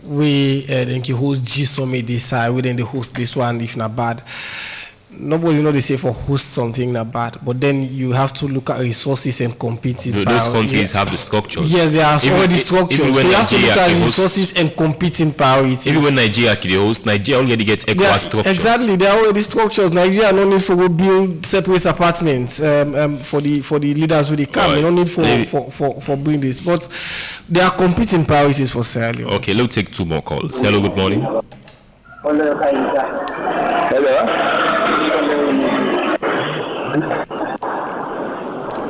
we then host G summit this side, we then they host this one if not bad. Nobody they say for host something not bad, but then you have to look at resources and compete it. Those countries have the structures. Yes, they are already structured. So you have to look at resources and competing priorities. Even when Nigeria can host, Nigeria already gets ECOWAS structures. Exactly, they are already structures. Nigeria no need for build separate apartments for the leaders with the camp. They don't need for bring this, but they are competing priorities for Sierra Leone. Okay, let's take 2 more calls. Hello, good morning. Hello.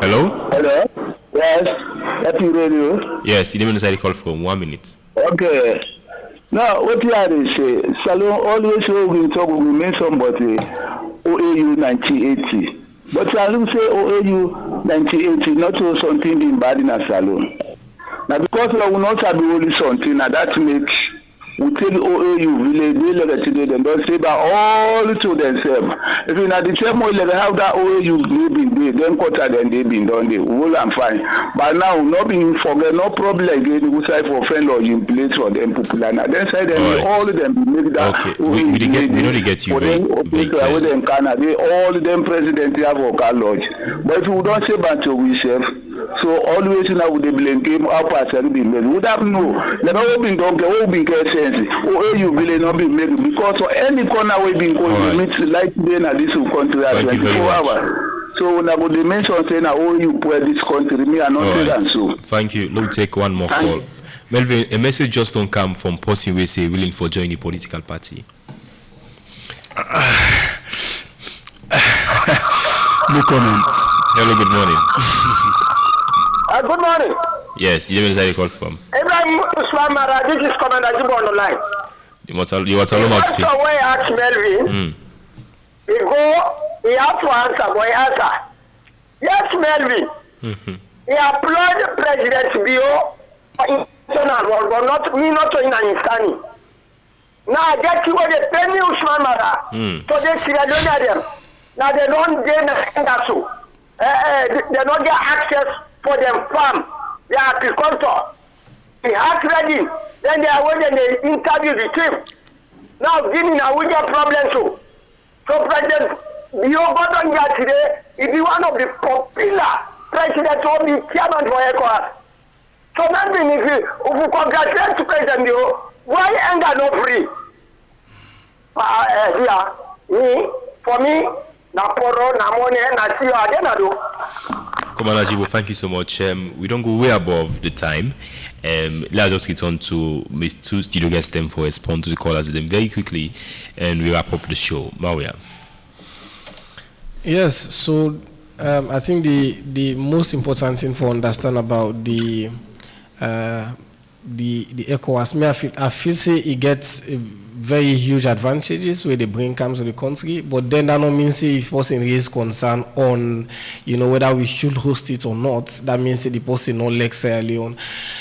Hello? Hello? Yes, Happy Radio. Yes, you didn't decide to call for 1 minute. Okay. Now, what you are say, Salon always will talk, we mean somebody, OAU 1980. But Salon say OAU 1980, not so something in bad in a Salon. Now, because we will not have only something, now that makes we tell OAU village today, they don't say that all to themselves. If you know the same way they have that OAU been there, then quarter then they been done there, well and fine. But now not being forget, no problem again, we say for friend or in place for them popular. Now then say them all of them make that. Okay, we know they get you very them Canada, all of them president have a lodge. But if we don't say back to ourselves, so always now with the blame game up as a be made. Would have no, they all been don't get all been get sense. Or you really not be made because for any corner we been going meet like then at this country at 24 hours. So when I go dimension say now all you put this country me and not that so. Thank you. Let's take 1 more call. Melvin, a message just don't come from person we say willing for join the political party. No comment. Hello, good morning. Good morning. Yes, you didn't call from. Ibrahim Usman Mara, this is Commander Jibo on the line. You want to speak? That's the way I asked Melvin. He have to answer, boy, answer. Yes, Melvin. He applied President Bio international world, but not in Afghanistan. Now I get you what they pay me Usman Mara. So they Sierra Leone. Now they don't get so. They don't get access for them farm. They are agriculture. They are ready. Then they are waiting. They interview the team. Now Guinea now we get problems too. So President Bio Botton today is one of the popular presidents who will be chairman for ECOWAS. So maybe if you congratulate President Bio, why anger no free? For me, na poro na money na see again do. Commander Jibo, thank you so much. We don't go way above the time. Let's just get on to Ms. 2 studio guests them for respond to the callers them very quickly, and we wrap up the show. Mawia. Yes, so I think the most important thing for understand about the ECOWAS, I feel say it gets very huge advantages where the brain comes to the country, but then that don't mean say if person raise concern on whether we should host it or not, that means say the person not like Sierra Leone,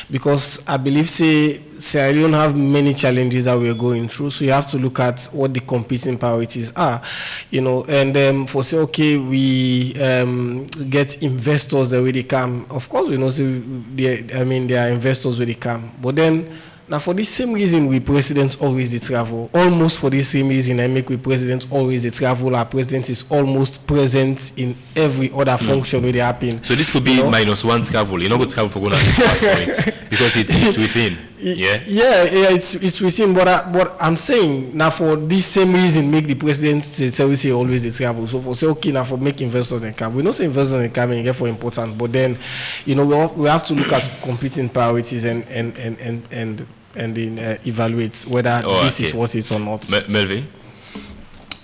because I believe say Sierra Leone have many challenges that we're going through, so you have to look at what the competing priorities are, and for say okay we get investors that really come, of course we know say there are investors where they come, but then now, for this same reason, we presidents always they travel. Almost for this same reason, I make we presidents always they travel. Our president is almost present in every other function where they happen. So this could be -1 travel. You're not going to travel for going to it because it's within. Yeah, it's within. But I'm saying now for this same reason, make the presidents say always they travel. So for say okay now for make investors and come. We know say investors and come and get for important, but then we have to look at competing priorities and then evaluate whether this is what it's or not. Melvin.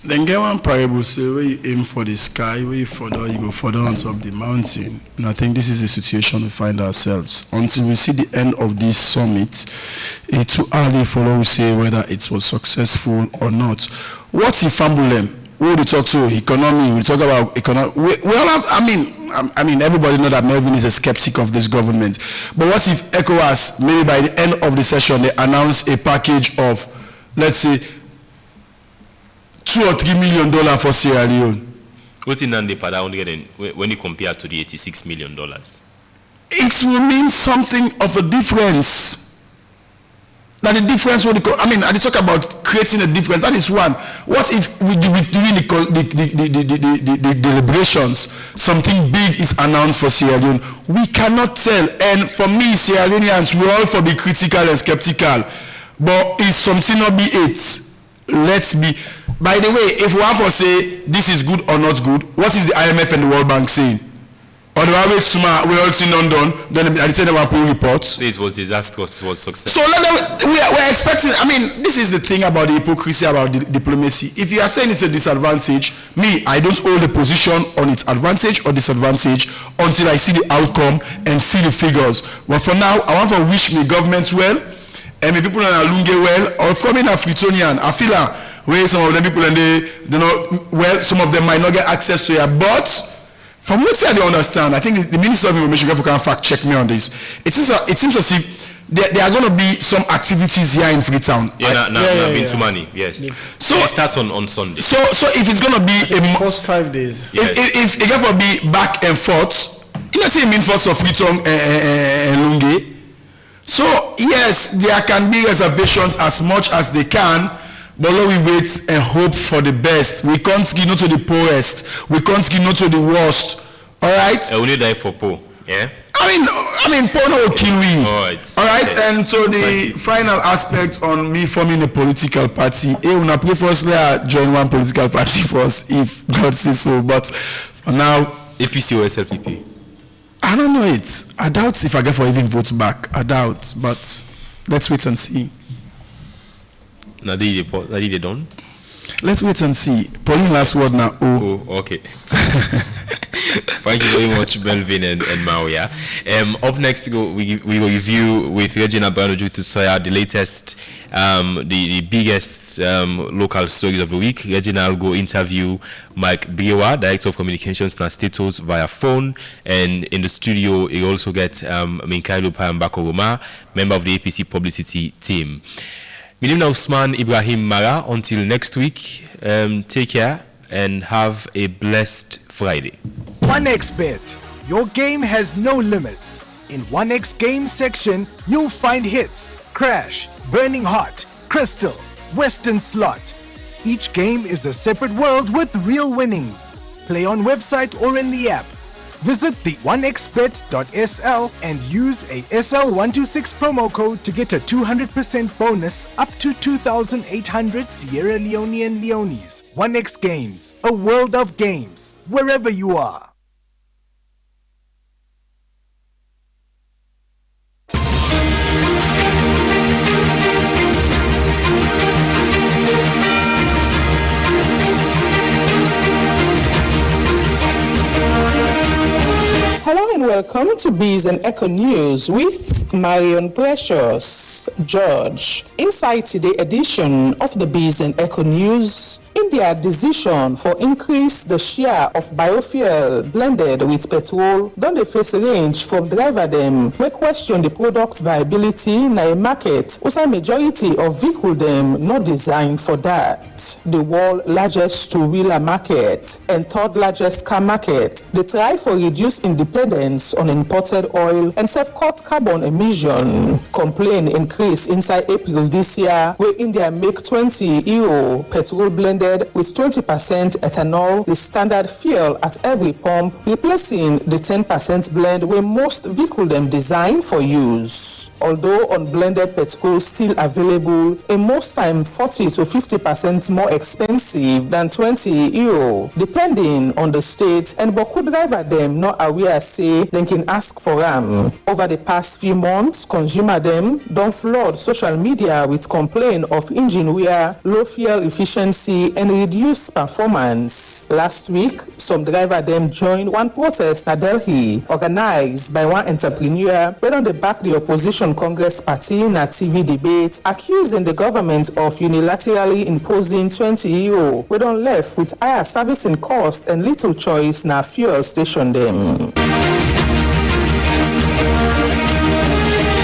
Then get one parable say where you aim for the sky, where you further, you go further on top of the mountain. And I think this is the situation we find ourselves. Until we see the end of this summit, it's too early for us to say whether it was successful or not. What's Ifambulem? We will talk to economy, we talk about economy. We all have, I mean, everybody know that Melvin is a skeptic of this government. But what if ECOWAS, maybe by the end of the session, they announce a package of, let's say, $2 or $3 million for Sierra Leone? What's in the when you compare to the $86 million? It will mean something of a difference. Now the difference, I talk about creating a difference. That is one. What if during the deliberations, something big is announced for Sierra Leone? We cannot tell. And for me, Sierra Leoneans, we all for be critical and skeptical. But if something not be it, let's be. By the way, if we have to say this is good or not good, what is the IMF and the World Bank saying? On the way to we all in London, then I said they were pulling reports. So it was disastrous, it was successful. So we're expecting, this is the thing about the hypocrisy about the diplomacy. If you are saying it's a disadvantage, I don't hold a position on its advantage or disadvantage until I see the outcome and see the figures. But for now, I want to wish my government well, and my people in Alunge well, or coming a Fritonian, I feel where some of them people and some of them might not get access to it, but from what I understand, I think the Minister of Information can fact check me on this. It seems as if there are going to be some activities here in Freetown. Been too many. Yes. So it starts on Sunday. So if it's going to be the first 5 days, if it going to be back and forth, you know what I mean, first of Freetown and Lunge. So yes, there can be reservations as much as they can. But we wait and hope for the best. We can't give no to the poorest. We can't give no to the worst. All right? I only die for poor. Yeah? I mean, poor will kill we. All right. All right? Okay. And so the final aspect on me forming a political party, I prefer join one political party first, if God says so. But for now, APC or SLPP? I don't know it. I doubt if I get for even vote back. I doubt. But let's wait and see. Now they done? Let's wait and see. Pauline, last word now. Oh, okay. Thank you very much, Melvin and Maria. Up next, we will review with Regina Banoju to say the latest, the biggest local stories of the week. Regina will go interview Mike Birewa, Director of Communications na Status via phone, and in the studio he also gets Minkailo Payambako-Roma, member of the APC publicity team. My name is Usman Ibrahim Mara. Until next week, take care and have a blessed Friday. 1xBet. Your game has no limits. In 1x game section, you'll find hits, crash, burning hot, crystal, western slot. Each game is a separate world with real winnings. Play on website or in the app. Visit the 1xbet.sl and use a SL126 promo code to get a 200% bonus up to 2,800 Sierra Leonean Leones. 1x Games, a world of games, wherever you are. Hello and welcome to Biz and Eco News with Marion Precious George. Inside today's edition of the Biz and Eco News, India decision for increase the share of biofuel blended with petrol don dey face range from driver dem wey question the product viability in a market with a majority of vehicle dem not designed for that. The world largest two-wheeler market and third largest car market dey try for reduce independence on imported oil and self-cut carbon emission. Complaint increase inside April this year where India make €20 petrol blended with 20% ethanol, the standard fuel at every pump, replacing the 10% blend where most vehicles them designed for use. Although unblended petrol still available, in most time 40 to 50% more expensive than €20, depending on the state, and Boku driver them not aware say they can ask for them. Over the past few months, consumer them don't flood social media with complaint of engine wear, low fuel efficiency, and reduce performance. Last week, some driver them joined one protest in Delhi, organized by one entrepreneur, where on the back the opposition Congress party in a TV debate, accusing the government of unilaterally imposing 20 euro, where on left with higher servicing costs and little choice na fuel station them.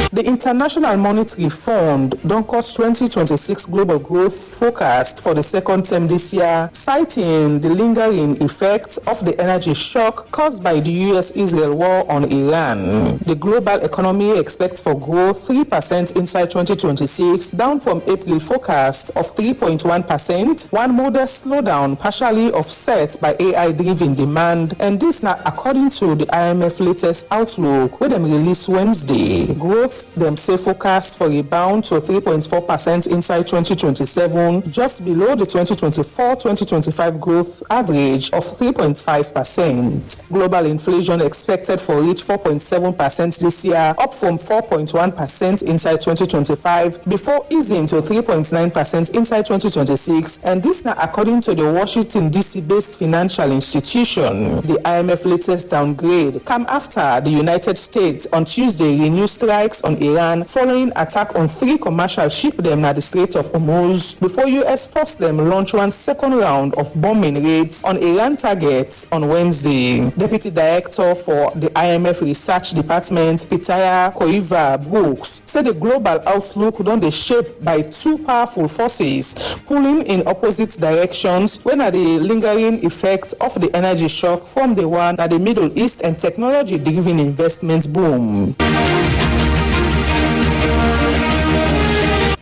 The International Monetary Fund don't cut 2026 global growth forecast for the second term this year, citing the lingering effects of the energy shock caused by the US-Israel war on Iran. The global economy expects for growth 3% inside 2026, down from April forecast of 3.1%, one modest slowdown partially offset by AI-driven demand, and this now according to the IMF latest outlook, where them released Wednesday. Growth them say forecast for rebound to 3.4% inside 2027, just below the 2024-2025 growth average of 3.5%. Global inflation expected for reach 4.7% this year, up from 4.1% inside 2025, before easing to 3.9% inside 2026, and this now according to the Washington DC-based financial institution. The IMF latest downgrade come after the United States on Tuesday renewed strikes on Iran following attack on 3 commercial ships them at the Strait of Hormuz, before US forced them launch one second round of bombing raids on Iran targets on Wednesday. Deputy Director for the IMF Research Department, Pitaya Koiva Brooks, said the global outlook don't be shaped by 2 powerful forces pulling in opposite directions when are the lingering effect of the energy shock from the one at the Middle East and technology-driven investment boom.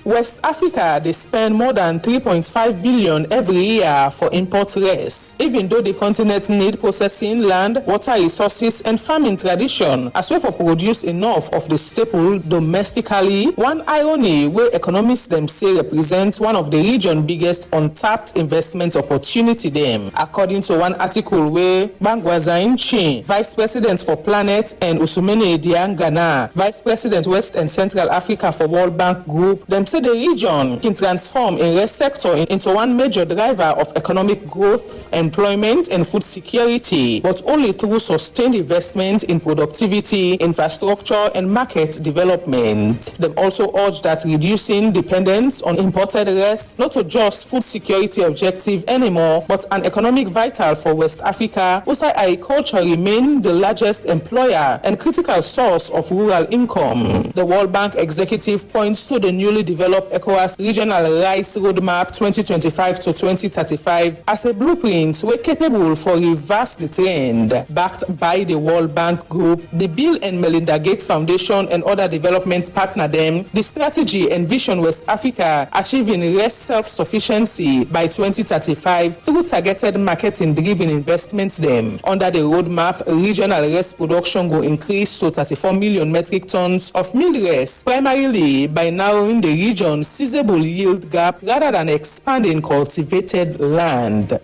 West Africa, they spend more than 3.5 billion every year for import rice, even though the continent need processing land, water resources, and farming tradition, as well for produce enough of the staple domestically. One irony where economists them say represents one of the region's biggest untapped investment opportunity them, according to one article where Bangwaza Inchi, Vice President for Planet, and Usumene Diangana, Vice President West and Central Africa for World Bank Group, them the region can transform a rice sector into one major driver of economic growth, employment, and food security, but only through sustained investment in productivity, infrastructure, and market development. They also urge that reducing dependence on imported rice not just food security objective anymore, but an economic vital for West Africa, whose agriculture remain the largest employer and critical source of rural income. The World Bank executive points to the newly developed ECOWAS Regional Rice Roadmap 2025 to 2035 as a blueprint we're capable for reverse the trend. Backed by the World Bank Group, the Bill and Melinda Gates Foundation, and other development partner them, the strategy envision West Africa achieving rice self-sufficiency by 2035 through targeted marketing-driven investments them. Under the roadmap, regional rice production will increase to 34 million metric tons of milled rice, primarily by narrowing the region's seizable yield gap rather than expanding cultivated land.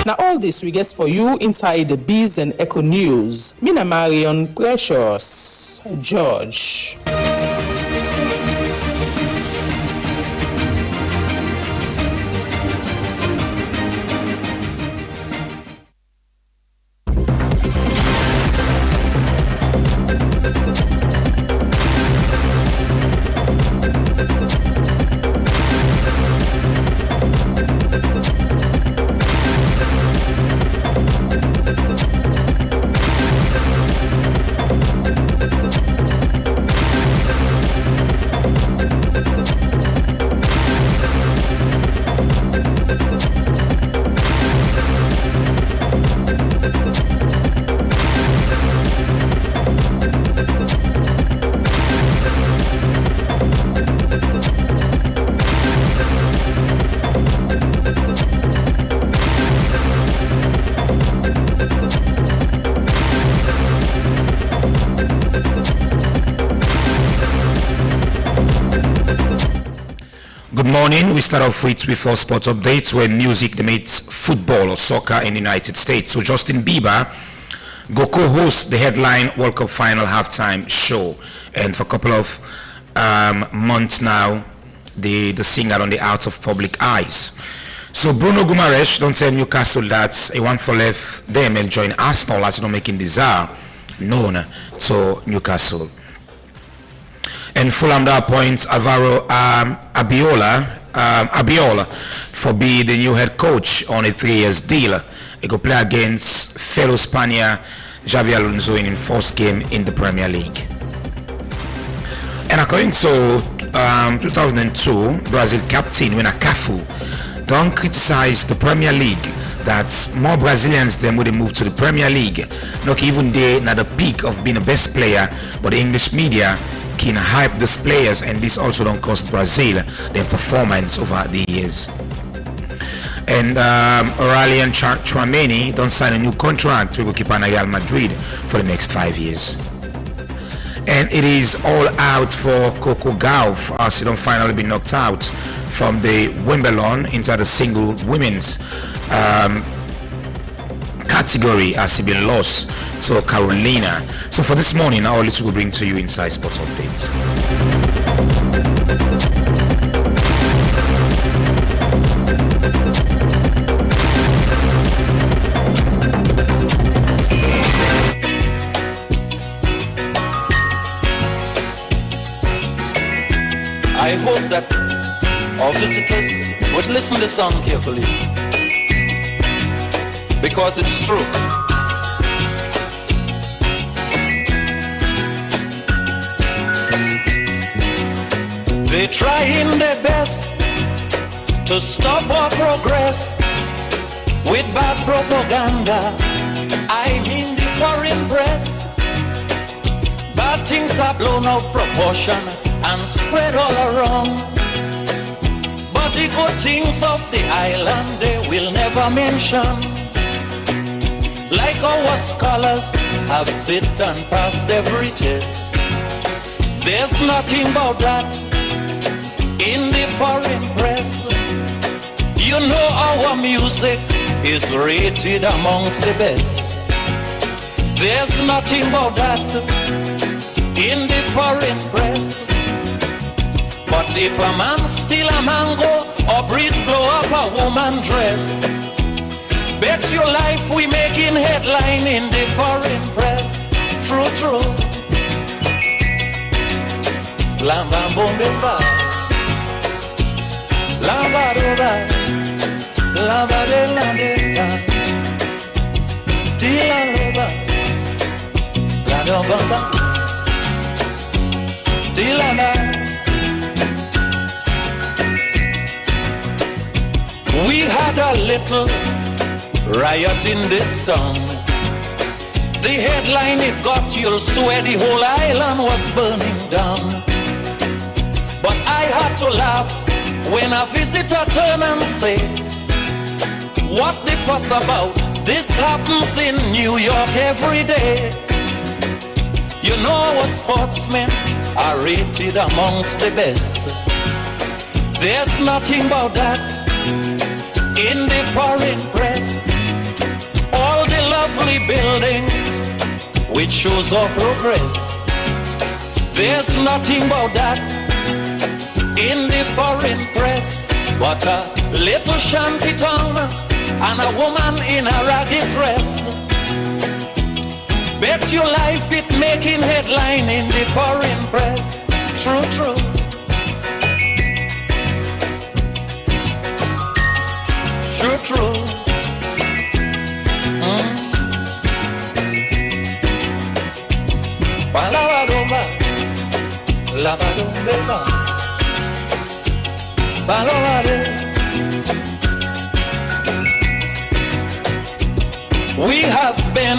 Now all this we get for you inside the Biz and Eco News. Mina Marion Precious George. Good morning. We start off with our sports updates where music meets football or soccer in the United States. So Justin Bieber go co-host the headline World Cup final halftime show, and for a couple of months now the singer on the out of public eyes. So Bruno Guimaraes don't tell Newcastle that he want for left them and join Arsenal as not making desire known to Newcastle. And Fulham that appoints Alvaro Abiola for be the new head coach on a 3-year deal. He go play against fellow Spaniard Xabi Alonso in his first game in the Premier League. And according to 2002 Brazil captain Wina Cafu don't criticize the Premier League that more Brazilians than would move to the Premier League. Not even they not the peak of being the best player, but the English media can hype these players, and this also don't cost Brazil their performance over the years. And Aurelien Tchouameni don't sign a new contract to keep on Real Madrid for the next 5 years. And it is all out for Coco Gauff as he don't finally be knocked out from the Wimbledon into the single women's category as he been lost to Carolina. So for this morning, all this will bring to you Inside Sports Updates. I hope that our visitors would listen to the song carefully, because it's true. They're trying their best to stop our progress with bad propaganda. I mean the foreign press. Bad things are blown out of proportion and spread all around. But the good things of the island they will never mention. Like our scholars have sit and passed every test. There's nothing about that in the foreign press. You know our music is rated amongst the best. There's nothing about that in the foreign press. But if a man steal a mango or breeze blow up a woman dress, bet your life we making headline in the foreign press. True, true. Lamba bombe ba, lamba doba, lamba de la de la, di la loba, la doba ba, di la la. We had a little riot in this town. The headline it got, you'll swear the whole island was burning down. But I had to laugh when a visitor turned and say, what the fuss about? This happens in New York every day. You know our sportsmen are rated amongst the best. There's nothing about that in the foreign press. All the lovely buildings which shows our progress. There's nothing about that in the foreign press. But a little shanty town and a woman in a ragged dress. Bet your life it making headline in the foreign press. True, true. True, true. Balabadumba, labadumba, balabade. We have been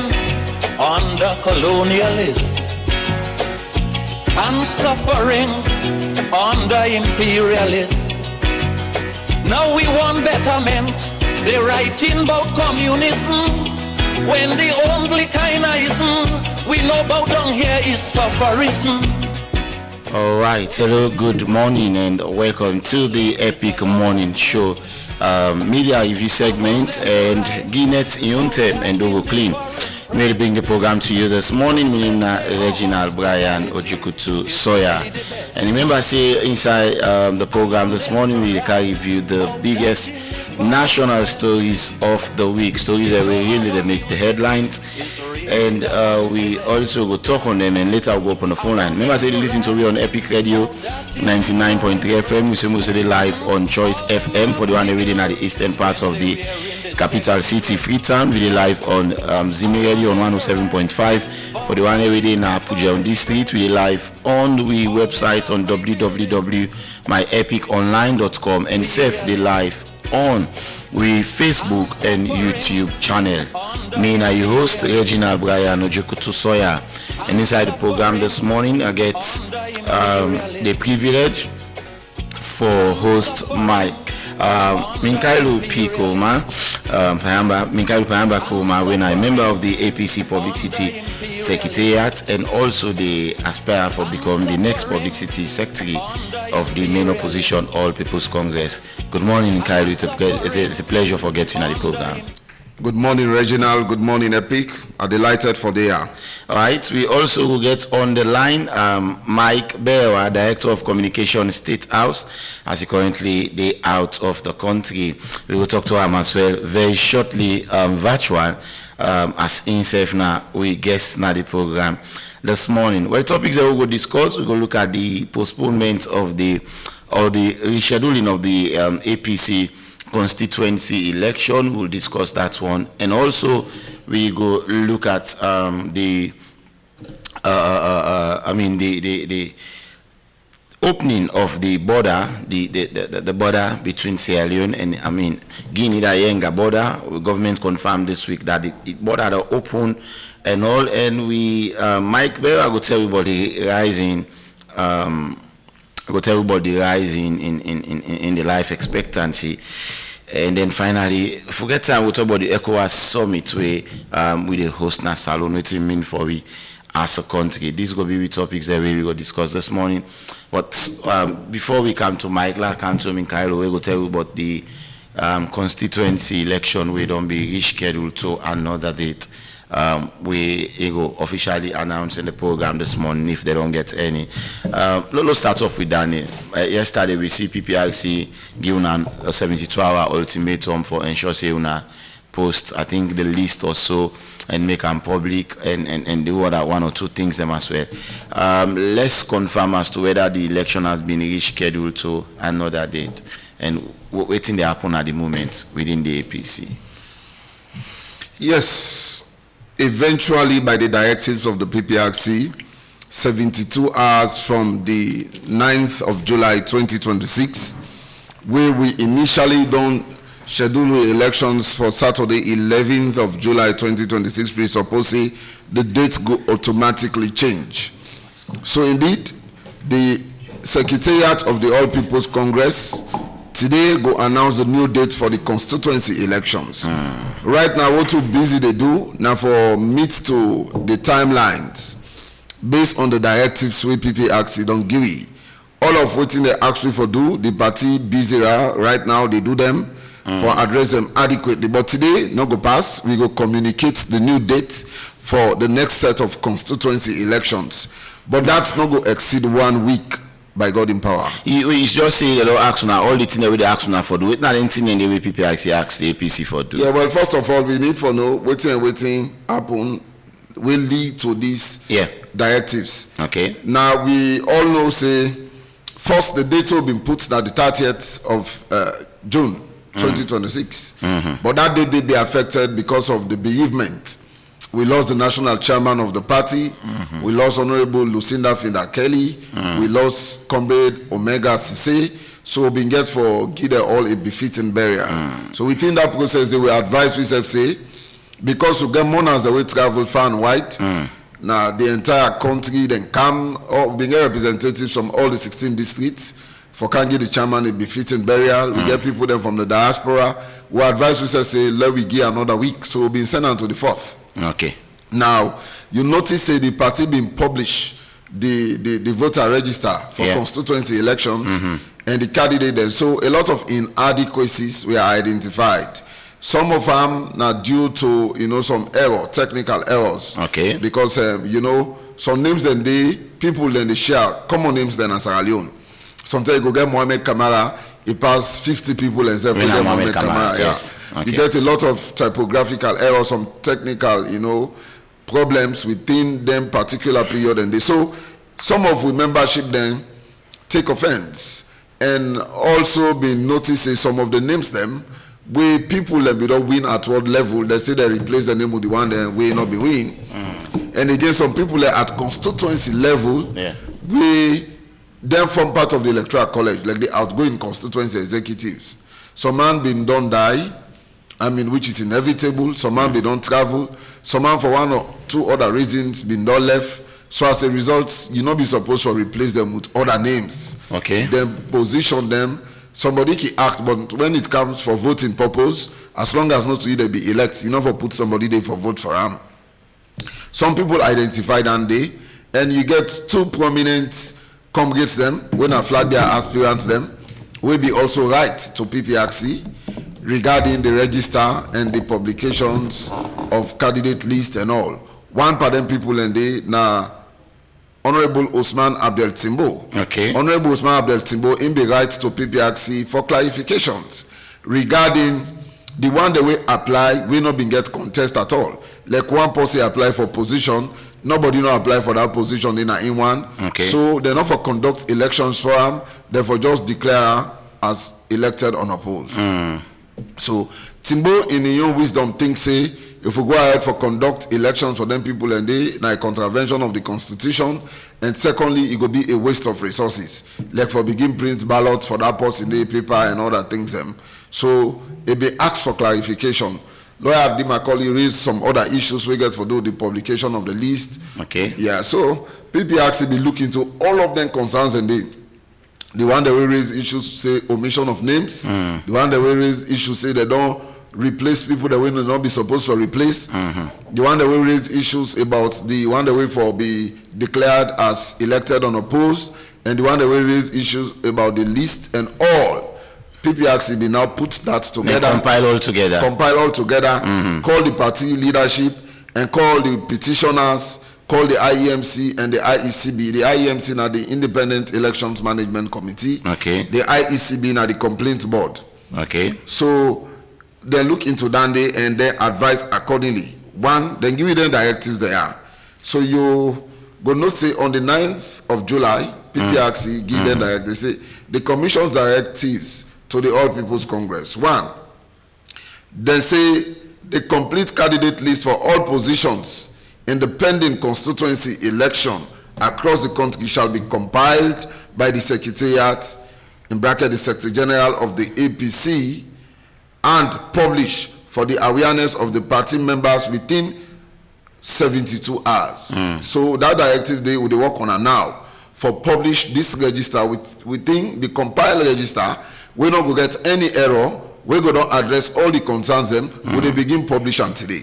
under colonialists and suffering under imperialists. Now we want betterment. They're writing about communism when the only kind of ism we know about down here is sufferism. All right, hello, good morning and welcome to the Epic Morning Show. Media review segment and Guinness Iontem and Dogo Clean. May bring the program to you this morning. My name is Reginald Brian Ojukutu Sawyer. And remember, say inside the program this morning, we can review the biggest national stories of the week. Stories that really make the headlines. And we also go talk on them, and later we'll go up on the phone line. Remember, say you listen to me on Epic Radio 99.3 FM. We say live on Choice FM for the one reading at the eastern part of the capital city, Freetown. We live on Zimi Radio on 107.5 for the one reading at Apuja District. We live on the website on www.myepiconline.com and safely live on with Facebook and YouTube channel. Me and your host Reginald Brian Ojukutu Sawyer, and inside the program this morning I get the privilege for host Mike Minkailu P. Koma, Minkailu Payamba Koma, when I'm a member of the APC Publicity Secretariat and also the aspire for becoming the next Publicity Secretary of the main opposition All People's Congress. Good morning, Minkailu. It's a pleasure for getting at the program. Good morning, Reginald. Good morning, Epic. I'm delighted for the year. All right. We also will get on the line Mike Bewa, Director of Communication, State House, as he currently they out of the country. We will talk to him as well very shortly, virtual, as himself now we guest na the program this morning. Well, topics that we will discuss, we will look at the postponement of the rescheduling of the APC constituency election. We'll discuss that one, and also we go look at the opening of the border, the border between Sierra Leone and Guinea, the Yenga border. Government confirmed this week that the border are open and all, and we Mike Bewa will tell everybody rising. Got everybody rising in the life expectancy. And then finally, forget time we talk about the ECOWAS summit where we the host na salon, what it mean for we as a country. This will be the topics that we will discuss this morning. But before we come to Mike, come to Minkailu, we will tell you about the constituency election. We don't be rescheduled to another date. We go officially announce in the program this morning if they don't get any. Let's start off with Danny. Yesterday we see PPRC giving a 72-hour ultimatum for ensure say una post I think the list or so and make them public and do other one or two things them as well. Let's confirm as to whether the election has been rescheduled to another date and waiting to happen at the moment within the APC. Yes. Eventually, by the directives of the PPRC, 72 hours from the 9th of July 2026, where we initially don't schedule elections for Saturday 11th of July 2026, presupposing the date go automatically change. So indeed, the Secretariat of the All People's Congress today go announce the new date for the constituency elections. Right now, what too busy they do now for meet to the timelines based on the directives we PPRC don't give it. All of what in they actually for do, the party busy right now they do them for address them adequately. But today, no go pass, we go communicate the new date for the next set of constituency elections. But that's not go exceed 1 week. By God in power. It's just say the ask now all the things that we ask now for do it not anything in the way PPRC ask the APC for do. Yeah, well, first of all, we need to know waiting happen will lead to these directives. Okay. Now we all know say first the date will be put at the 30th of June 2026. But that date did be affected because of the bereavement. We lost the national chairman of the party. We lost Honorable Lucinda Finda Kelly. We lost Comrade Omega Sise. So we've been get for give them all a befitting burial. So within that process, they will advise we say, because we get monarchs that we travel far and wide. Now the entire country then come, or we get representatives from all the 16 districts for can give the chairman a befitting burial. We get people then from the diaspora. We advise we say, let we give another week. So we've been sent on to the 4th. Okay. Now, you notice say the party been publish the voter register for constituency elections and the candidate there. So a lot of inadequacies were identified. Some of them are due to, some technical errors. Okay. Because, some names and people then they share common names then as Sierra Leone. Sometimes you go get Mohamed Kamara, it pass 50 people and say, forget Mohamed Kamara. Yes. Yeah. Okay. You get a lot of typographical errors, some technical, problems within them particular period and so some of the membership then take offense and also been noticing some of the names them where people that we don't win at world level, they say they replace the name with the one that we not be win. And again, some people at constituency level, we then form part of the electoral college, like the outgoing constituency executives. Some man been done die, which is inevitable. Some man been done travel. Some man for one or two other reasons been done left. So as a result, you not be supposed to replace them with other names. Okay. Then position them. Somebody can act, but when it comes for voting purpose, as long as not to either be elect, you never put somebody there for vote for them. Some people identify that day, and you get two prominent comrades them, when I flag their aspirants them, will be also right to PPRC regarding the register and the publications of candidate list and all. One part them people and they now Honorable Osman Abdel Timbo. Okay. Honorable Osman Abdel Timbo in the right to PPRC for clarifications regarding the one that we apply, we not been get contest at all. Like one person apply for position, nobody not apply for that position in one. Okay. So they not for conduct elections for them, therefore just declare as elected unopposed. So Timbo in his own wisdom thinks say if we go ahead for conduct elections for them people and they na a contravention of the constitution, and secondly it will be a waste of resources, like for begin print ballots for that person in the paper and other things them. So it be asked for clarification. Lawyer Abdi Macaulay raised some other issues we get for the publication of the list. Okay. Yeah, so PPRC be looking to all of them concerns and the one that will raise issues say omission of names, the one that will raise issues say they don't replace people that will not be supposed to replace, the one that will raise issues about the one that will for be declared as elected unopposed, and the one that will raise issues about the list and all. PPRC be now put that together. They compile all together. Call the party leadership and call the petitioners, call the IEMC and the IECB. The IEMC now the Independent Elections Management Committee. Okay. The IECB now the Complaint Board. Okay. So they look into that day and they advise accordingly. One, then give you the directives they are. So you go not say on the 9th of July, PPRC give them directives. They say the Commission's directives to the All People's Congress. One, they say the complete candidate list for all positions in the pending constituency election across the country shall be compiled by the Secretariat, in bracket the Secretary General of the APC, and published for the awareness of the party members within 72 hours. So that directive they will work on now for publish this register within the compiled register. We not go get any error. We go to address all the concerns them. Will they begin publishing today?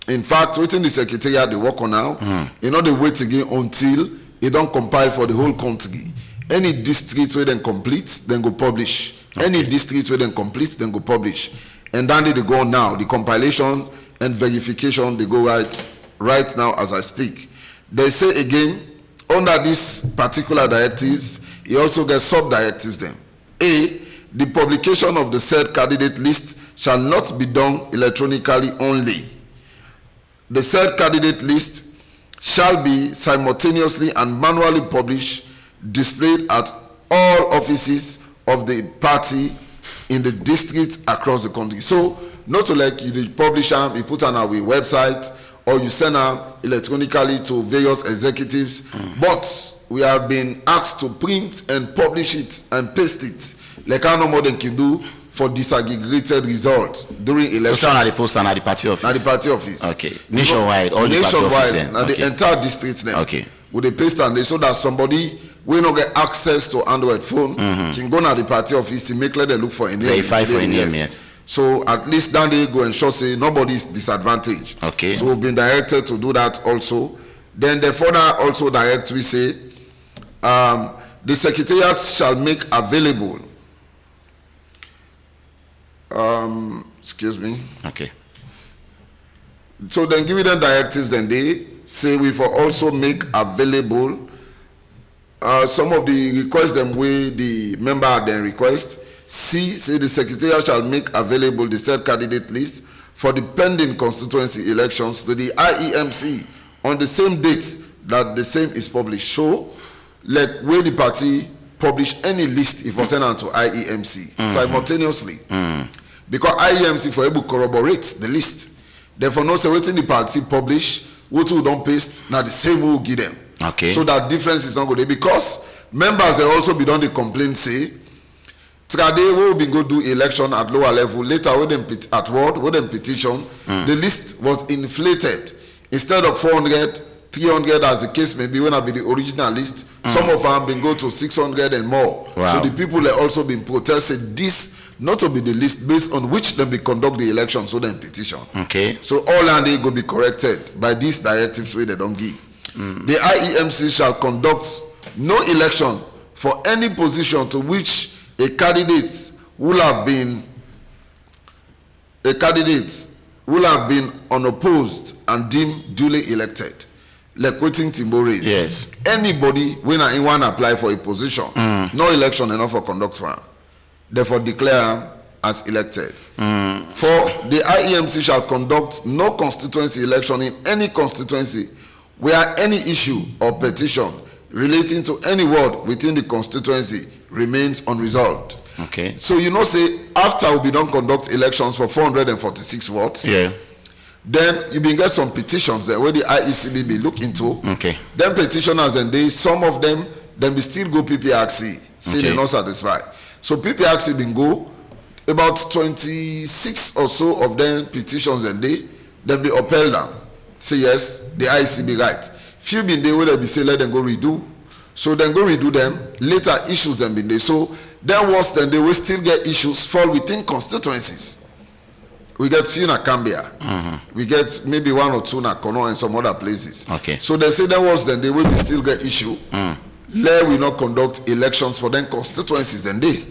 In fact, within the Secretariat they work on now. You know they wait again until it don't compile for the whole country. Any district where then complete, then go publish. Any district where then complete, then go publish. And then they go now. The compilation and verification they go right now as I speak. They say again under these particular directives, he also gets sub-directives then. A, the publication of the said candidate list shall not be done electronically only. The said candidate list shall be simultaneously and manually published, displayed at all offices of the party in the districts across the country. So, not to like you publish them, you put on our website, or you send them electronically to various executives, but we have been asked to print and publish it and paste it like how no more than can do for disaggregated results during election. At the post and at the party office. At the party office. Okay. Nationwide, all the party office. And the entire district then. Okay. With the paste and they so that somebody will not get access to Android phone can go to the party office to make let them look for a name. Verify for a name, yes. So at least then they go and show say nobody is disadvantaged. Okay. So we've been directed to do that also. Then the further also direct we say the Secretariat shall make available Excuse me. Okay. So then giving them directives, and they say we for also make available some of the requests them way the member then request. C, say the secretariat shall make available the said candidate list for the pending constituency elections to the IEMC on the same date that the same is published. So, like where the party publish any list if we send on to IEMC simultaneously. Because IEMC for able corroborate the list. Therefore, no say waiting the party publish, what we don't paste, now the same will give them. Okay. So that difference is not good. Because members they also be done the complaint say, Trade will be go do election at lower level. Later, when them at ward, when them petition, the list was inflated. Instead of 400, 300 as the case may be when I be the original list, some of them been go to 600 and more. Wow. So the people have also been protested this not to be the list based on which them be conduct the election, so then petition. Okay. So all and they go be corrected by these directives where they don't give. The IEMC shall conduct no election for any position to which a candidate will have been unopposed and deemed duly elected. Like waiting Timbo raise. Yes. Anybody when anyone apply for a position, no election enough for conduct for him. Therefore declare him as elected. For the IEMC shall conduct no constituency election in any constituency where any issue or petition relating to any ward within the constituency remains unresolved. Okay. So you know say after we don't conduct elections for 446 wards. Yeah. Then you been get some petitions there where the IECB be look into. Okay. Then petitioners and they some of them then be still go PPRC. Say they're not satisfied. So PPRC been go about 26 or so of them petitions and they then be upheld them. Say yes, the IECB right. Few been there where they be say let them go redo. So then go redo them. Later issues them been there. So then once then they will still get issues fall within constituencies. We get few na Cambia. We get maybe one or two na Kono and some other places. Okay. So they say then once then they will still get issue. Let we not conduct elections for them constituencies then they.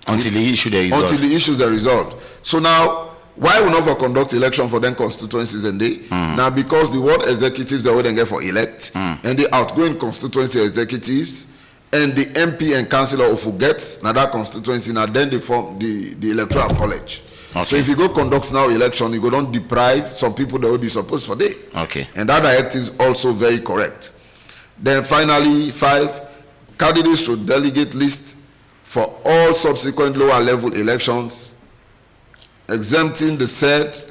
Until the issue they resolved. Until the issues are resolved. So now, why we not for conduct election for them constituencies and they? Now because the ward executives are what they get for elect and the outgoing constituency executives and the MP and councillor of who gets now that constituency now then they form the electoral college. Okay. So if you go conduct now election, you go don't deprive some people that will be supposed for day. Okay. And that directive is also very correct. Then finally, 5, candidates should delegate list for all subsequent lower level elections, exempting the said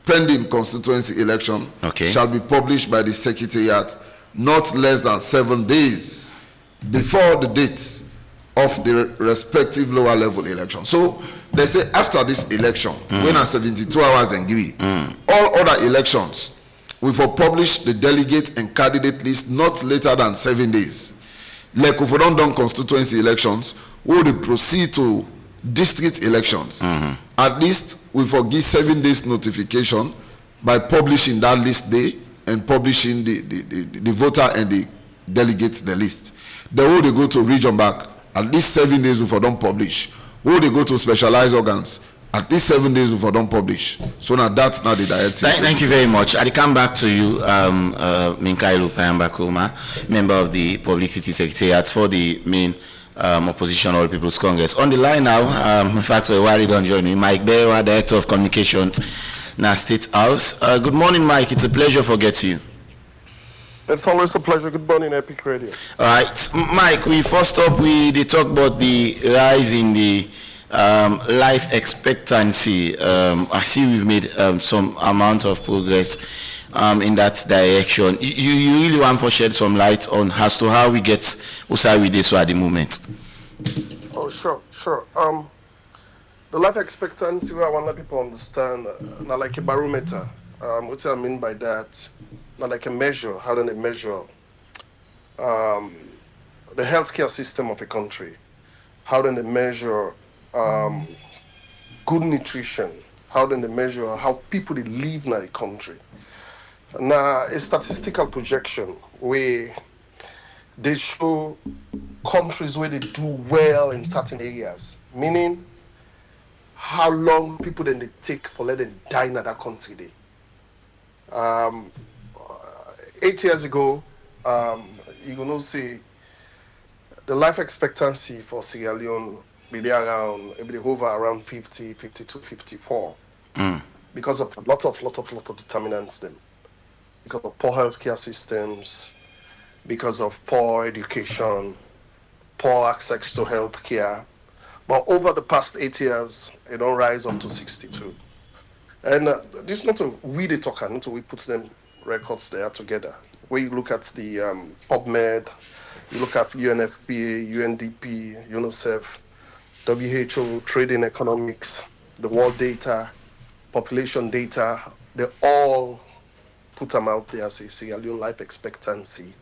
pending constituency election shall be published by the Secretariat not less than 7 days before the date of the respective lower level election. So they say after this election, when are 72 hours and give all other elections, we will publish the delegate and candidate list not later than 7 days. Like if we don't done constituency elections, we will proceed to district elections. At least we forgive 7 days notification by publishing that list day and publishing the voter and the delegates the list. Then when they go to region back, at least 7 days before don't publish. When they go to specialized organs, at least 7 days before don't publish. So now that's not the directive. Thank you very much. I come back to you, Minkailu Payambakuma, member of the Publicity Secretariat for the main opposition All People's Congress. On the line now, in fact, we're worried don't join me, Mike Bewa, Director of Communications, now State House. Good morning, Mike. It's a pleasure to get you. It's always a pleasure. Good morning, Epic Radio. All right, Mike. We first up, we talk about the rise in the life expectancy. I see we've made some amount of progress in that direction. You really want to shed some light on as to how we get Usai with this at the moment? Oh, sure. The life expectancy, I want to let people understand, not like a barometer. What I mean by that, not like a measure. How do they measure the healthcare system of a country? How do they measure good nutrition? How do they measure how people they live in a country? Now, a statistical projection where they show countries where they do well in certain areas, meaning how long people then they take for let them die in that country day. 8 years ago, you gonna see the life expectancy for Sierra Leone be over around 50, 52, 54. Because of a lot of determinants then. Because of poor healthcare systems, because of poor education, poor access to healthcare. But over the past 8 years, it don't rise up to 62. And this is not to really talk, not to we put them records there together. Where you look at the PubMed, you look at UNFPA, UNDP, UNICEF, WHO, Trading Economics, the world data, population data, they all put them out there, say Sierra Leone life expectancy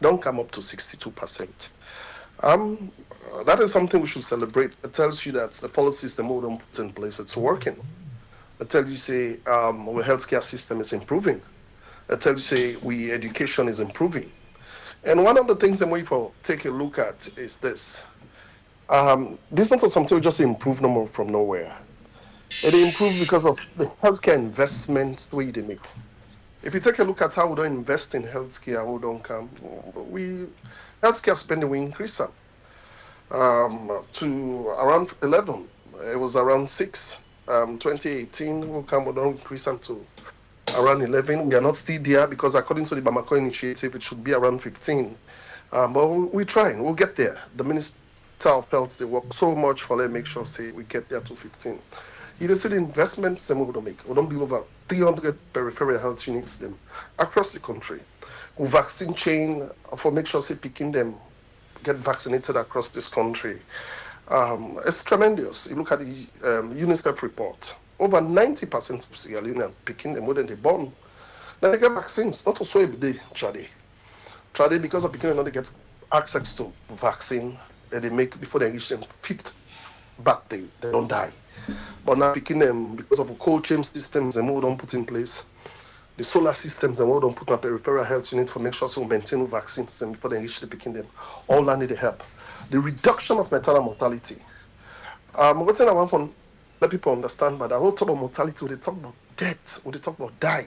don't come up to 62%. That is something we should celebrate. It tells you that the policies the more don't put in place, it's working. It tells you, say, our healthcare system is improving. It tells you, say, education is improving. And one of the things that we take a look at is this. This is not something we just improve no more from nowhere. It improved because of the healthcare investments we make. If you take a look at how we don't invest in healthcare, we don't come. Healthcare spending, we increase them to around 11. It was around 6. 2018, we don't increase them to around 11. We are not still there because according to the Bamako initiative, it should be around 15. But we're trying. We'll get there. The Minister of Health, they work so much for them, make sure say we get there to 15. You see the investments we don't make. We don't build over 300 peripheral health units them across the country. We vaccine chain for make sure say picking them get vaccinated across this country. It's tremendous. You look at the UNICEF report. Over 90% of Sierra Leone are picking them more than they born. Then they get vaccines, not to so every day, Trade because of picking them, they get access to vaccine that they make before they reach them 5th birthday, they don't die. But now picking them because of the cold chain systems and more don't put in place, the solar systems and more don't put on peripheral health unit for make sure so maintain vaccines them before they reach the picking them. All that need help. The reduction of maternal mortality. One thing I want to let people understand, but I don't talk about mortality, when they talk about death, when they talk about die.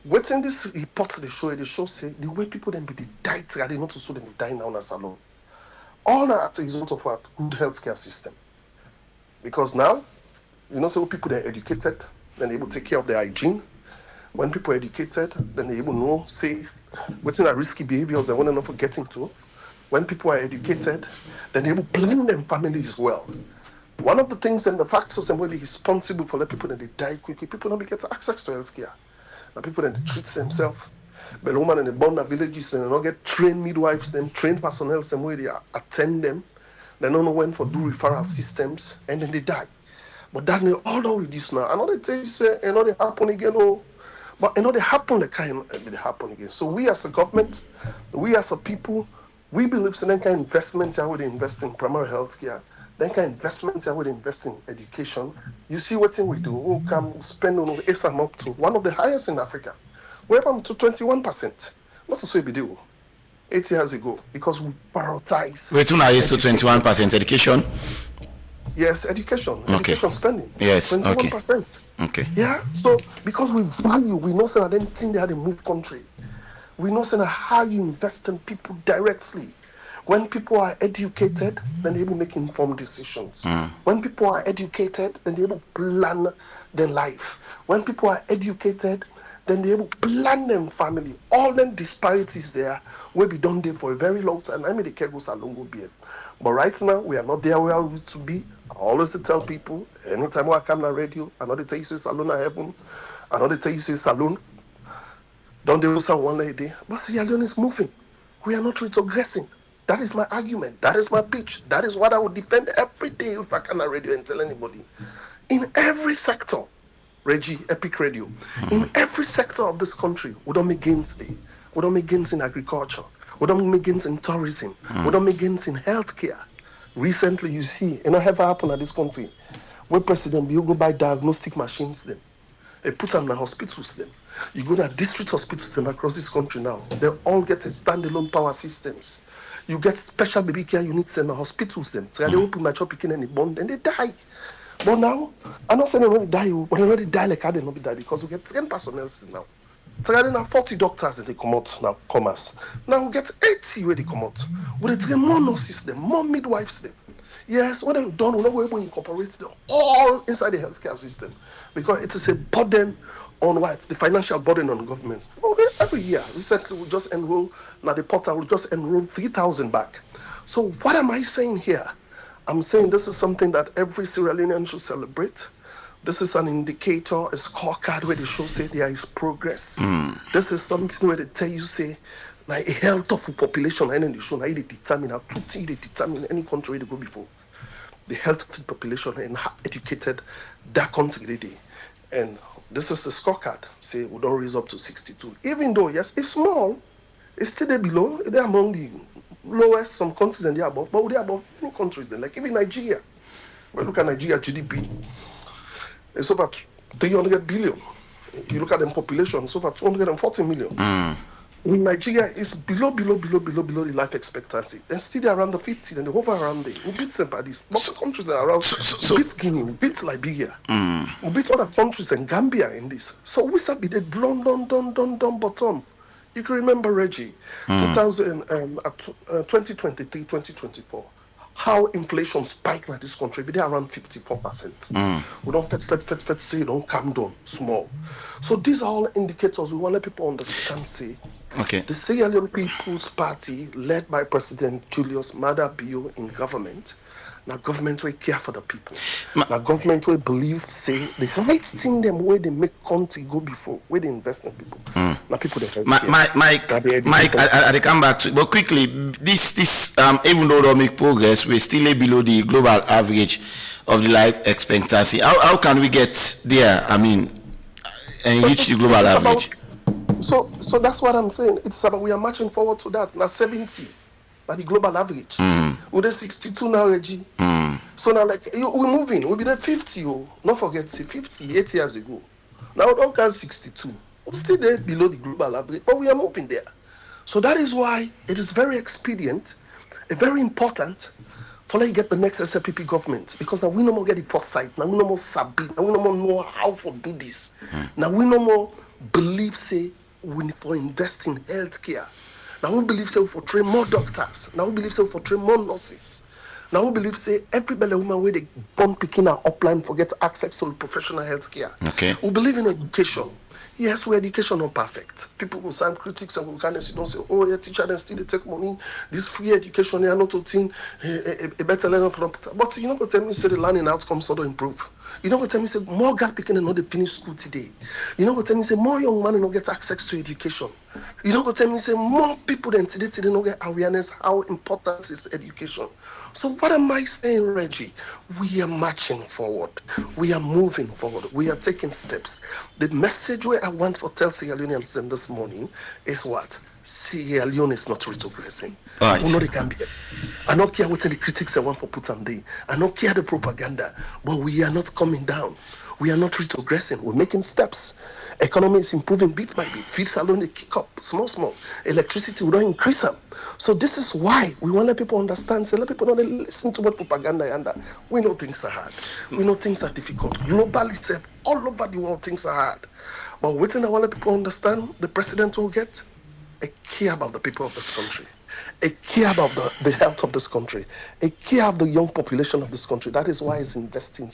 Within this report they show say the way people then be they die together, not to so then they die now in a salon. All that as a result of our good healthcare system. Because now, so people that are educated, then they're able to take care of their hygiene. When people are educated, then they're able to know, say, within our risky behaviors they want to know for getting to. When people are educated, then they're able to plan them families well. One of the things and the factors that will be responsible for the people that they die quickly, people don't get access to healthcare. The people that they treat themselves. But the women in the born villages and they don't get trained midwives, them trained personnel, some way they attend them. They don't know when for do referral systems, and then they die. But that all don't reduce now. I know they tell you say, they happen again, but they happen the kind they happen again. So we as a government, we as a people, we believe in that kind of investment here would invest in primary health care. That kind of investment here would invest in education. You see what thing we do? We can spend on ASAM up to one of the highest in Africa. We're up to 21%. Not to say we do. 8 years ago, because we prioritize. Wait, now is to 21% education? Yes, education. Okay. Education spending. Yes, 21%. Okay. Yeah, so because we value, we know that anything they had to move country. We know how you invest in people directly. When people are educated, then they're able to make informed decisions. When people are educated, then they're able to plan their life. When people are educated, then they're able to plan them family. All them disparities there will be done there for a very long time. I mean, the care goes a long beard. But right now, we are not there where we used to be. I always tell people, anytime I come on the radio, I know they tell you say salon at heaven. I know they tell you say salon. Don't they also one lady? But Sierra Leone is moving. We are not retrogressing. That is my argument. That is my pitch. That is what I would defend every day if I come on the radio and tell anybody. In every sector, Reggie, Epic Radio, in every sector of this country, we don't make gains there. We don't make gains in agriculture. We don't make gains in tourism. We don't make gains in healthcare. Recently, you see, it never happened in this country, where President Bill go buy diagnostic machines then. They put them in the hospitals then. You go to district hospitals them across this country now. They all get a standalone power systems. You get special baby care units in the hospitals them. So they open my child picking any bond and they die. But now, I'm not saying they already die, but they already die like how they not be die because we get 10 personnel still now. So now 40 doctors that they come out now, commerce. Now we get 80 where they come out. We train more nurses them, more midwives them. Yes, what they've done, we're not able to incorporate them all inside the healthcare system because it is a burden on what? The financial burden on government. Well, every year, recently we just enroll, now the portal will just enroll 3,000 back. So what am I saying here? I'm saying this is something that every Sierra Leonean should celebrate. This is an indicator, a scorecard where they show say there is progress. This is something where they tell you say, like a health of the population, and then they show how they determine how two things they determine any country they go before. The health of the population and how educated that country they dey. And this is the scorecard. Say we don't raise up to 62. Even though yes, it's small, it's still there below. They're among the lowest, some countries and they're above, but they're above many countries then. Like even Nigeria. When you look at Nigeria GDP, it's over 300 billion. You look at the population, it's over 240 million. In Nigeria, it's below the life expectancy. And still they're around the 50, and they hover around there. We beat some parties. Most of the countries that are around, we beat Guinea, we beat Liberia, we beat other countries and Gambia in this. So we start be the done bottom. You can remember, Reggie, 2023, 2024. How inflation spiked in this country, but they're around 54%. We don't fet, you don't calm down small. So these are all indicators we want to let people understand, say, the Sierra Leone People's Party, led by President Julius Maada Bio in government, now government will care for the people. Now government will believe, say, the right thing them where they make country go before, where they invest in people. Now people they help. Mike, I come back to, but quickly, this even though they make progress, we're still below the global average of the life expectancy. How can we get there? I mean, and reach the global average? So that's what I'm saying. It's about we are marching forward to that. Now 70. By the global average. We're at 62 now, Reggie. So now, like, we're moving. We'll be at 50. Not forget, 50, 8 years ago. Now, we don't count 62. We're still there below the global average, but we are moving there. So that is why it is very expedient, very important, for you get the next SLPP government. Because now we no more get the foresight. Now we no more sabi. Now we no more know how to do this. Now we no more believe, say, we need for invest in healthcare. Now we believe say for train more doctors. Now we believe say for train more nurses. Now we believe say every belly woman where they born picking our upline for get access to professional health care. We believe in education. Yes, we education not perfect. People will sign critics and will kind of don't say, oh yeah, teacher then still they take money. This free education they are not to think a better learner from. But you know what tell me say the learning outcomes sort of improve. You know what tell me say more girl picking and not they finish school today. You know what tell me say more young man not get access to education. You know what tell me say more people than today not get awareness how important is education. So what am I saying, Reggie? We are marching forward. We are moving forward. We are taking steps. The message where I want to tell Sierra Leoneans this morning is what? Sierra Leone is not retrogressing. Right. We know the Gambia. I don't care what the critics they want for put on day. I don't care the propaganda. But we are not coming down. We are not retrogressing. We're making steps. Economy is improving bit by bit. Feeds alone they kick up small. Electricity we don't increase them. So this is why we want to let people understand. So let people not listen to what propaganda and that. We know things are hard. We know things are difficult. Globally, all over the world, things are hard. But waiting, I want to let people understand. The president will get a care about the people of this country. A care about the health of this country, a care of the young population of this country. That is why it's investing.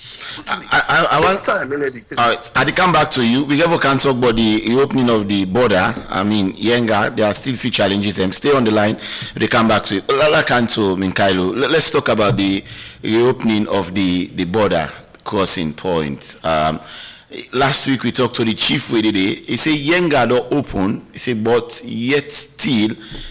I want time in education. All right, I come back to you. We never can talk about the reopening of the border. I mean, Yenga, there are still few challenges. Stay on the line. They come back to you. Lalakanto Minkailo. Let's talk about the reopening of the border crossing point. Last week we talked to the chief with it. He said Yenga don't open. He said but yet still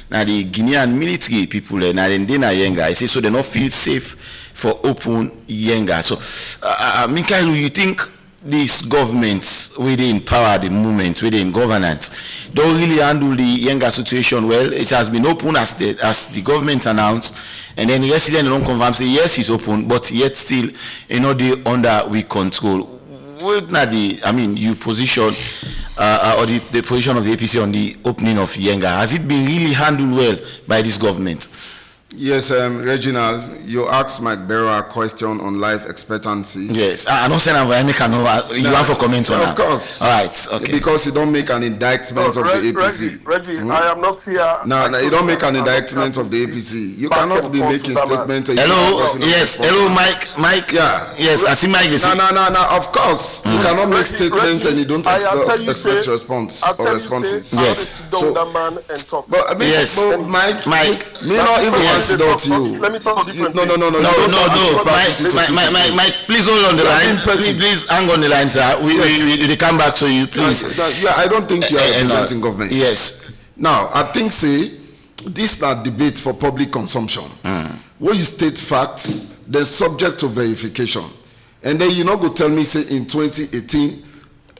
now the Guinean military people now then Yenga. He said so they not feel safe for open Yenga. So Mikhail, you think these governments within power the movement within governance don't really handle the Yenga situation well? It has been open as the government announced, and then the resident don't confirm say yes it's open, but yet still they under we control. What not you position or the position of the APC on the opening of Yenga? Has it been really handled well by this government? Yes, Reginald, you asked Mike Berra a question on life expectancy. Yes, I don't say that you have to comment on that. Of course. All right, okay. Because you don't make an indictment of the APC. Reggie, I am not here. No, you don't make an indictment of the APC. You cannot be making statements. Hello, yes, hello, Mike. Yeah. Yes, I see Mike. No, of course. You cannot make statements and you don't expect response or responses. Yes. So, but Mike, may not even consider to you. Let me talk differently. No. Mike, please hold on the line. Please hang on the line, sir. We come back to you, please. Yeah, I don't think you are representing government. Yes. Now, I think this is not debate for public consumption. When you state facts, they're subject to verification. And then you not go tell me say in 2018,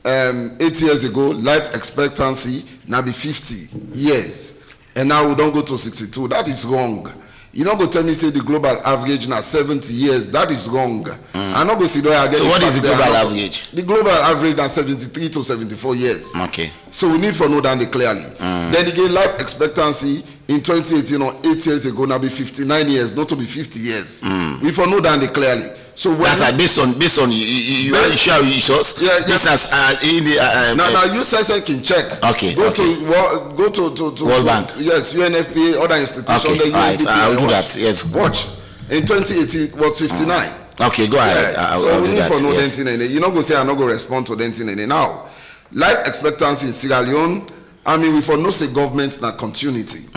8 years ago, life expectancy now be 50 years. And now we don't go to 62. That is wrong. You not go tell me say the global average now 70 years. That is wrong. I'm not go see do I get. So what is the global average? The global average now 73 to 74 years. Okay. So we need to know that clearly. Then again, life expectancy in 2018 or 8 years ago now be 59 years, not to be 50 years. We for know that clearly. So that's based on you share results. Yeah. Business in the now you say can check. Okay. Go to World Bank. Yes, UNFPA, other institutions. Okay. All right. I will do that. Yes. Watch. In 2018 it was 59. Okay. Go ahead. Yes. So we need for no denting. You not go say I not go respond to denting now. Life expectancy in Sierra Leone. I mean, we for no say government na continuity.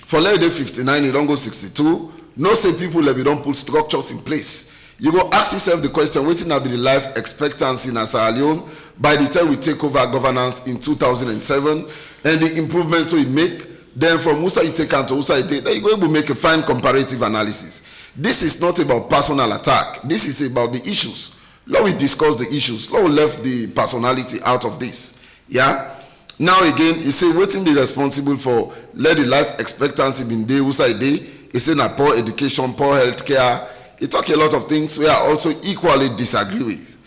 For let day 59, you don't go 62. No say people like we don't put structures in place. You go ask yourself the question, waiting to be the life expectancy in Sierra Leone by the time we take over governance in 2007 and the improvement we make, then from Musa you take on to Musa you take, then you go able to make a fine comparative analysis. This is not about personal attack. This is about the issues. Now we discuss the issues. Now we left the personality out of this. Yeah? Now again, you say waiting be responsible for let the life expectancy be in day, Musa day, you say na poor education, poor healthcare. It talk a lot of things we are also equally disagree with.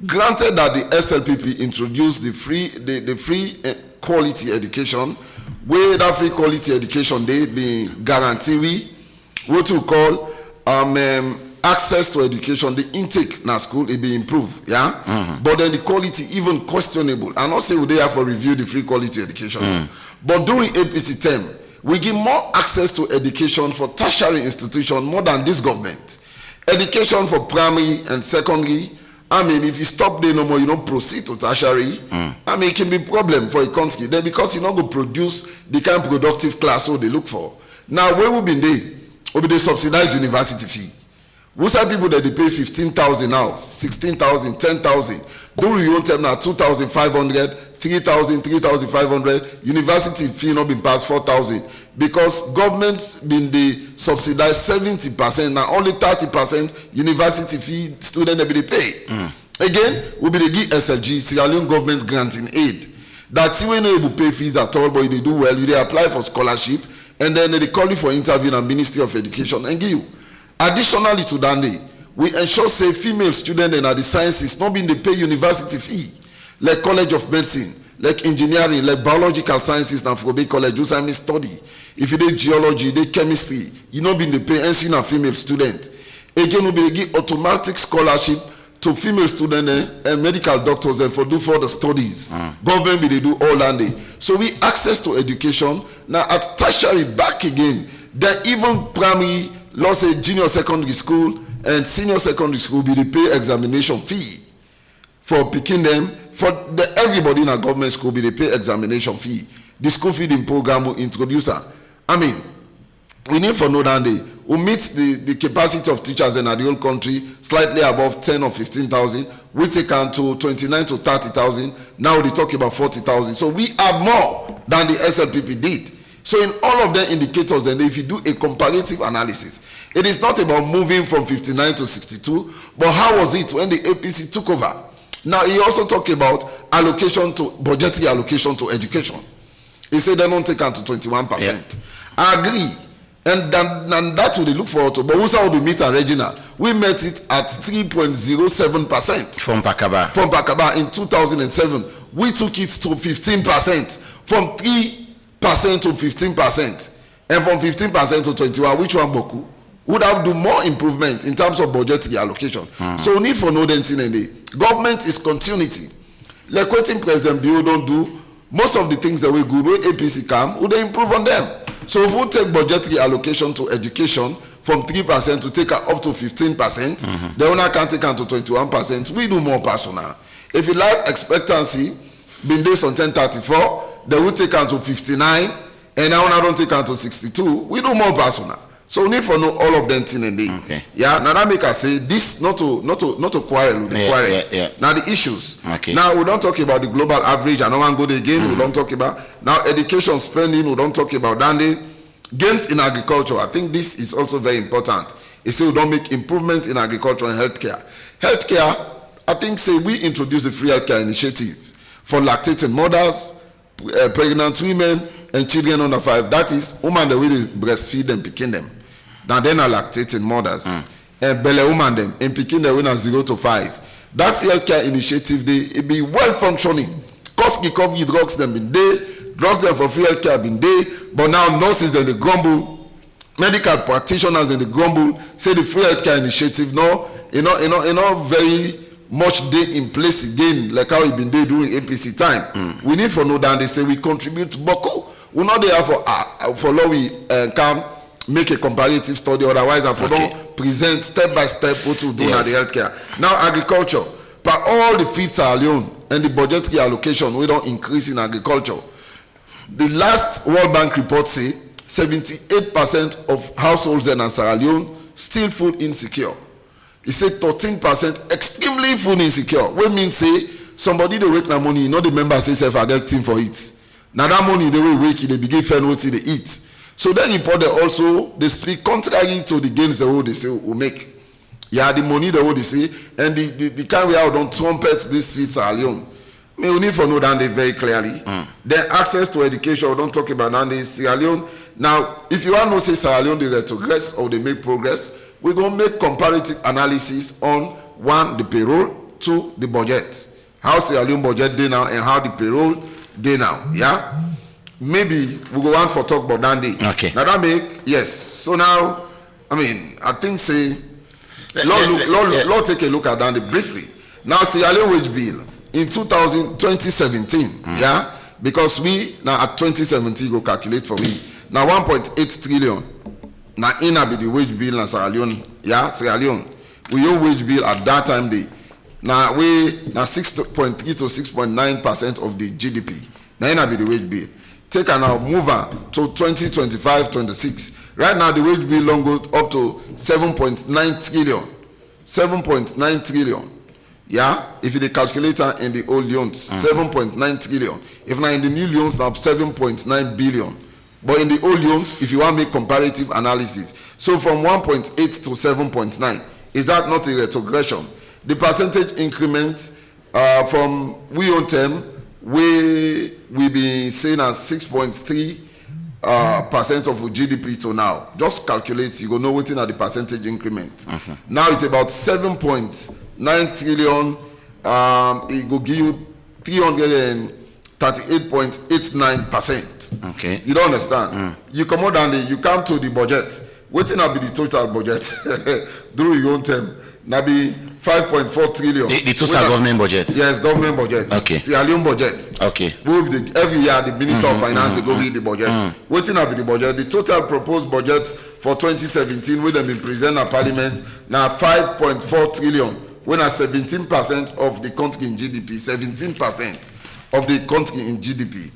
Granted that the SLPP introduced the free quality education, where that free quality education they be guarantee what we call access to education, the intake na school it be improved, yeah. But then the quality even questionable. And not say we they have to review the free quality education. But during APC term, we give more access to education for tertiary institutions more than this government. Education for primary and secondary, I mean, if you stop there no more, you don't proceed to tertiary, I mean, it can be a problem for a country. Then because you not go produce the kind of productive class what they look for. Now, where we been there? We be the subsidized university fee. We say people that they pay 15,000 now, 16,000, 10,000. Do you want them now 2,500, 3,000, 3,500? University fee not been past 4,000. Because government been the subsidized 70%, now only 30% university fee student they pay. Again, we be the give SLG, Sierra Leone government granting aid. That you ain't able to pay fees at all, but they do well, you they apply for scholarship, and then they call you for interview in Ministry of Education and give you. Additionally to that, we ensure say female students in the sciences not being they pay university fee, like College of Medicine, like engineering, like biological sciences, and for big college, just I mean study. If you did geology, they chemistry, you know being the pay and a female student. Again, we be give automatic scholarship to female students and medical doctors and for do further studies. Government be they do all that day. So we access to education now at tertiary back again. That even primary, let's say junior secondary school and senior secondary school be the pay examination fee for picking them. For everybody in a government school be the pay examination fee. The school feeding program will introduce her. I mean, we need for know that day we meet the capacity of teachers in the whole country slightly above 10 or 15,000. We take on to 29 to 30,000. Now they talk about 40,000. So we have more than the SLPP did. So in all of the indicators, and if you do a comparative analysis, it is not about moving from 59 to 62, but how was it when the APC took over? Now he also talked about allocation to budgetary allocation to education. He said they don't take on to 21%. Yeah. I agree. And that's what they look forward to. But we saw the meet and regional. We met it at 3.07%. From Pakaba. From Pakaba in 2007. We took it to 15%. From 3% to 15%. and from 15% to 21%, which one boku? Would have do more improvement in terms of budgetary allocation. So we need for no denting in the government is continuity. Like what President Bio don't do, most of the things that we good with APC come, would they improve on them? So if we take budgetary allocation to education from 3% to take up to 15%, the owner can take on to 21%, we do more personal. If you life expectancy been based on 1034, they will take on to 59, and now I don't take on to 62, we do more personal. So we need for know all of them thing in the yeah. Now that make us say this not to quarrel with the quarrel. Now the issues. Now we don't talk about the global average. I don't want to go there again. We don't talk about now education spending. We don't talk about that. Gains in agriculture. I think this is also very important. It say we don't make improvement in agriculture and healthcare. Healthcare. I think say we introduce a free healthcare initiative for lactating mothers, pregnant women, and children under 5. That is women that will breastfeed and picking them. Now then are lactating mothers and belly woman them and picking them when 0 to 5. That free healthcare initiative it be well functioning. Cost recovery drugs them been there, drugs them for free healthcare been there, but now nurses and the grumble, medical practitioners and the grumble say the free healthcare initiative no very much day in place again like how it been there during APC time. We need for know that they say we contribute to Boko. We're not there for law we come make a comparative study, otherwise I don't present step by step what to do in the healthcare. Now agriculture, but all the feeds are alone and the budgetary allocation we don't increase in agriculture. The last World Bank report say 78% of households in Sierra Leone still food insecure. It said 13% extremely food insecure. What means say somebody they wake na money, you know the member say self I get team for it. Now that money they will wake, they begin fend what they eat. So then report they also they speak contrary to the gains they say will make. Yeah, the money they say and the kind we out don't trumpet this feeds are alone. We need for know that they very clearly. Then access to education, we don't talk about now in Sierra Leone. Now, if you want to say Sierra Leone they retrogress or they make progress, we're gonna make comparative analysis on 1, the payroll, 2, the budget. How Sierra Leone budget day now and how the payroll day now. Yeah? Maybe we go on for talk about that day. Now that make yes. So now, I mean, I think say Lord take a look at that briefly. Now Sierra Leone wage bill in 2017, yeah, because we now at 2017 go calculate for we now 1.8 trillion. Now in be the wage bill in Sierra Leone, yeah, Sierra Leone. We owe wage bill at that time day. Now we now 6.3 to 6.9% of the GDP. Now in be the wage bill. Take and now move on to 2025-26. Right now the wage bill long go up to 7.9 trillion. 7.9 trillion. Yeah, if you the calculator in the old loans, 7.9 trillion. If now in the new loans now 7.9 billion. But in the old loans, if you want to make comparative analysis, so from 1.8 to 7.9, is that not a retrogression? The percentage increment from we own term, we be saying as 6.3% of GDP to now. Just calculate, you go know what's in at the percentage increment. Now it's about 7.9 trillion. It will give you 338.89%. Okay. You don't understand. You come out and you come to the budget. What's in be the total budget during your own term? Now be 5.4 trillion. The total government budget. Yes, government budget. Okay. Sierra Leone budget. Okay. Every year the Minister of Finance they go read the budget. What's in be the budget? The total proposed budget for 2017 will have been presented at Parliament now 5.4 trillion. When at 17% of the country in GDP, 17% of the country in GDP.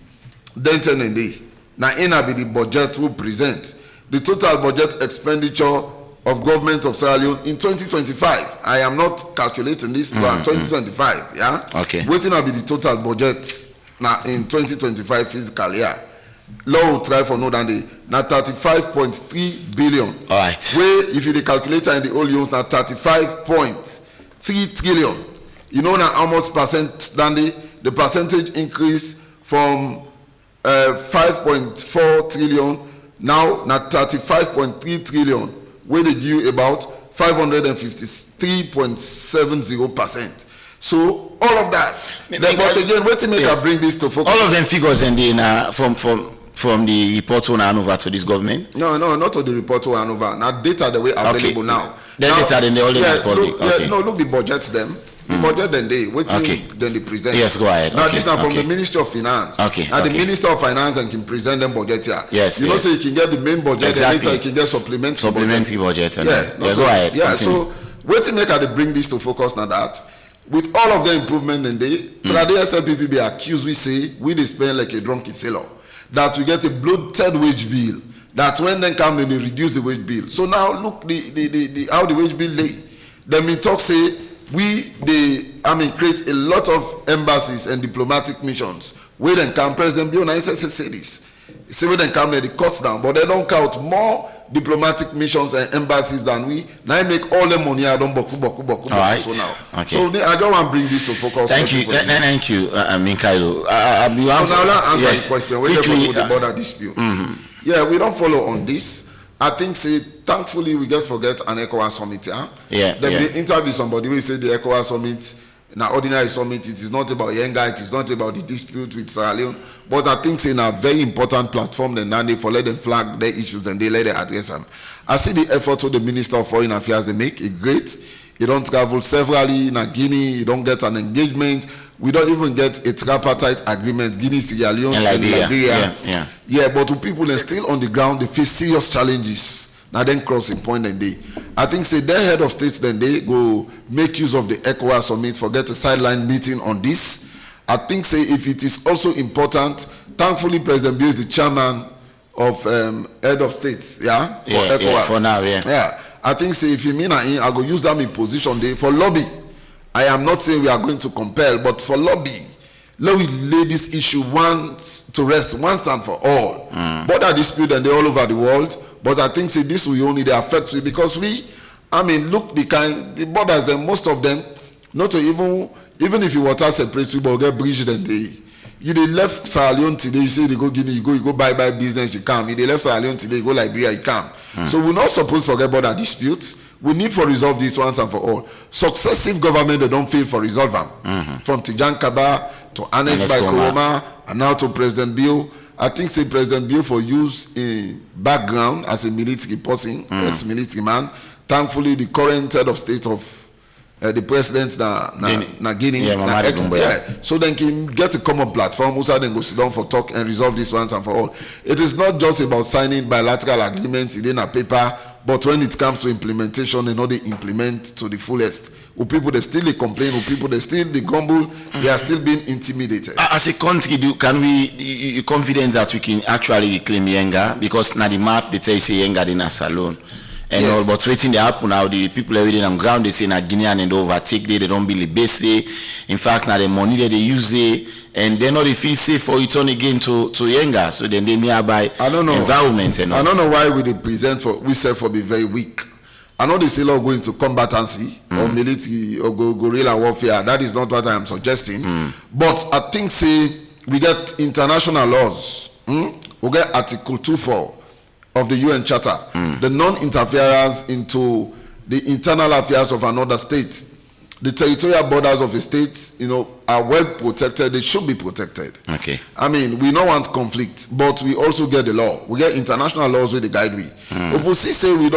Then 10 and day. Now in be the budget will present the total budget expenditure of government of Sierra Leone in 2025. I am not calculating this, but 2025, yeah? Okay. Waiting will be the total budget now in 2025 fiscal year. Law will try for no than the now 35.3 billion. All right. Where if you the calculator in the old loans now 35.3 trillion. You know now how much percent than the percentage increase from 5.4 trillion now 35.3 trillion. Where they give about 553.70%. So all of that. But again, wait to make us bring this to focus. All of them figures and from from the report to hand over to this government? No, not to the report to hand over. Now data the way available now. The data then they already public. Okay. Look the budgets them. The budget then they then they present. Yes, go ahead. Now this now from the Ministry of Finance. Okay. And the Minister of Finance and can present them budget here. Yes. You know, so you can get the main budget and later you can get supplementary budget. Yeah. Go ahead. Yeah. So wait to make they bring this to focus now that with all of the improvement in the traditional SLPP be accused, we say we they spend like a drunken sailor. That we get a bloated wage bill. That when they come, then they reduce the wage bill. So now look the how the wage bill lay. Then we talk say create a lot of embassies and diplomatic missions. Where then come President Bill and say this. Say where then come they cut down, but they don't count more diplomatic missions and embassies than we. Now I make all the money I don't boku. Right. So now. Okay. So I don't want to bring this to focus. Thank you, Minkailo. So now let's answer the question. Where Quickly, the border dispute? Yeah, we don't follow on this. I think thankfully we forget an ECOWAS summit. Then we interview somebody we say the ECOWAS summit, an ordinary summit, it is not about Yenga, it is not about the dispute with Sierra Leone, but I think in a very important platform then they for let them flag their issues and they let them address them. I see the effort of the Minister of Foreign Affairs they make, it's great. You don't travel severally in Guinea, you don't get an engagement. We don't even get a tripartite agreement, Guinea, Sierra Leone, and Liberia. Yeah, but to people that still on the ground, they face serious challenges. Now then crossing point and they. I think their head of states then they go make use of the ECOWAS summit, forget a sideline meeting on this. I think if it is also important, thankfully President Bill is the chairman of head of states, for ECOWAS. For now, Yeah. I think if you mean I go use them in position there for lobby. I am not saying we are going to compel, but for lobby, let we lay this issue to rest once and for all. Border dispute and they all over the world, but I think this will only affect you because look the borders and most of them, not to even if you water separate, we will get bridged and they left Sierra Leone today, you say they go Guinea, you go buy business, you come. If they left Sierra Leone today, you go Liberia, you come. So we're not supposed to forget border disputes. We need to resolve this once and for all. Successive government, they don't fail for resolve them. From Tijan Kaba to Ernest Bai Koroma and now to President Bill. I think President Bill for use in background as a military person, ex-military man. Thankfully, the current head of state of the president na Guinea, so then can get a common platform. Also, then go sit down for talk and resolve this once and for all. It is not just about signing bilateral agreements in a paper. But when it comes to implementation, they know they implement to the fullest. Who people they still complain, who people they still grumble, they are still being intimidated. As a country, you confident that we can actually reclaim Yenga? Because now the map they tell you say Yenga in a salon. And all, but waiting they happen now, the people everyday on ground they say na Guinean and they overtake they don't build the base day. In fact, now the money that they use they and they know they feel safe for return again to Yenga. So then they nearby environment and all. I don't know why we present for we say for be very weak. I know they say all going to combatancy or military or guerrilla warfare. That is not what I am suggesting. But I think we get international laws. We get Article 2.4 of the UN Charter, the non-interference into the internal affairs of another state. The territorial borders of a state, are well protected. They should be protected. Okay. We don't want conflict, but we also get the law. We get international laws with the guide we. If we say we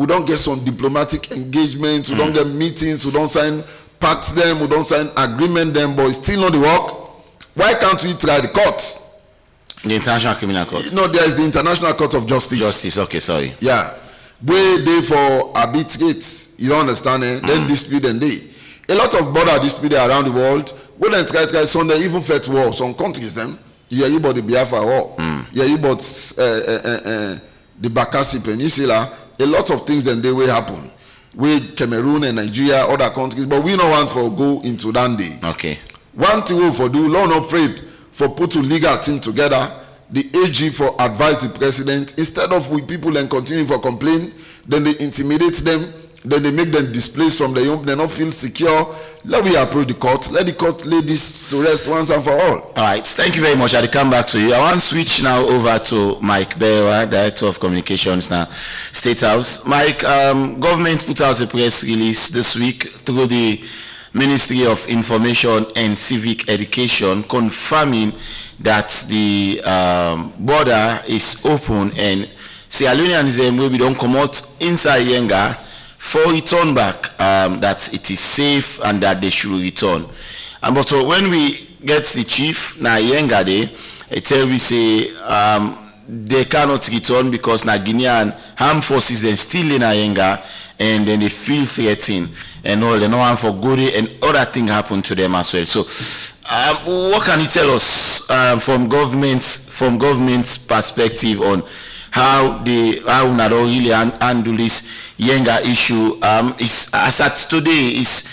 don't get some diplomatic engagements, we don't get meetings, we don't sign pacts them, we don't sign agreement them, but it's still not the work. Why can't we try the court? The International Criminal Court. No, there is the International Court of Justice. Justice, okay, sorry. Yeah. Where they for arbitrate, you don't understand it? Then dispute and they. A lot of border dispute around the world. Go then try some they even fight war. Some countries them. You hear about the Biafra war. You hear about the Bakassi Peninsula. A lot of things then they will happen. With Cameroon and Nigeria, other countries, but we don't want to go into that day. Okay. One thing we for do, law not afraid. For put a legal team together, the AG for advise the president, instead of with people and continue for complain, then they intimidate them, then they make them displaced from their home, they don't feel secure. Let me approach the court, let the court lay this to rest once and for all. All right, thank you very much. I'll come back to you. I want to switch now over to Mike Bewa, Director of Communications now, State House. Mike, government put out a press release this week through the Ministry of Information and Civic Education, confirming that the border is open and Sierra Leoneans maybe don't come out inside Yenga for return back, that it is safe and that they should return. And but so when we get the chief na Yenga day, I tell we say they cannot return because na Guinean armed forces then still in Yenga and then they feel threatened and all, they know one for good and other things happen to them as well. So what can you tell us from government's perspective on how not really handle this Yenga issue? Is as at today is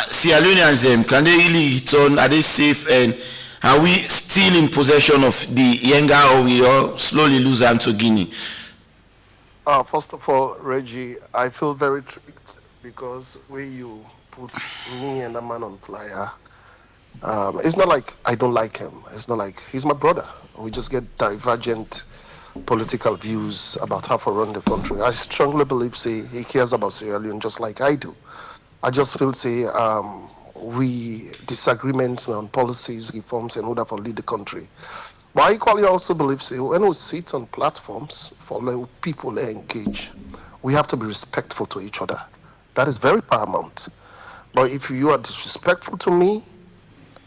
Sierra Leoneans can they really return? Are they safe, and are we still in possession of the Yenga, or we all slowly lose them to Guinea? First of all, Reggie, I feel very tricked because when you put me and a man on flyer, it's not like I don't like him. It's not like he's my brother. We just get divergent political views about how to run the country. I strongly believe, say, he cares about Sierra Leone just like I do. I just feel, say, we disagreements on policies, reforms, and order for lead the country. But I equally also believe, say, when we sit on platforms for people to engage, we have to be respectful to each other. That is very paramount. But if you are disrespectful to me,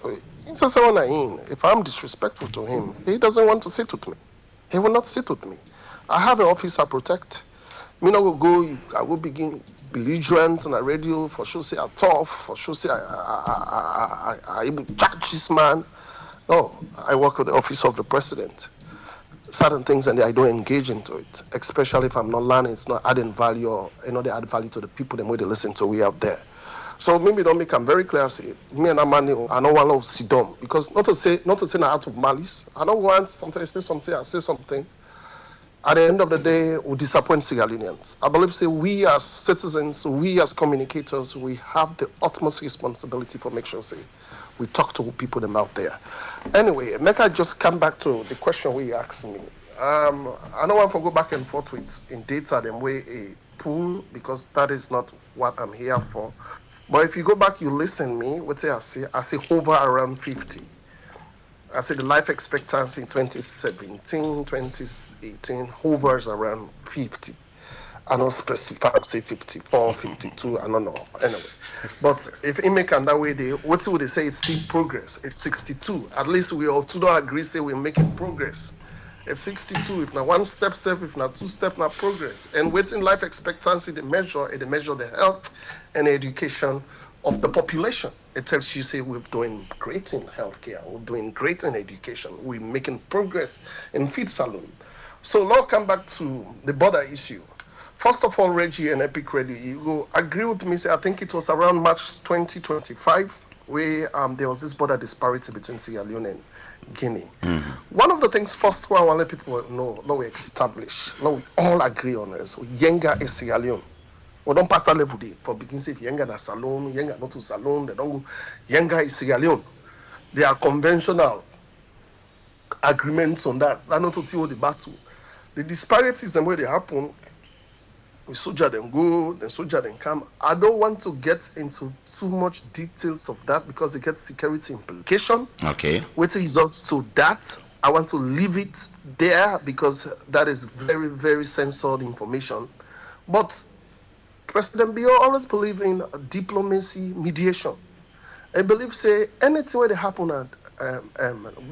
if I'm disrespectful to him, he doesn't want to sit with me. He will not sit with me. I have an office I protect. I will begin belligerent on the radio for sure say I'm tough, for sure say I even judge this man. No, I work with the office of the president. Certain things and I don't engage into it, especially if I'm not learning, it's not adding value, or they add value to the people the way they listen to we out there. So maybe don't make them very clear. Say me and Amani, I don't want to sit down because not to say out of malice. I don't want something. Say something. I say something. At the end of the day, we disappoint Sierra Leoneans. I believe, say, we as citizens, we as communicators, we have the utmost responsibility for make sure, say, we talk to people them out there. Anyway, make I just come back to the question we asked me. I don't want to go back and forth with in data them way a pool because that is not what I'm here for. But if you go back, you listen me, what say I say hover around 50. I say the life expectancy in 2017, 2018 hovers around 50. I don't specify, say 54, 52, I don't know. Anyway, but if it make that way, what would they say? It's still progress. It's 62. At least we all don't agree, say we're making progress. It's 62. If not one step safe, if not two steps, not progress. And within life expectancy, they measure the health and education of the population. It tells you, say, we're doing great in healthcare, we're doing great in education, we're making progress in feed salon. So now come back to the border issue. First of all, Reggie and Epic Radio, you go agree with me, say, I think it was around March 2025 where there was this border disparity between Sierra Leone and Guinea. One of the things first I want to let people know, now we establish, now we all agree on this, Yenga is Sierra Leone. We don't pass that level there. For beginning, say Yenga na Salone, Yenga not to Salone, they don't go. Yenga is Sierra Leone. There are conventional agreements on that. That's not to deal with the battle. The disparities and where they happen, we soldier them go, then soldier them come. I don't want to get into too much details of that because it gets security implication. Okay. What results to that? I want to leave it there because that is very, very censored information. But President Bio always believe in diplomacy, mediation. I believe, say, anything where they happen at,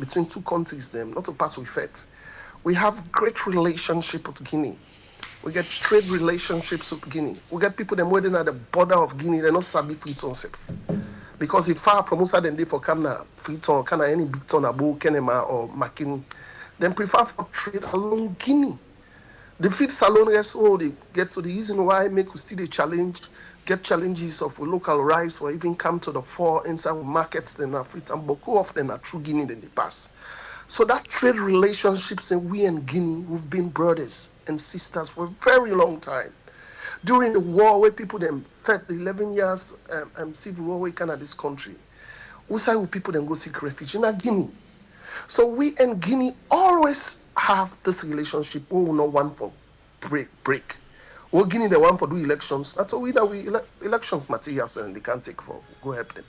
between two countries, them not to pass with it. We have great relationship with Guinea. We get trade relationships with Guinea. We get people them waiting at the border of Guinea. They not sabi Freetown safe because if far from us than they for Kamna Freetown, Kana any big town Abu Kenema or Makini, then prefer for trade along Guinea. The feed salon they get to the reason why make us still the challenge, get challenges of local rice or even come to the fore inside markets than Africa and Boko of them are true Guinea than the past. So that trade relationships in we and Guinea, we've been brothers and sisters for a very long time. During the war where people them fed the 11 years civil war we can at this country, we say with people then go seek refuge in Guinea. So we and Guinea always have this relationship. We will not want for break. We're Guinea the one for do elections. That's all we elections materials and they can't take for go help them.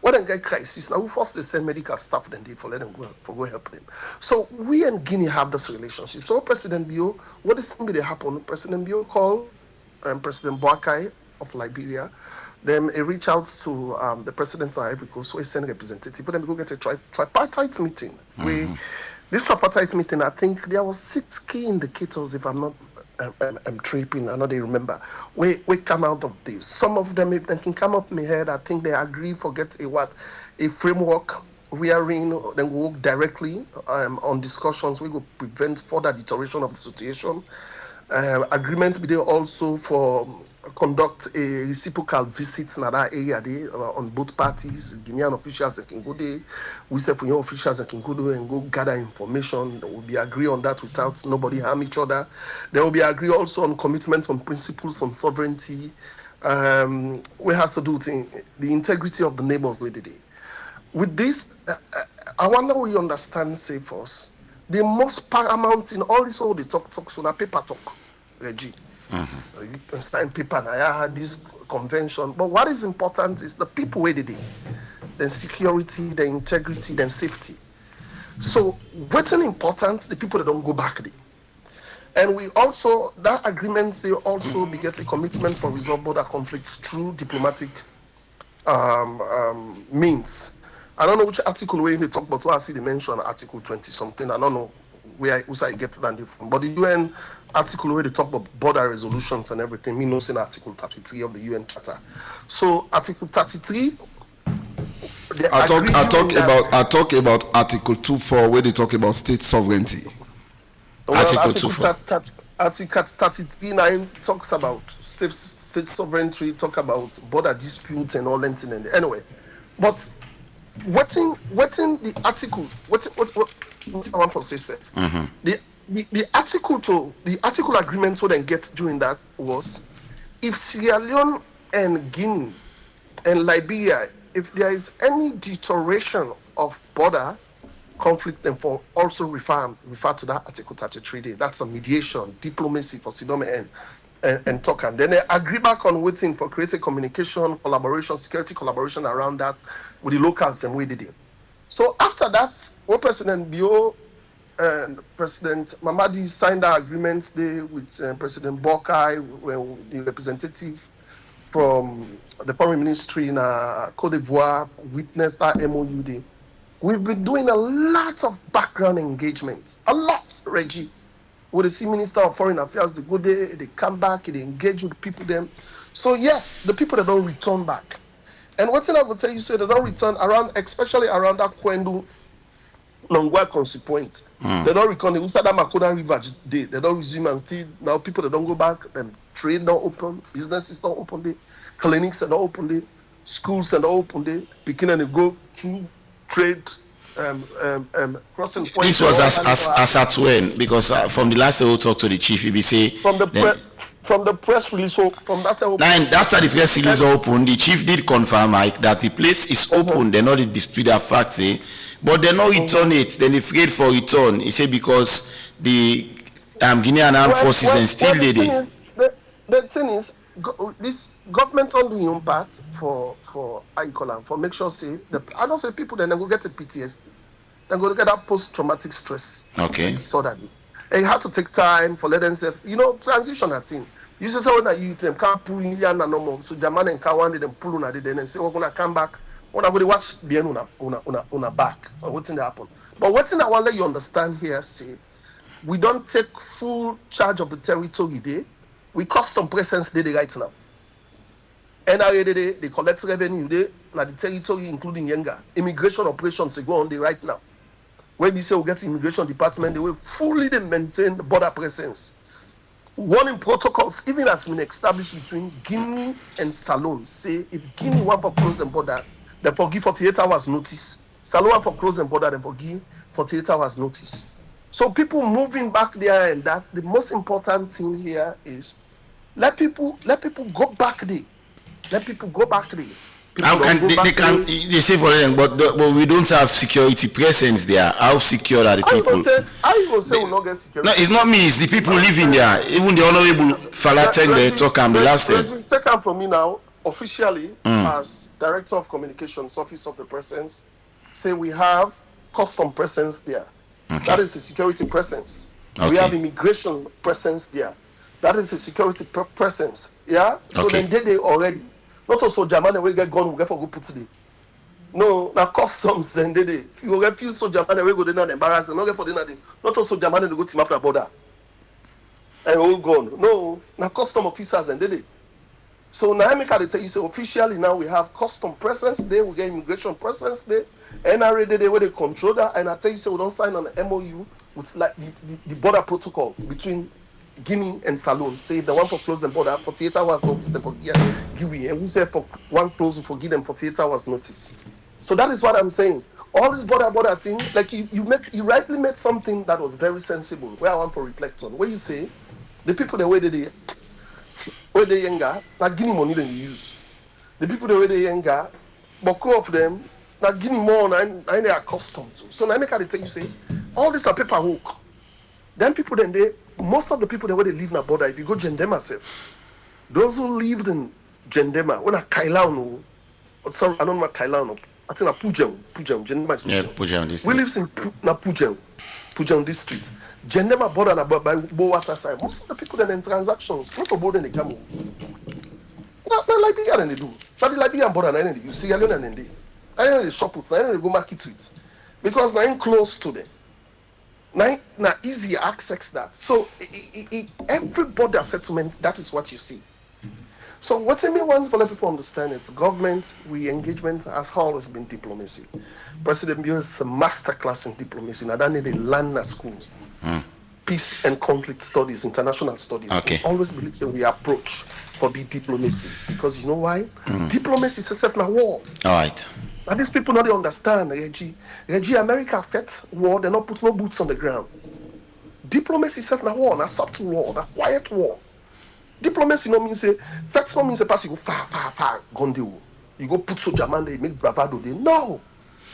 When they get crisis, now we force to send medical staff then they for let them go help them. So we and Guinea have this relationship. So President Bio, what is thing that happen? President Bio called President Boakai of Liberia. Then he reach out to the president of Ivory Coast, so he send representative. But then we go get a tripartite meeting. This tripartite meeting, I think there was 6 key indicators, if I'm not I'm tripping, I know they remember. We come out of this. Some of them, if they can come up in my head, I think they agree, forget a framework we are in, then we work directly on discussions. We will prevent further deterioration of the situation. Agreement be there also for conduct a reciprocal visit in that area there on both parties. Guinean officials can go there. We say for your officials can go there and go gather information. There will be agree on that without nobody harm each other. There will be agree also on commitment on principles on sovereignty. We have to do with the integrity of the neighbors with the day. With this, I wonder what you understand, say for us. The most paramount in all this, all the talks on a paper talk, Reggie. You can sign paper and this convention. But what is important is the people where they did, then security, then integrity, then safety. So what's important, the people that don't go back there. And we also, that agreement, they also get a commitment for resolve border conflicts through diplomatic means. I don't know which article where they talk about, where I see they mention Article 20 something. I don't know where I get that from. But the UN article where they talk about border resolutions and everything, me knows in Article 33 of the UN Charter. So Article 33. I talk about Article 2.4 where they talk about state sovereignty. Well, Article 2.4. Article 33.9 talks about state sovereignty, talk about border dispute and all that. Anyway, but what in the article? What I want to say, sir. The article agreement so then get during that was if Sierra Leone and Guinea and Liberia, if there is any deterioration of border conflict, then for also refer to that Article 33 day. That's a mediation, diplomacy for Sidome and talk. And then they agree back on waiting for creative communication, collaboration, security collaboration around that with the locals and we did it. So after that, what President Bio and President Mamadi signed that agreement there with President Boakai, when the representative from the Foreign Ministry in Cote d'Ivoire witnessed that MOU there. We've been doing a lot of background engagement, a lot, Reggie. With the C Minister of Foreign Affairs, they go there, they come back, they engage with people then. So yes, the people that don't return back. And one thing I will tell you, so they don't return around, especially around that Kwendu Nongwa constituent. They don't return the Usada Makoda River day. They don't resume and still now people that don't go back, then trade not open, businesses not open day, clinics are not open day, schools are not open day, beginning to go through trade crossing points. This was as at when? Because from the last day we talked to the chief, he be say from the press release, so from that time. After the press release opened, the chief did confirm, Mike, that the place is open. They not dispute that fact, but they not return it. Then they afraid for return. He said because the Guinean armed forces and still did it. The thing is, this government on doing own part for make sure say I don't say people then they go get a PTSD, then go get that post-traumatic stress. Okay. So that it had to take time for let them say, transition that thing. You say when I use them can't pull in and no more. So German and can one day them pull on it then and say we're gonna come back. When I go watch the end on a back or what's in happen. But what thing I want to let you understand here, say we don't take full charge of the territory there. We custom presence there right now. NRA they collect revenue there, now the territory including Yenga. Immigration operations they go on there right now. When we say we get immigration department, they will fully maintain the border presence. Warning protocols even has been established between Guinea and Salone. Say if Guinea want to close the border, they forgive 48 hours notice. Salone want to close the border, they forgive 48 hours notice. So people moving back there, and that the most important thing here is let people go back there. Let people go back there. How can they say for them, but we don't have security presence there. How secure are the people? How you gonna say we not get security? No, it's not me. It's the people living there. Even the honorable Falaten they talk and last time. Take out from me now officially as Director of Communications, Office of the Presence. Say we have custom presence there. Okay. That is the security presence. Okay. We have immigration presence there. That is the security presence. Yeah. So then they already. Not also Germany will get gone, we get for go put today. No, now customs then they. You refuse so Germany we go there and embarrass not get for dinner. Not also Germany to go to map border. And all gone. No, now custom officers and they. So now I make I tell you say officially now we have custom presence there, we get immigration presence there, NRA there where they control that, and I tell you say we don't sign on an MOU with like the border protocol between Guinea and Salone. Say if they want to close the border, 48 hours notice they forgive Guinea. And we say for one close, we forgive them 48 hours notice. So that is what I'm saying. All this border thing, like you rightly made something that was very sensible, where I want to reflect on. Where you say the people the way they younger, like Guinea money than you use. The people the way they younger, but two of them, like Guinea more and they are accustomed to. So now I make I tell you say, all this are paperwork. Then people most of the people that where they live in the border, if you go Jendema self, those who lived in Jendema, when I Kailano, sorry, I don't know Kailano, I think Pujang, Jendema is Pujang district. We live in Pujang district. Jendema border by Bowata side. Most of the people that in transactions, not about any camel. Not like the other they do. Not like the border and you see alone and they. I know they shop it, I know they go market to it. Because I'm close to them. Now easy access that. So every border settlement, that is what you see. So what I mean once for let people understand it's government, engagement has always been diplomacy. President Bio is a master class in diplomacy. Now that need a land at school. Peace and conflict studies, international studies. Okay. We always believe that we approach for the diplomacy. Because you know why? Diplomacy is a self now war. All right. And these people not understand, Reggie, America fought war, they not put no boots on the ground. Diplomacy is not war, a soft war, a quiet war. Diplomacy no means fact no means a pass you go far, gonde. You go put soldier man, they make bravado. No.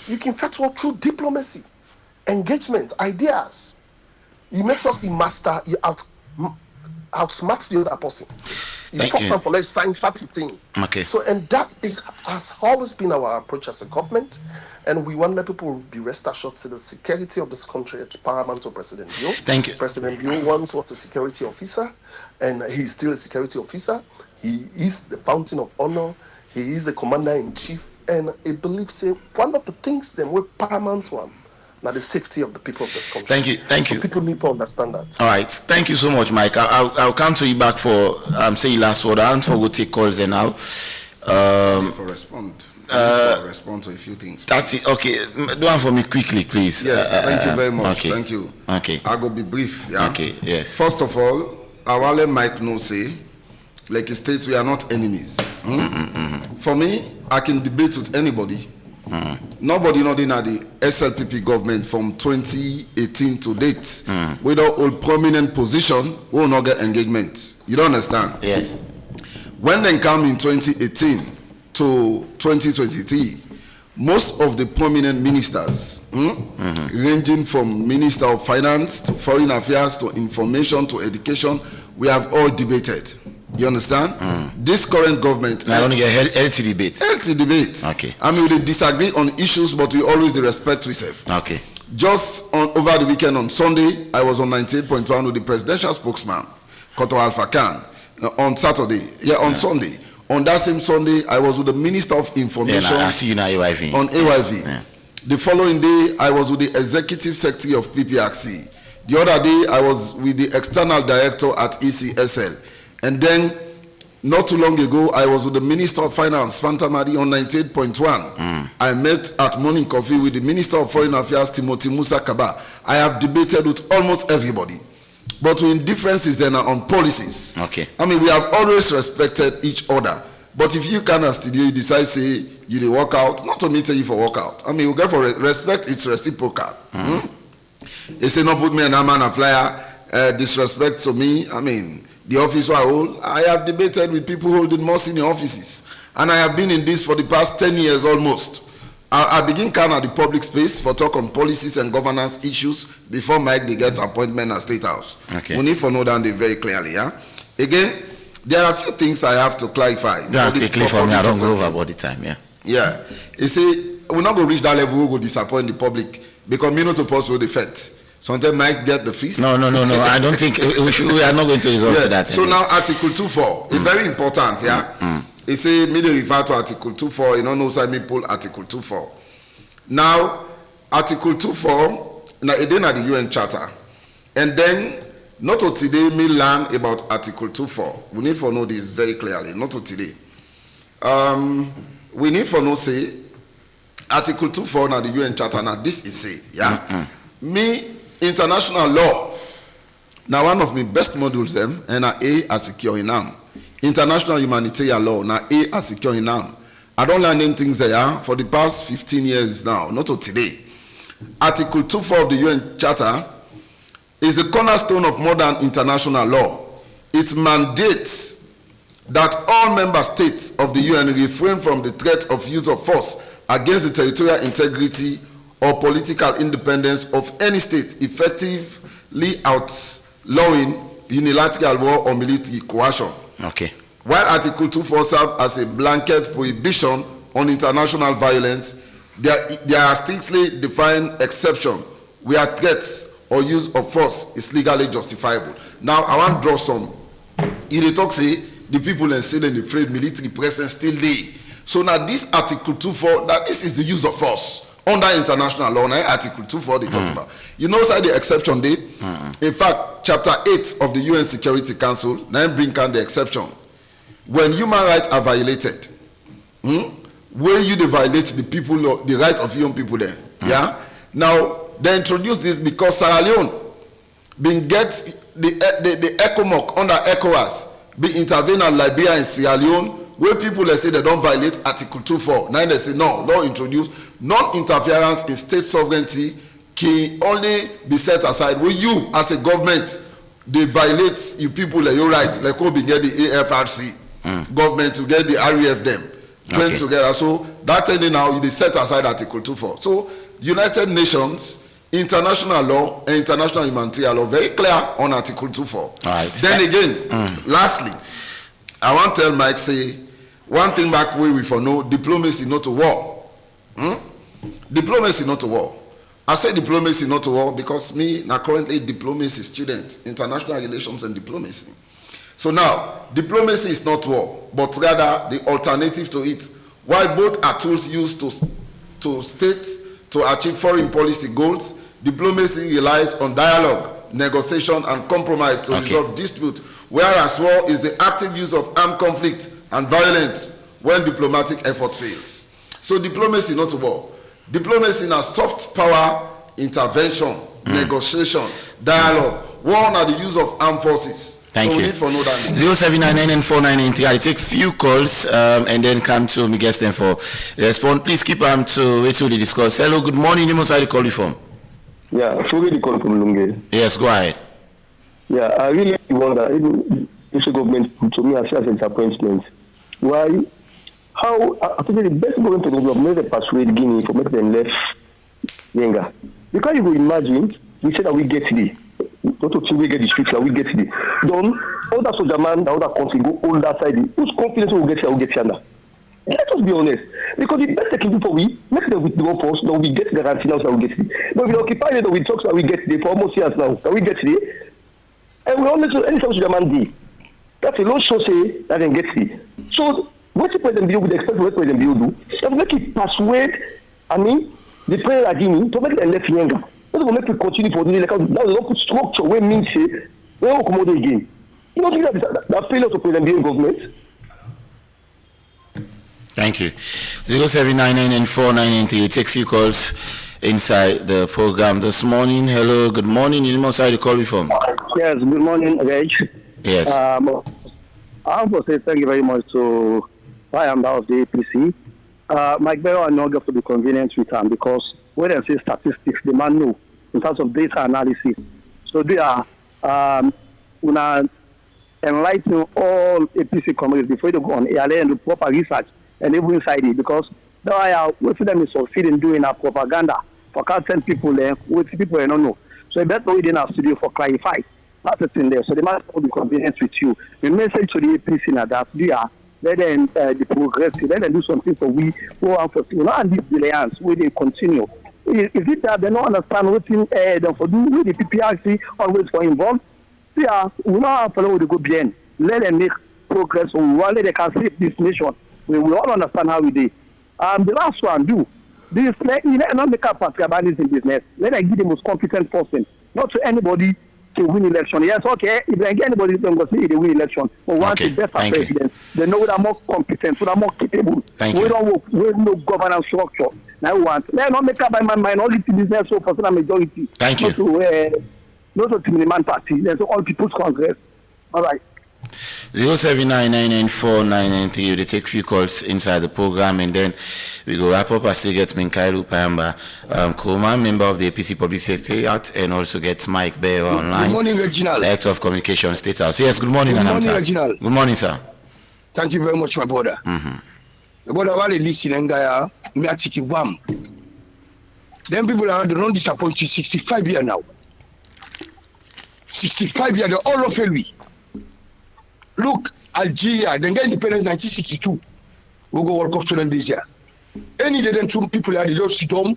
You can fight war through diplomacy, engagement, ideas. You make sure the master, you outsmart the other person. Thank you. For let's sign thing. Okay. So and that has always been our approach as a government, and we want to let people be rest assured that the security of this country is paramount to President Bio. Thank you. President Bio once was a security officer, and he's still a security officer. He is the fountain of honor. He is the commander in chief, and I believe one of the things that we're paramount to him. Now the safety of the people of this country. Thank you. People need to understand that. All right, thank you so much, Mike. I'll come to you back for say last word. I will take calls then now. Respond to a few things. That's it. Okay, do one for me quickly, please. Yes, thank you very much. Okay. Thank you. Okay. I go be brief. Yeah? Okay. Yes. First of all, I will let Mike know say, like he states, we are not enemies. For me, I can debate with anybody. Nobody not in the SLPP government from 2018 to date without a prominent position will not get engagement. You don't understand? Yes. When they come in 2018 to 2023, most of the prominent ministers, ranging from Minister of Finance to Foreign Affairs to Information to Education, we have all debated. You understand? This current government. I don't get healthy debate. Healthy debate. Okay. I mean, we disagree on issues, but we always respect ourselves. Okay. Just over the weekend on Sunday, I was on 98.1 with the presidential spokesman, Koto Alpha Khan. On Saturday, Sunday. On that same Sunday, I was with the Minister of Information. I see you now, AYV. On AYV. Yeah. The following day, I was with the Executive Secretary of PPRC. The other day, I was with the External Director at ECSL. And then, not too long ago, I was with the Minister of Finance, Fanta Madi, on 98.1. I met at morning coffee with the Minister of Foreign Affairs, Timothy Musa Kaba. I have debated with almost everybody. But with differences then are on policies. Okay. I mean, we have always respected each other. But if you can studio, you decide, say, you dey work out, not to me tell you for work out. I mean, you get for respect, it's reciprocal. They say, no put me in a man and flyer, disrespect to me. I mean, the office I hold, I have debated with people holding more senior offices. And I have been in this for the past 10 years almost. I begin kind of the public space for talk on policies and governance issues before Mike they get appointment at State House. Okay. We need to know that very clearly. Yeah. Again, there are a few things I have to clarify. Yeah, quickly for me, I don't go over about the time. Yeah. Yeah. You see, we're not going to reach that level. We will disappoint the public because we not supposed to defect. Sometimes Mike get the feast. No. I don't think we are not going to resort to that. So now Article 2.4 is very important. Yeah. He say me they refer to Article 2.4. You don't know why me pull Article 2.4. Now Article 2.4 now it then at the UN Charter, and then not to today me learn about Article 2.4. We need to know this very clearly. Not to today. We need to know say Article 2.4 now the UN Charter. Now this is say me international law. Now one of my best modules them and A as secure in arm. International humanitarian law, now A as secure in arm. I don't learn any things there for the past 15 years now, not to today. Article 2.4 of the UN Charter is the cornerstone of modern international law. It mandates that all member states of the UN refrain from the threat of use of force against the territorial integrity or political independence of any state, effectively outlawing unilateral war or military coercion. Okay. While Article 2.4 serves as a blanket prohibition on international violence, there are strictly defined exceptions where threats or use of force is legally justifiable. Now, I want to draw some. They talk say the people and say they afraid military presence still there. So now this Article 2.4, that this is the use of force under international law. Now Article 2.4 they talk about. You know why the exception there? In fact, Chapter 8 of the UN Security Council now bring down the exception. When human rights are violated, where you violate the people, the rights of young people there. Yeah. Now they introduce this because Sierra Leone been get the ECOMOC under ECOWAS be intervene on Liberia and Sierra Leone where people they say they don't violate Article 2.4. Now they say no, law introduce non-interference in state sovereignty can only be set aside when you as a government they violate you people your rights like how we get the AFRC government to get the REF them join together. So that thing now they set aside Article 2.4. So United Nations, international law and international humanitarian law very clear on Article 2.4. Right. Then again, lastly, I want to tell Mike say one thing back way we for know diplomacy not a war. Diplomacy not a war. I say diplomacy not a war because me now currently diplomacy student, international relations and diplomacy. So now diplomacy is not war, but rather the alternative to it. While both are tools used to state to achieve foreign policy goals, diplomacy relies on dialogue, negotiation, and compromise to resolve dispute, whereas war is the active use of armed conflict and violence when diplomatic effort fails. So diplomacy not a war. Diplomacy is a soft power intervention, negotiation, dialogue. War are the use of armed forces. Thank so you. We need for know that. 0799 and 4993. I take few calls and then come to me guest them for respond. Please keep to wait till they discuss. Hello, good morning. You must call you from. Yeah, Fugi call from Lunge. Yes, go ahead. Yeah, I really wonder if the government to me as a disappointment. Why? How I think the best government to develop the persuade Guinea for make them left younger. Because you will imagine, we said that we get the not to we get the streets that we get the done all that soldier man, the other country go all that side. Whose confidence will get here, will get here now? Let us be honest. Because the best they can do for we, make them withdraw for us, then we get guarantee now that we get it. But we occupy it, we talk that we get it for almost years now. That we get it. And we always any soldier man do. That's a low show say that they get it. So what the president Bill would expect what President Bill do? They will make it persuade, the prayer Guinea to make them left younger. That will make it continue for doing like now they don't put structure where means say they won't accommodate again. You don't think that failure to President Bill government? Thank you. 0799 and 4993. We take few calls inside the program this morning. Hello, good morning. You must have to call you from. Yes, good morning, Reg. Yes. I want to say thank you very much to I am of the APC. Mike Barrow and Noga for the convenience with him because when they say statistics, the man know in terms of data analysis. So they are enlightening all APC communities before they go on air and do proper research and even inside it, because now what for them is succeeding doing a propaganda for content people with people I don't know. So that's why we didn't have studio for clarify. That's the thing there. So they must be convenient with you. The message to the APC now that they are let them the progressive, let them do something for we who are for you know, and this delayance where they continue. Is it that they don't understand what thing they for do with the PPRC always for involved? Yeah, we don't follow the go behind. Let them make progress on one they can save this nation. We all understand how we do. The last one do this let not make up patriotism in business. Let them give the most competent person, not to anybody to win election. Yes, okay. If they get anybody to go see they win election, but once the better president, they know that more competent, so that more capable. We don't work with no governance structure. Now we want. Let not make up by minority business so for the majority. Thank you. Not to the man party. There's all people's congress. All right. 079994993. They take few calls inside the program and then we go wrap up. I still get Minkailu Payamba Kuma, member of the APC Public Secretariat, and also get Mike Bear online. Good morning, Reginald. Director of Communication, State House. Yes, good morning, Good morning, Reginald. Good morning, sir. Thank you very much, my brother. The brother while listen and Gaya, me at Wam. Them people are the non disappointed 65 years now. 65 years, they all of we. Look, Algeria, they get independence 1962. We go World Cup to them this year. Any day, then two people are just sit home.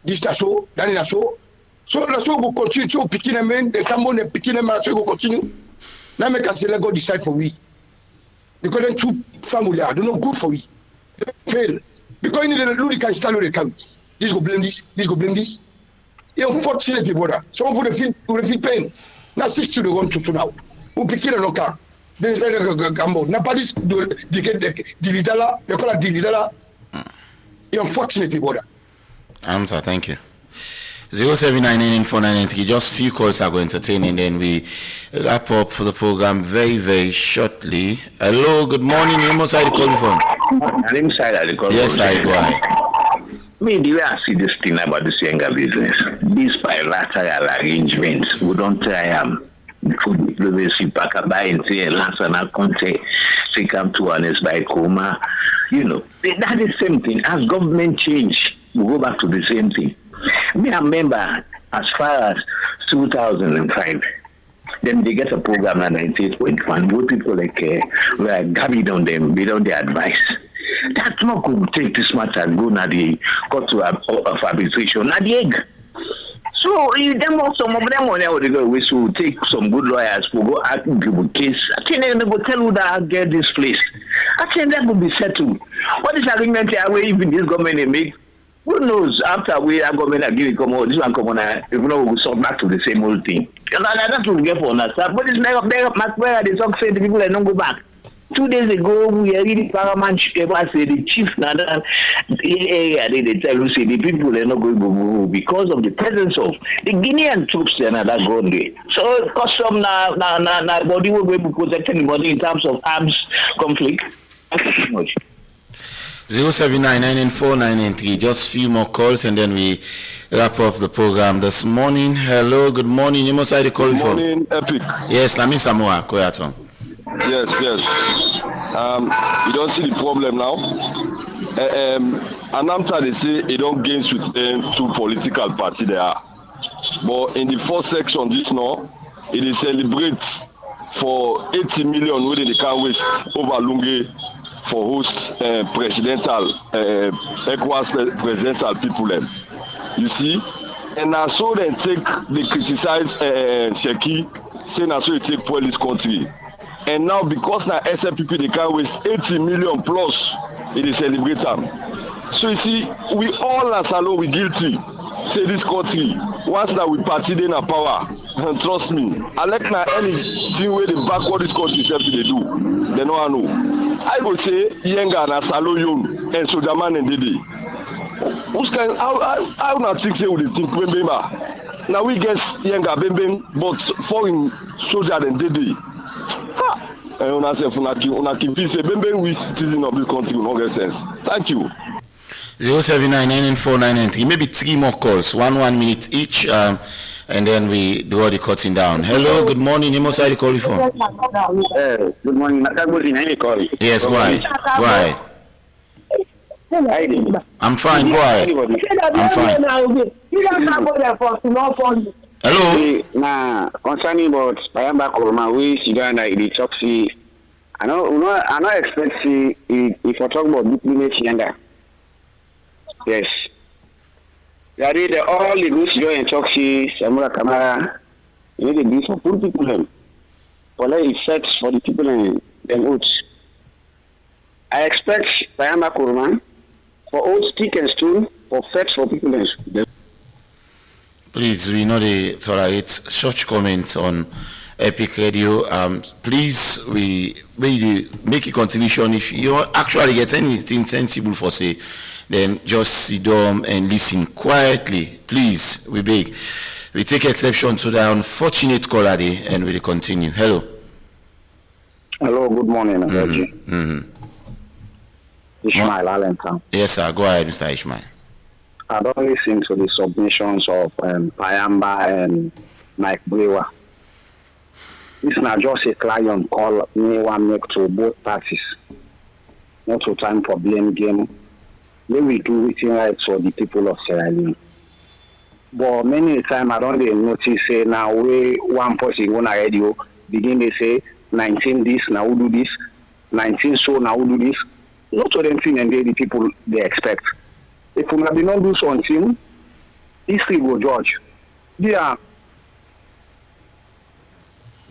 This is so, that is so. So the show will continue to picking them in, they come on and picking them out, so will continue. Now, I can say, let go decide for we. Because then two family are not good for we. They fail. Because in the Ludi can stand on the count. This go blame this, this go blame this. Unfortunately, brother. Some of them will feel pain. Now, 60 to go to now. Who pick it on car. Then it's like a gamble. Now, this Dilidala, they call it Dilidala. Unfortunately, brother. Answer, thank you. 0799493. Just few calls are going to entertain and then we wrap up the program very, very shortly. Hello, good morning. Name outside the call from? Name side the call. Yes, I go ahead. Me, the way I see this thing about this younger business, these bilateral arrangements, we don't try food diplomacy back by and say last and I can't say come to honest by Kuma. You know, that is the same thing. As government change, we go back to the same thing. Me, I remember as far as 2005, then they get a program at 98.1 where people like were gathered on them without their advice. That's not going to take this much and go now the court to arbitration, not the egg. So them some of them on there we should take some good lawyers who go act the case. I think they're going to tell you that I get this place. I think that will be settled. What is agreement where even this government they make? Who knows after we are government again come out, this one come on if you know we sort back to the same old thing. You know that's what we get for understand. But it's like where they talk say the people that don't go back. 2 days ago, we are really paramount. The chief, they tell you, say the people are not going to move because of the presence of the Guinean troops that are going there. So, custom body will be protecting anybody in terms of arms conflict. Thank you so much. 0799493. Just few more calls and then we wrap up the program this morning. Hello, good morning. You must have the call for. Good morning, Epic. Yes, Lamin Samoa, Koyaton. Yes. You don't see the problem now. Anamta they say it don't gain with them two political party there. But in the first section, this now it is celebrates for 80 million within the can waste over Lunge for host presidential ECOWAS presidential people. You see, and now so then they criticize Sheki, saying now so they take police country. And now because now SFPP they can waste 80 million plus, it is celebrate them. So you see, we all as alone we guilty. Say this country, once that we party in our power, and trust me, I like now anything where they back what this country self they do. They know I know. I will say Yenga and Asalo Young and Sojaman and Dede. Who's can how not think say we think Bembema. Now we guess Yenga Bembem, but foreign soldier and Dede. And una say Bembem we citizen of this country will not get sense. Thank you. 0799493. Maybe 3 more calls, 1 minute each, and then we draw the cutting down. Hello, good morning. You must have the call from. Good morning. Yes, go ahead. I'm fine. Go ahead. I'm fine. Hello. Now, concerning about Payamba Kuruma, we Uganda, it talk see. I know expect see if I talk about diplomacy and that. Yes. That is all the good joy and talk see Samura Kamara. You need to be for poor people them. For like it sets for the people and them oats. I expect Payamba Kuruma for old stick and stone for fetch for people them. Please, we know they tolerate such comments on Epic Radio. Please, we make a contribution. If you actually get anything sensible for say, then just sit down and listen quietly. Please, we beg. We take exception to the unfortunate caller day and we'll continue. Hello. Hello, good morning. Ishmael Allentown. Yes, sir. Go ahead, Mr. Ishmael. I don't listen to the submissions of Payamba and Mike Brewer. It's not just a client call me one make to both parties. Not to time for blame game. We will do it right for the people of Sierra Leone. But many times I don't notice say now we one person on a radio begin they say 19 this now we do this, 19 so now we do this. Not to them thing and the people they expect. If we have not do something, history will judge. Yeah.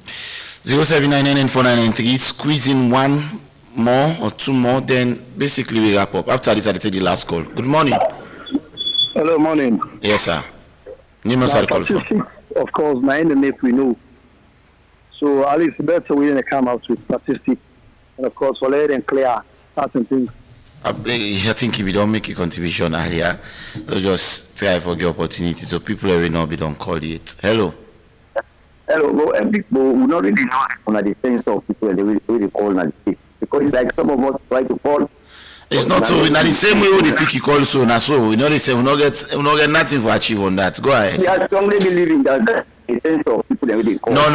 0799-4993, squeeze in one more or two more, then basically we wrap up. After this, I'll take the last call. Good morning. Hello, morning. Yes, sir. Name us the call from. Of course, my enemy we know. So at least better we didn't come out with statistics. And of course, for letting clear certain things. I think if we don't make a contribution earlier, we'll just try for the opportunity so people will not be done call it. Hello. Hello, well, people we not really know on the sense of people and they really call on the because it's like some of us try to call. It's not so. Not the same way we pick you call so now. So we know the same. We not get nothing for achieve on that. Go ahead. Yeah, I strongly believe in that. The sense of people that really call. No.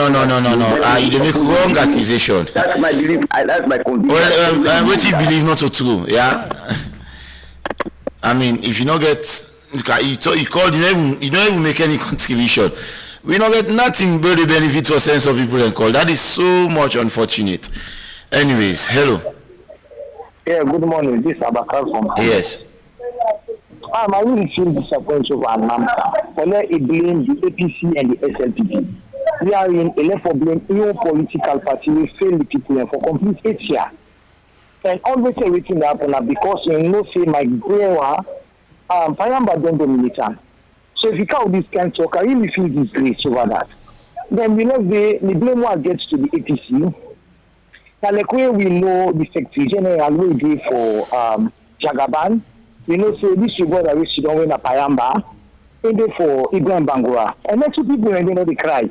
You make wrong accusation. That's my belief. That's my conviction. Well, what you believe not so true. Yeah. I mean, if you not get, you called. You don't even make any contribution. We don't get nothing but the benefit for sense of people and call. That is so much unfortunate. Anyways, hello. Yeah, good morning. This is Abakar from. Yes. I really feel disappointed over NAMTA for let it blame the APC and the SLPP. We are in a left for blame new political party. We fail the people for complete 8 years. And always everything that happen because you know say my Brewer, Payamba don't dominate them. So if you count this kind of talk, I really feel disgrace over that. Then we know the blame one gets to the APC. And like where we know the Secretary General will do for Jagaban, we know say this is what I wish you don't win a Payamba, and for Ibrahim Bangura. And then two people and they know they cry.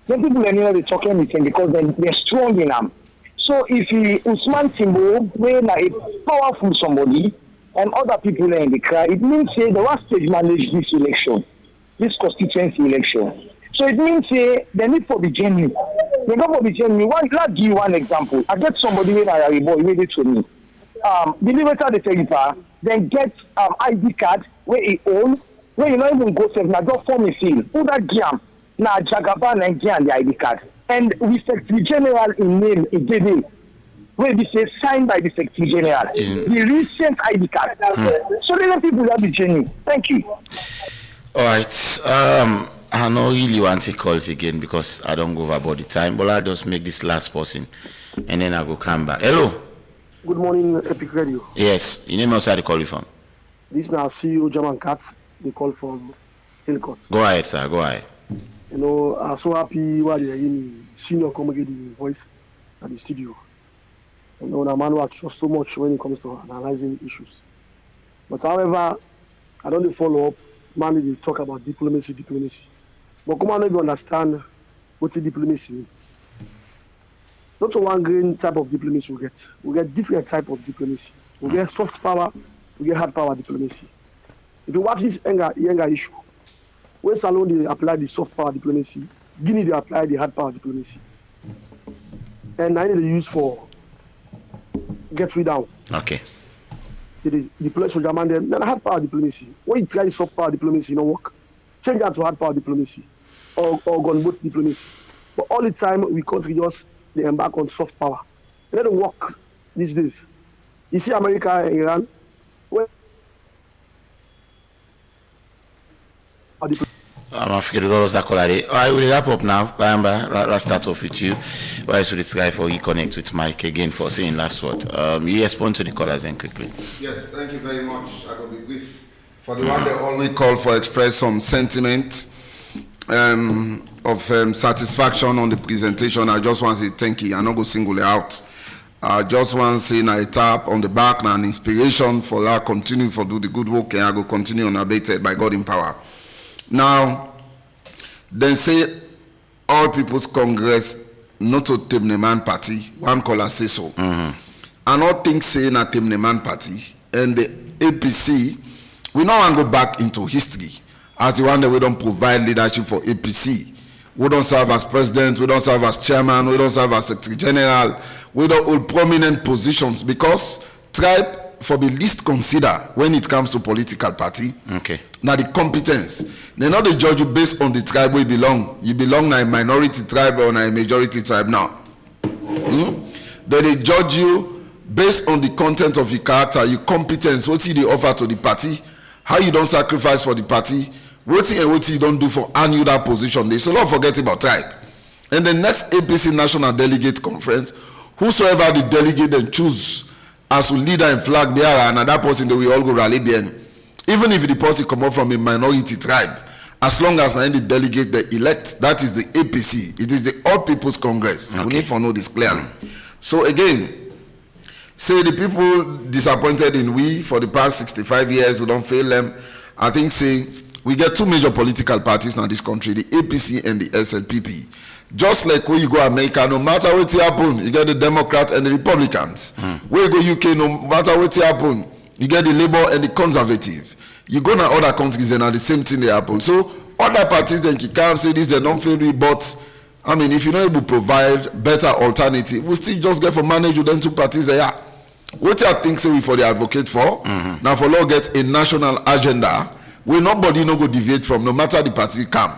Some people and they talk anything because they're strong in them. So if Usman Timbo when a powerful somebody and other people in the cry, it means say the last stage manage this election, this constituency election. So it means say the need for the genuine. The need for the genuine. Let's give you one example. I get somebody when I are a boy waited to me. Deliver the telephone, then get ID card where he own, where you not even go save now just form a seal. Who that jam? Now Jagaban Nigerian the ID card. And we Secretary General in name Igede, where we say signed by the Secretary General. The recent ID card. So there are people that be genuine. Thank you. All right. I don't really want to call again because I don't go over about the time, but I'll just make this last person and then I'll go come back. Hello. Good morning, Epic Radio. Yes. Your name outside the call you from? This is now CEO German Cat. They call from Hillcourt. Go ahead, sir. Go ahead. You know, I'm so happy while you're in senior comedy voice at the studio. You know, the man works so much when it comes to analyzing issues. But however, I don't follow up. Man, they talk about diplomacy. But come on, you understand what the diplomacy means. Not one green type of diplomacy we get. We get different type of diplomacy. We get soft power, we get hard power diplomacy. If you watch this younger issue, when Salon they apply the soft power diplomacy, Guinea they apply the hard power diplomacy. And I need to use for get rid down. Okay. the deploy soldier man them. Then hard power diplomacy. When you try soft power diplomacy, no work. Change that to hard power diplomacy or gunboat diplomacy. But all the time we country just they embark on soft power. It doesn't work these days. You see America and Iran. I'm afraid to lose that call. I will wrap up now. Let's start off with you. Why should this guy for reconnect with Mike again for saying last word? You respond to the callers then quickly. Yes, thank you very much. I will be brief. For the one they always call for express some sentiment of satisfaction on the presentation, I just want to say thank you. I'm not going to single it out. I just want to say a tap on the back and inspiration for that continue for do the good work and I go continue unabated by God in power. Now, then say all People's Congress not to Temneman party, one caller say so. I not think saying a Temneman party and the APC, we now want to go back into history as the one that we don't provide leadership for APC. We don't serve as president, we don't serve as chairman, we don't serve as secretary general, we don't hold prominent positions because tribe for the least consider when it comes to political party. Okay. Now the competence. They not the judge you based on the tribe where you belong. You belong to a minority tribe or a majority tribe now. They judge you based on the content of your character, your competence, what you offer to the party, how you don't sacrifice for the party, what you don't do for earn that position. They so not forget about tribe. And the next APC National Delegate Conference, whosoever the delegate then choose as a leader and flag bearer, and that person they will all go rally behind. Even if the person come up from a minority tribe, as long as the delegate they elect, that is the APC. It is the All People's Congress. Okay. We need to know this clearly. So again, say the people disappointed in we for the past 65 years, we don't fail them. I think say we get two major political parties in this country, the APC and the SLPP. Just like when you go America, no matter what happen, you get the Democrats and the Republicans. Where you go UK, no matter what happen, you get the Labour and the Conservative. You go to other countries and the same thing they happen. So other parties then can't say this, they don't feel me, but I mean, if you're not able to provide better alternative, we still just get for manage with them two parties there. What I think say we for the advocate for, now for law get a national agenda where nobody no go deviate from, no matter the party come.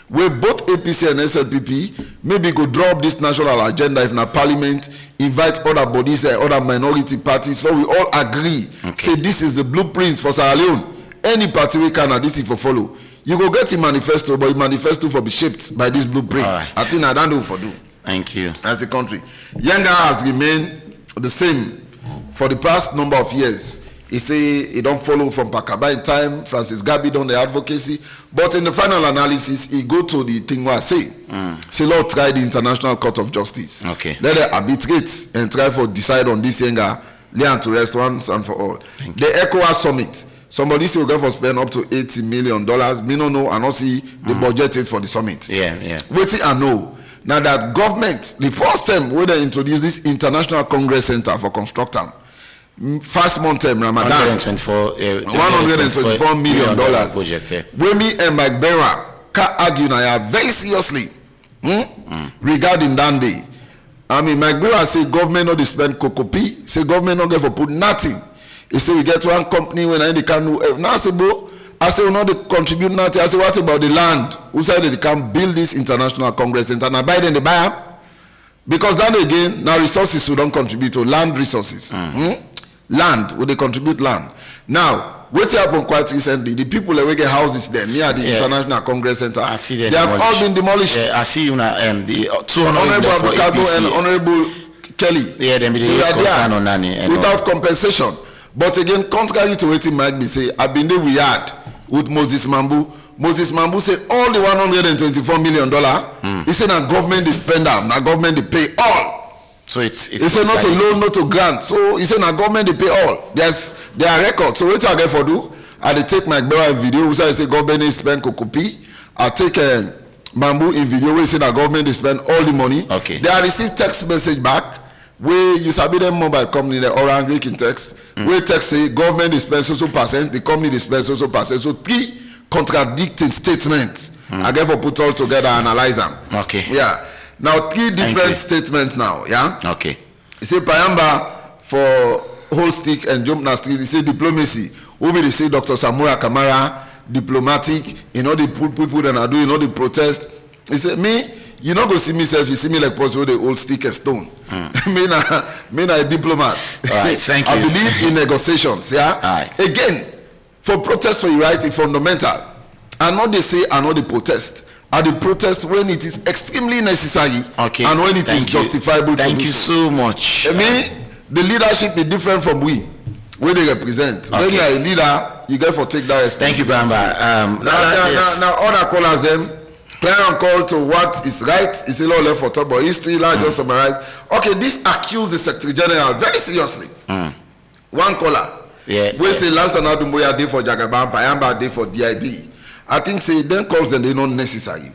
Where both APC and SLPP maybe go drop this national agenda if na parliament invite other bodies and other minority parties, so we all agree. Say this is the blueprint for Sierra Leone. Any party we can this if for follow. You go get your manifesto, but your manifesto for be shaped by this blueprint. Right. I think I don't do for do. Thank you. As a country, Yanga has remained the same for the past number of years. He say he don't follow from Pakaba in time. Francis Gabi done the advocacy, but in the final analysis, he go to the thing where I say, say Lord try the International Court of Justice. Okay. Let them arbitrate and try for decide on this Yanga, lay to rest once and for all. The ECOWAS summit. Somebody say we're going to spend up to $80 million. Me no know, and not see the budgeted for the summit. Yeah. Waiting I know. Now that government, the first time when they introduce this International Congress Center for construction, first month term Ramadan, $124 million. Project, yeah. When me and Mike Berra can argue now very seriously regarding that day. I mean, Mike Berra say government not spend kokopi, say government not get for put nothing. He say we get one company when they can do. Now I say bro, I say we not they contribute nothing. I say what about the land? Who said they can build this International Congress Center? Now buy them they buy them. Because then again, now resources we don't contribute to land resources. Land, will they contribute land? Now, what happened quite recently, the people that we get houses there near the International Congress Center, I see they have all been demolished. Yeah, I see you now, the Honorable Abukado and Honorable Kelly. Yeah, they concern on Nani. Without compensation. But again, contrary to what Mike be say, I've been there we had with Moses Mambu. Moses Mambu say all the $124 million, he said now government they spend them, now government they pay all. So he said not to loan, not to grant. So he said now government they pay all. There are records. So what I get for do? I take my video, which I say government they spend kokopi. I take Mambu in video, where say that government they spend all the money. Okay. They are received text message back where you submit them mobile company the orange Greek in text. Where text say government they spend so percent, the company they spend so percent. So three contradicting statements. I get for put all together and analyze them. Okay. Yeah. Now three different statements now. Yeah. Okay. You say Payamba for whole stick and jump na street. He say diplomacy. Who be they say Dr. Samura Kamara diplomatic. You know the people that are doing all the protest. He say me. You not go see me self. You see me like person with the old stick and stone. me na a diplomat. All right, thank you. I believe in negotiations. Yeah. All right. Again, for protest for your right is fundamental. And not they say and not the protest. Are the protest when it is extremely necessary. Okay. And when it is justifiable. Thank you so much. I mean, the leadership is different from we. Where they represent. Okay. When you are a leader, you get for take that responsibility. Thank you, Bamba. Now, other callers them. Clear on call to what is right. It's a lot left for talk about history. Like just summarize. Okay, this accused the Secretary General very seriously. One caller. Yeah. We say Lansana Dumbuya day for Jagaban, Payamba day for DIB. I think say then calls and they not necessary.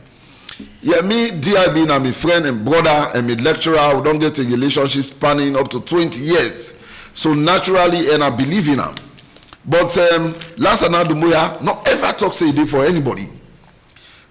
Yeah, me DIB na my friend and brother and my lecturer. We don't get a relationship spanning up to 20 years. So naturally, and I believe in him. But Lansana Dumbuya not ever talk say day for anybody.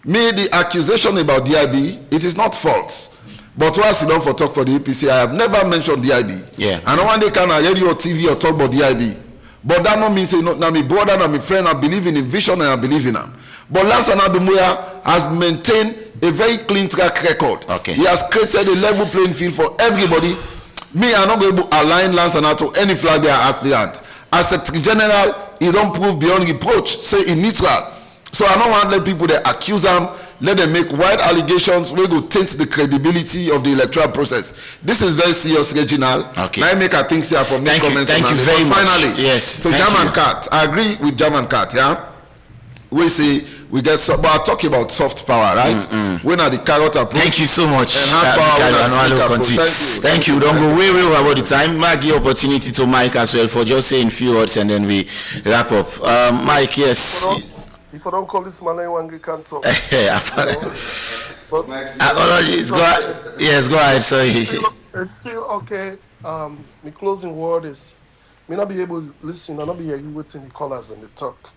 Me, the accusation about DIB, it is not false. But once you don't for talk for the APC, I have never mentioned DIB. Yeah. And no one day can I hear you on TV or talk about DIB. But that not mean say no, now my brother, now my friend, I believe in vision and I believe in him. But Lansana Dumbuya has maintained a very clean track record. Okay. He has created a level playing field for everybody. Me, I'm not going to align Lansana to any flag bearer aspirant. As Secretary General, he don't prove beyond reproach, say in neutral. So I don't want to let people that accuse them, let them make wide allegations wey go taint the credibility of the electoral process. This is very serious, Reginald. Okay. Now I make a thing here for me comment. Thank you very much. Finally, yes. So German Cat, I agree with German Cat. Yeah, we say we get, but I talk about soft power, right? When are the carrot approach? Thank you so much. And hard power when are the stick approach. Thank you. Don't go way over the time. Mike, give opportunity to Mike as well for just saying few words and then we wrap up. Mike, yes. If I don't call this man, I can't talk. Apologies. Go ahead. Yes, go ahead. Sorry. It's still okay. My closing word is, may not be able to listen, I not be hearing within the callers and the talk.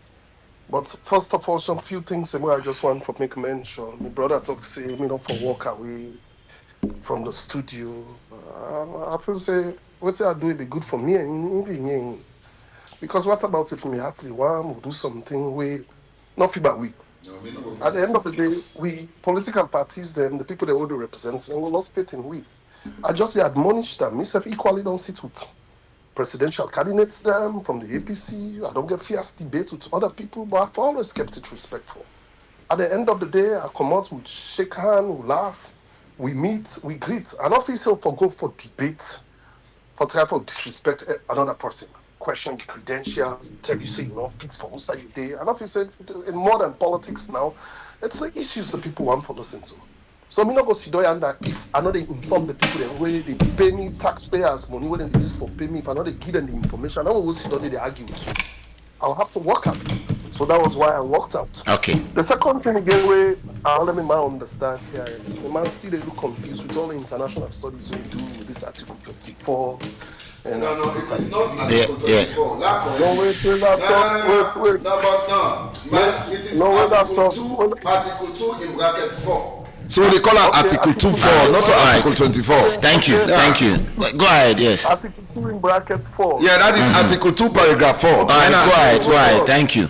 But first of all, some few things I just want to make mention. My brother talk say me not for walk away from the studio. I feel say what I do will be good for me and because what about if me actually want to do something we not people we. At the end of the day, we political parties, them the people they want to represent, them will not spit in we. I just admonish them. Myself equally don't sit with presidential candidates them from the APC. I don't get fierce debate with other people, but I've always kept it respectful. At the end of the day, I come out, we shake hands, we laugh, we meet, we greet. I don't feel so for go for debate, for try for disrespect another person. Question the credentials, tell you say you know fix for who say you there. And if you said in modern politics now, it's the issues that people want to listen to. So me not go sit down that if I know they inform the people the way they pay me taxpayers money when they use for pay me, if I know they give them the information, I will sit down they argue with you. I'll have to work out. So that was why I walked out. Okay. The second thing again where let me understand here is the man still a little confused with all the international studies we do with this Article 24. And no, it is not Article 24. Article 2 in bracket 4. So they call it Article 2.4, not Article 24. Thank you, thank you. Go ahead, yes. Article 2 in bracket 4. Yeah, that is Article 2, paragraph 4. All right, go ahead, thank you.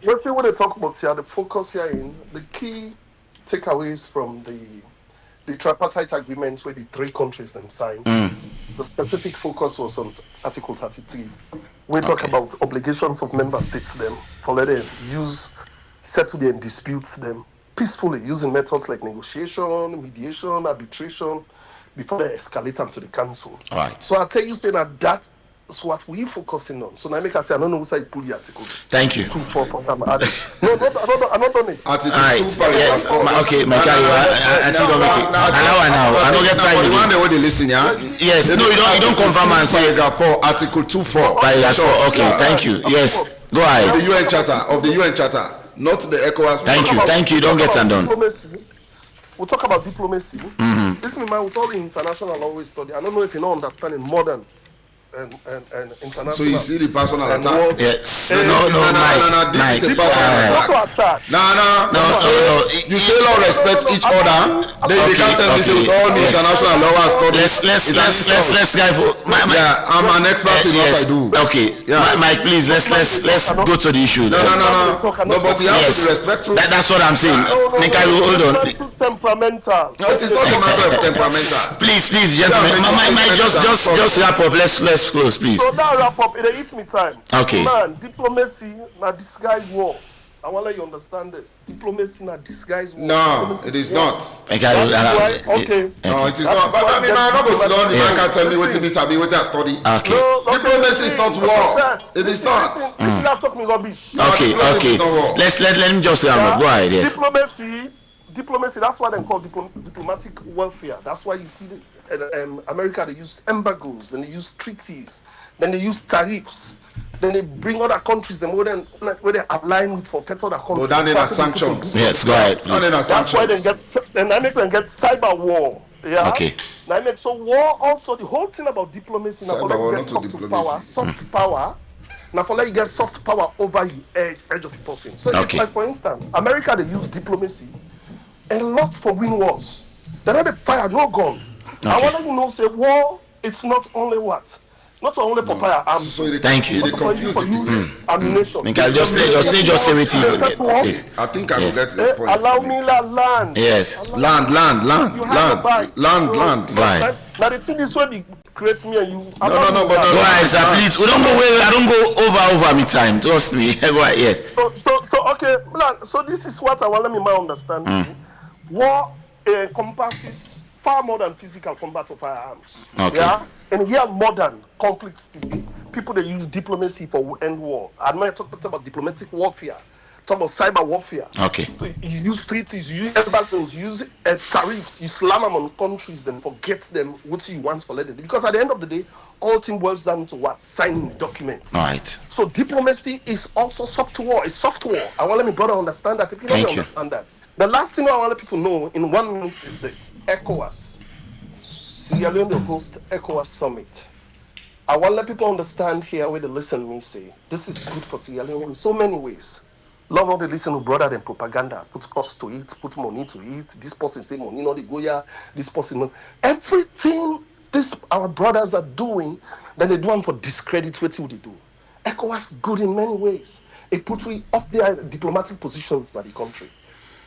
Let's see what they talk about here, the focus here in the key takeaways from the tripartite agreement where the three countries them signed. The specific focus was on Article 33. We talk about obligations of member states them for let them settle their disputes them peacefully using methods like negotiation, mediation, arbitration before they escalate them to the council. All right. So I tell you saying that that's what we're focusing on. So now make us say I don't know who say pull the article. Thank you. 2, 4, 5, I'm not done it. Article 2, yes. Okay, my guy, I don't make it. I don't get time. The one they want to listen, yeah. Yes. No, you don't confirm and say paragraph 4, Article 2.4. Paragraph 4. Okay, thank you. Yes. Go ahead. The UN Charter, not the ECOWAS. Thank you. Don't get undone. We'll talk about diplomacy. This is my with all the international law we study. I don't know if you know understanding modern and international. So you see the personal attack? Yes. No, Mike. This is a personal attack. No. You say all respect each other. Then you can't tell me say with all the international law and studies. Let's guy for yeah, I'm an expert in what I do. Okay, Mike, please let's go to the issue. No, but you have to be respectful. That's what I'm saying. Mikhailo, hold on. Temperamental. No, it is not a matter of temperamental. Please, gentlemen. Mike, just wrap up. Let's close, please. So now wrap up. It hit me time. Okay. Man, diplomacy na disguise war. I want to let you understand this. Diplomacy na disguise war. No, it is not. Okay. No, it is not. But I mean, I'm not going to sit down. The man can't tell me what this I be, what I study. Okay. Diplomacy is not war. It is not. You have talking rubbish. Okay. Let him just go ahead. Yes. Diplomacy. That's why they call diplomatic welfare. That's why you see America, they use embargoes, then they use treaties, then they use tariffs, then they bring other countries, where they align with for other countries. But then there sanctions. Yes, go ahead. That's why they get cyber war. Yeah. Okay. Now I make so war also the whole thing about diplomacy. Now for let you get soft power. Now for let you get soft power over you edge of the person. So it's like for instance, America they use diplomacy a lot for win wars. They don't fire no gun. I want to know say war. It's not only what. Not only for firearms. So thank you. They confuse it. Ammunition. Just say it. I think I will get the point. Allow me land. Yes. Land. Right. Now the thing is when they create me and you. No, but go ahead, sir. Please, we don't go away. I don't go over me time. Trust me. Go ahead. Yes. So okay. So this is what I want. Let me understand. War encompasses far more than physical combat of firearms. Okay. Yeah. And here modern conflicts today, people they use diplomacy for end war. I'm not talking about diplomatic warfare. Talk about cyber warfare. Okay. So you use treaties, you use embargoes, you use tariffs, you slam them on countries, then forget them what you want for later. Because at the end of the day, all thing boils down to what? Signing documents. All right. So diplomacy is also soft war. It's soft war. I want to let my brother understand that. If you don't understand that. The last thing I want people know in 1 minute is this. ECOWAS. Sierra Leone will host ECOWAS summit. I want to let people understand here where they listen to me say, this is good for Sierra Leone in so many ways. Love how they listen to brother than propaganda. Put cost to it, put money to it. This person say money, no, they go here. This person, everything our brothers are doing, then they do them for discredit what they do. ECOWAS good in many ways. It puts we up their diplomatic positions in the country.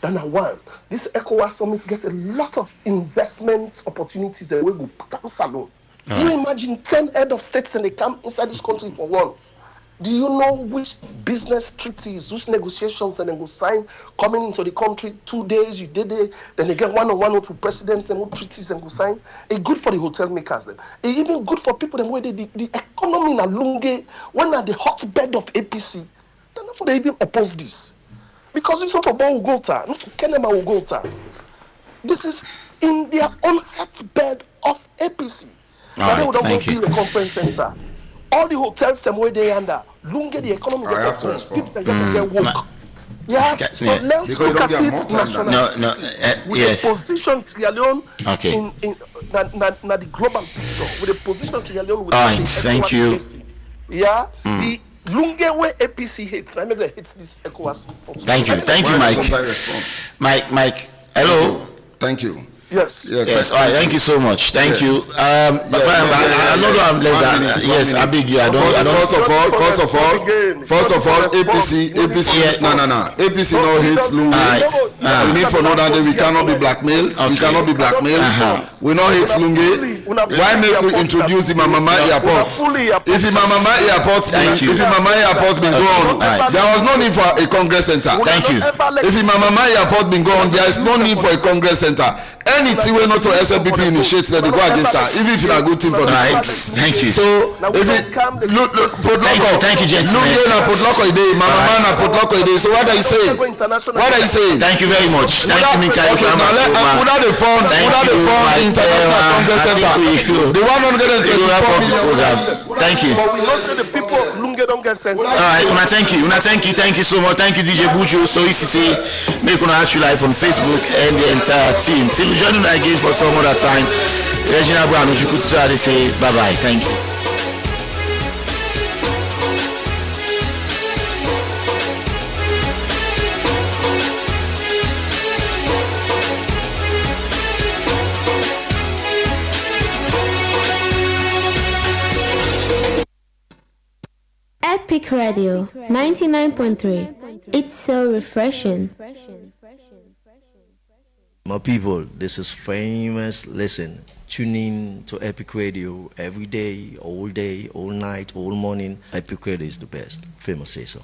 Then one, this ECOWAS summit gets a lot of investment opportunities that will go put salon. Right. You imagine 10 head of states and they come inside this country for once. Do you know which business treaties, which negotiations that they will sign coming into the country 2 days, you did it, then they get one-on-one with presidents and what treaties they will sign? It's good for the hotel makers then. It's even good for people then where the economy in Alunge, when at the hotbed of APC, then therefore they even oppose this. Because it's not for Ugota, not for Kenema Ugota. This is in their own hotbed of APC. Now they would not build a conference center. All the hotels them where they under Lunge the economy. I have to respond. People get work. Yeah, so let's because look you don't get more time than with the position Sierra Leone in the global picture. With the position Sierra Leone with thank you. Yeah, the Lunge where APC hates. I mean they hate this ECOWAS. Thank you, Mike. Hello. Thank you. Yes. All right. Thank you so much. Thank you. I know I'm less. Yes, I beg you. I don't. First of all, APC. No. APC no hates Lunge. We need for know that we cannot be blackmailed. We cannot be blackmailed. We no hate Lunge. Why make we introduce the Mamama Airport? If the Mamama Airport been gone, there was no need for a Congress Center. Thank you. If the Mamama Airport been gone, there is no need for a Congress Center. Anything we not to SLPP initiates that they go against her, even if it's a good thing for the Thank you. So if it look thank you, gentlemen. Look na put lock day, Mama man na put lock day. So what are you saying? Thank you very much. Thank you, Mikhailo. Put out the fund International Congress Center. The 124 million. Thank you. Alright, thank you so much. Thank you, DJ Buju. So easy say make una actually live on Facebook and the entire team. Till we join again for some other time. Regina Brown, would you could say bye bye. Thank you. Epic Radio 99.3. It's so refreshing. My people, this is Famous. Listen, tune in to Epic Radio every day, all night, all morning. Epic Radio is the best. Famous say so.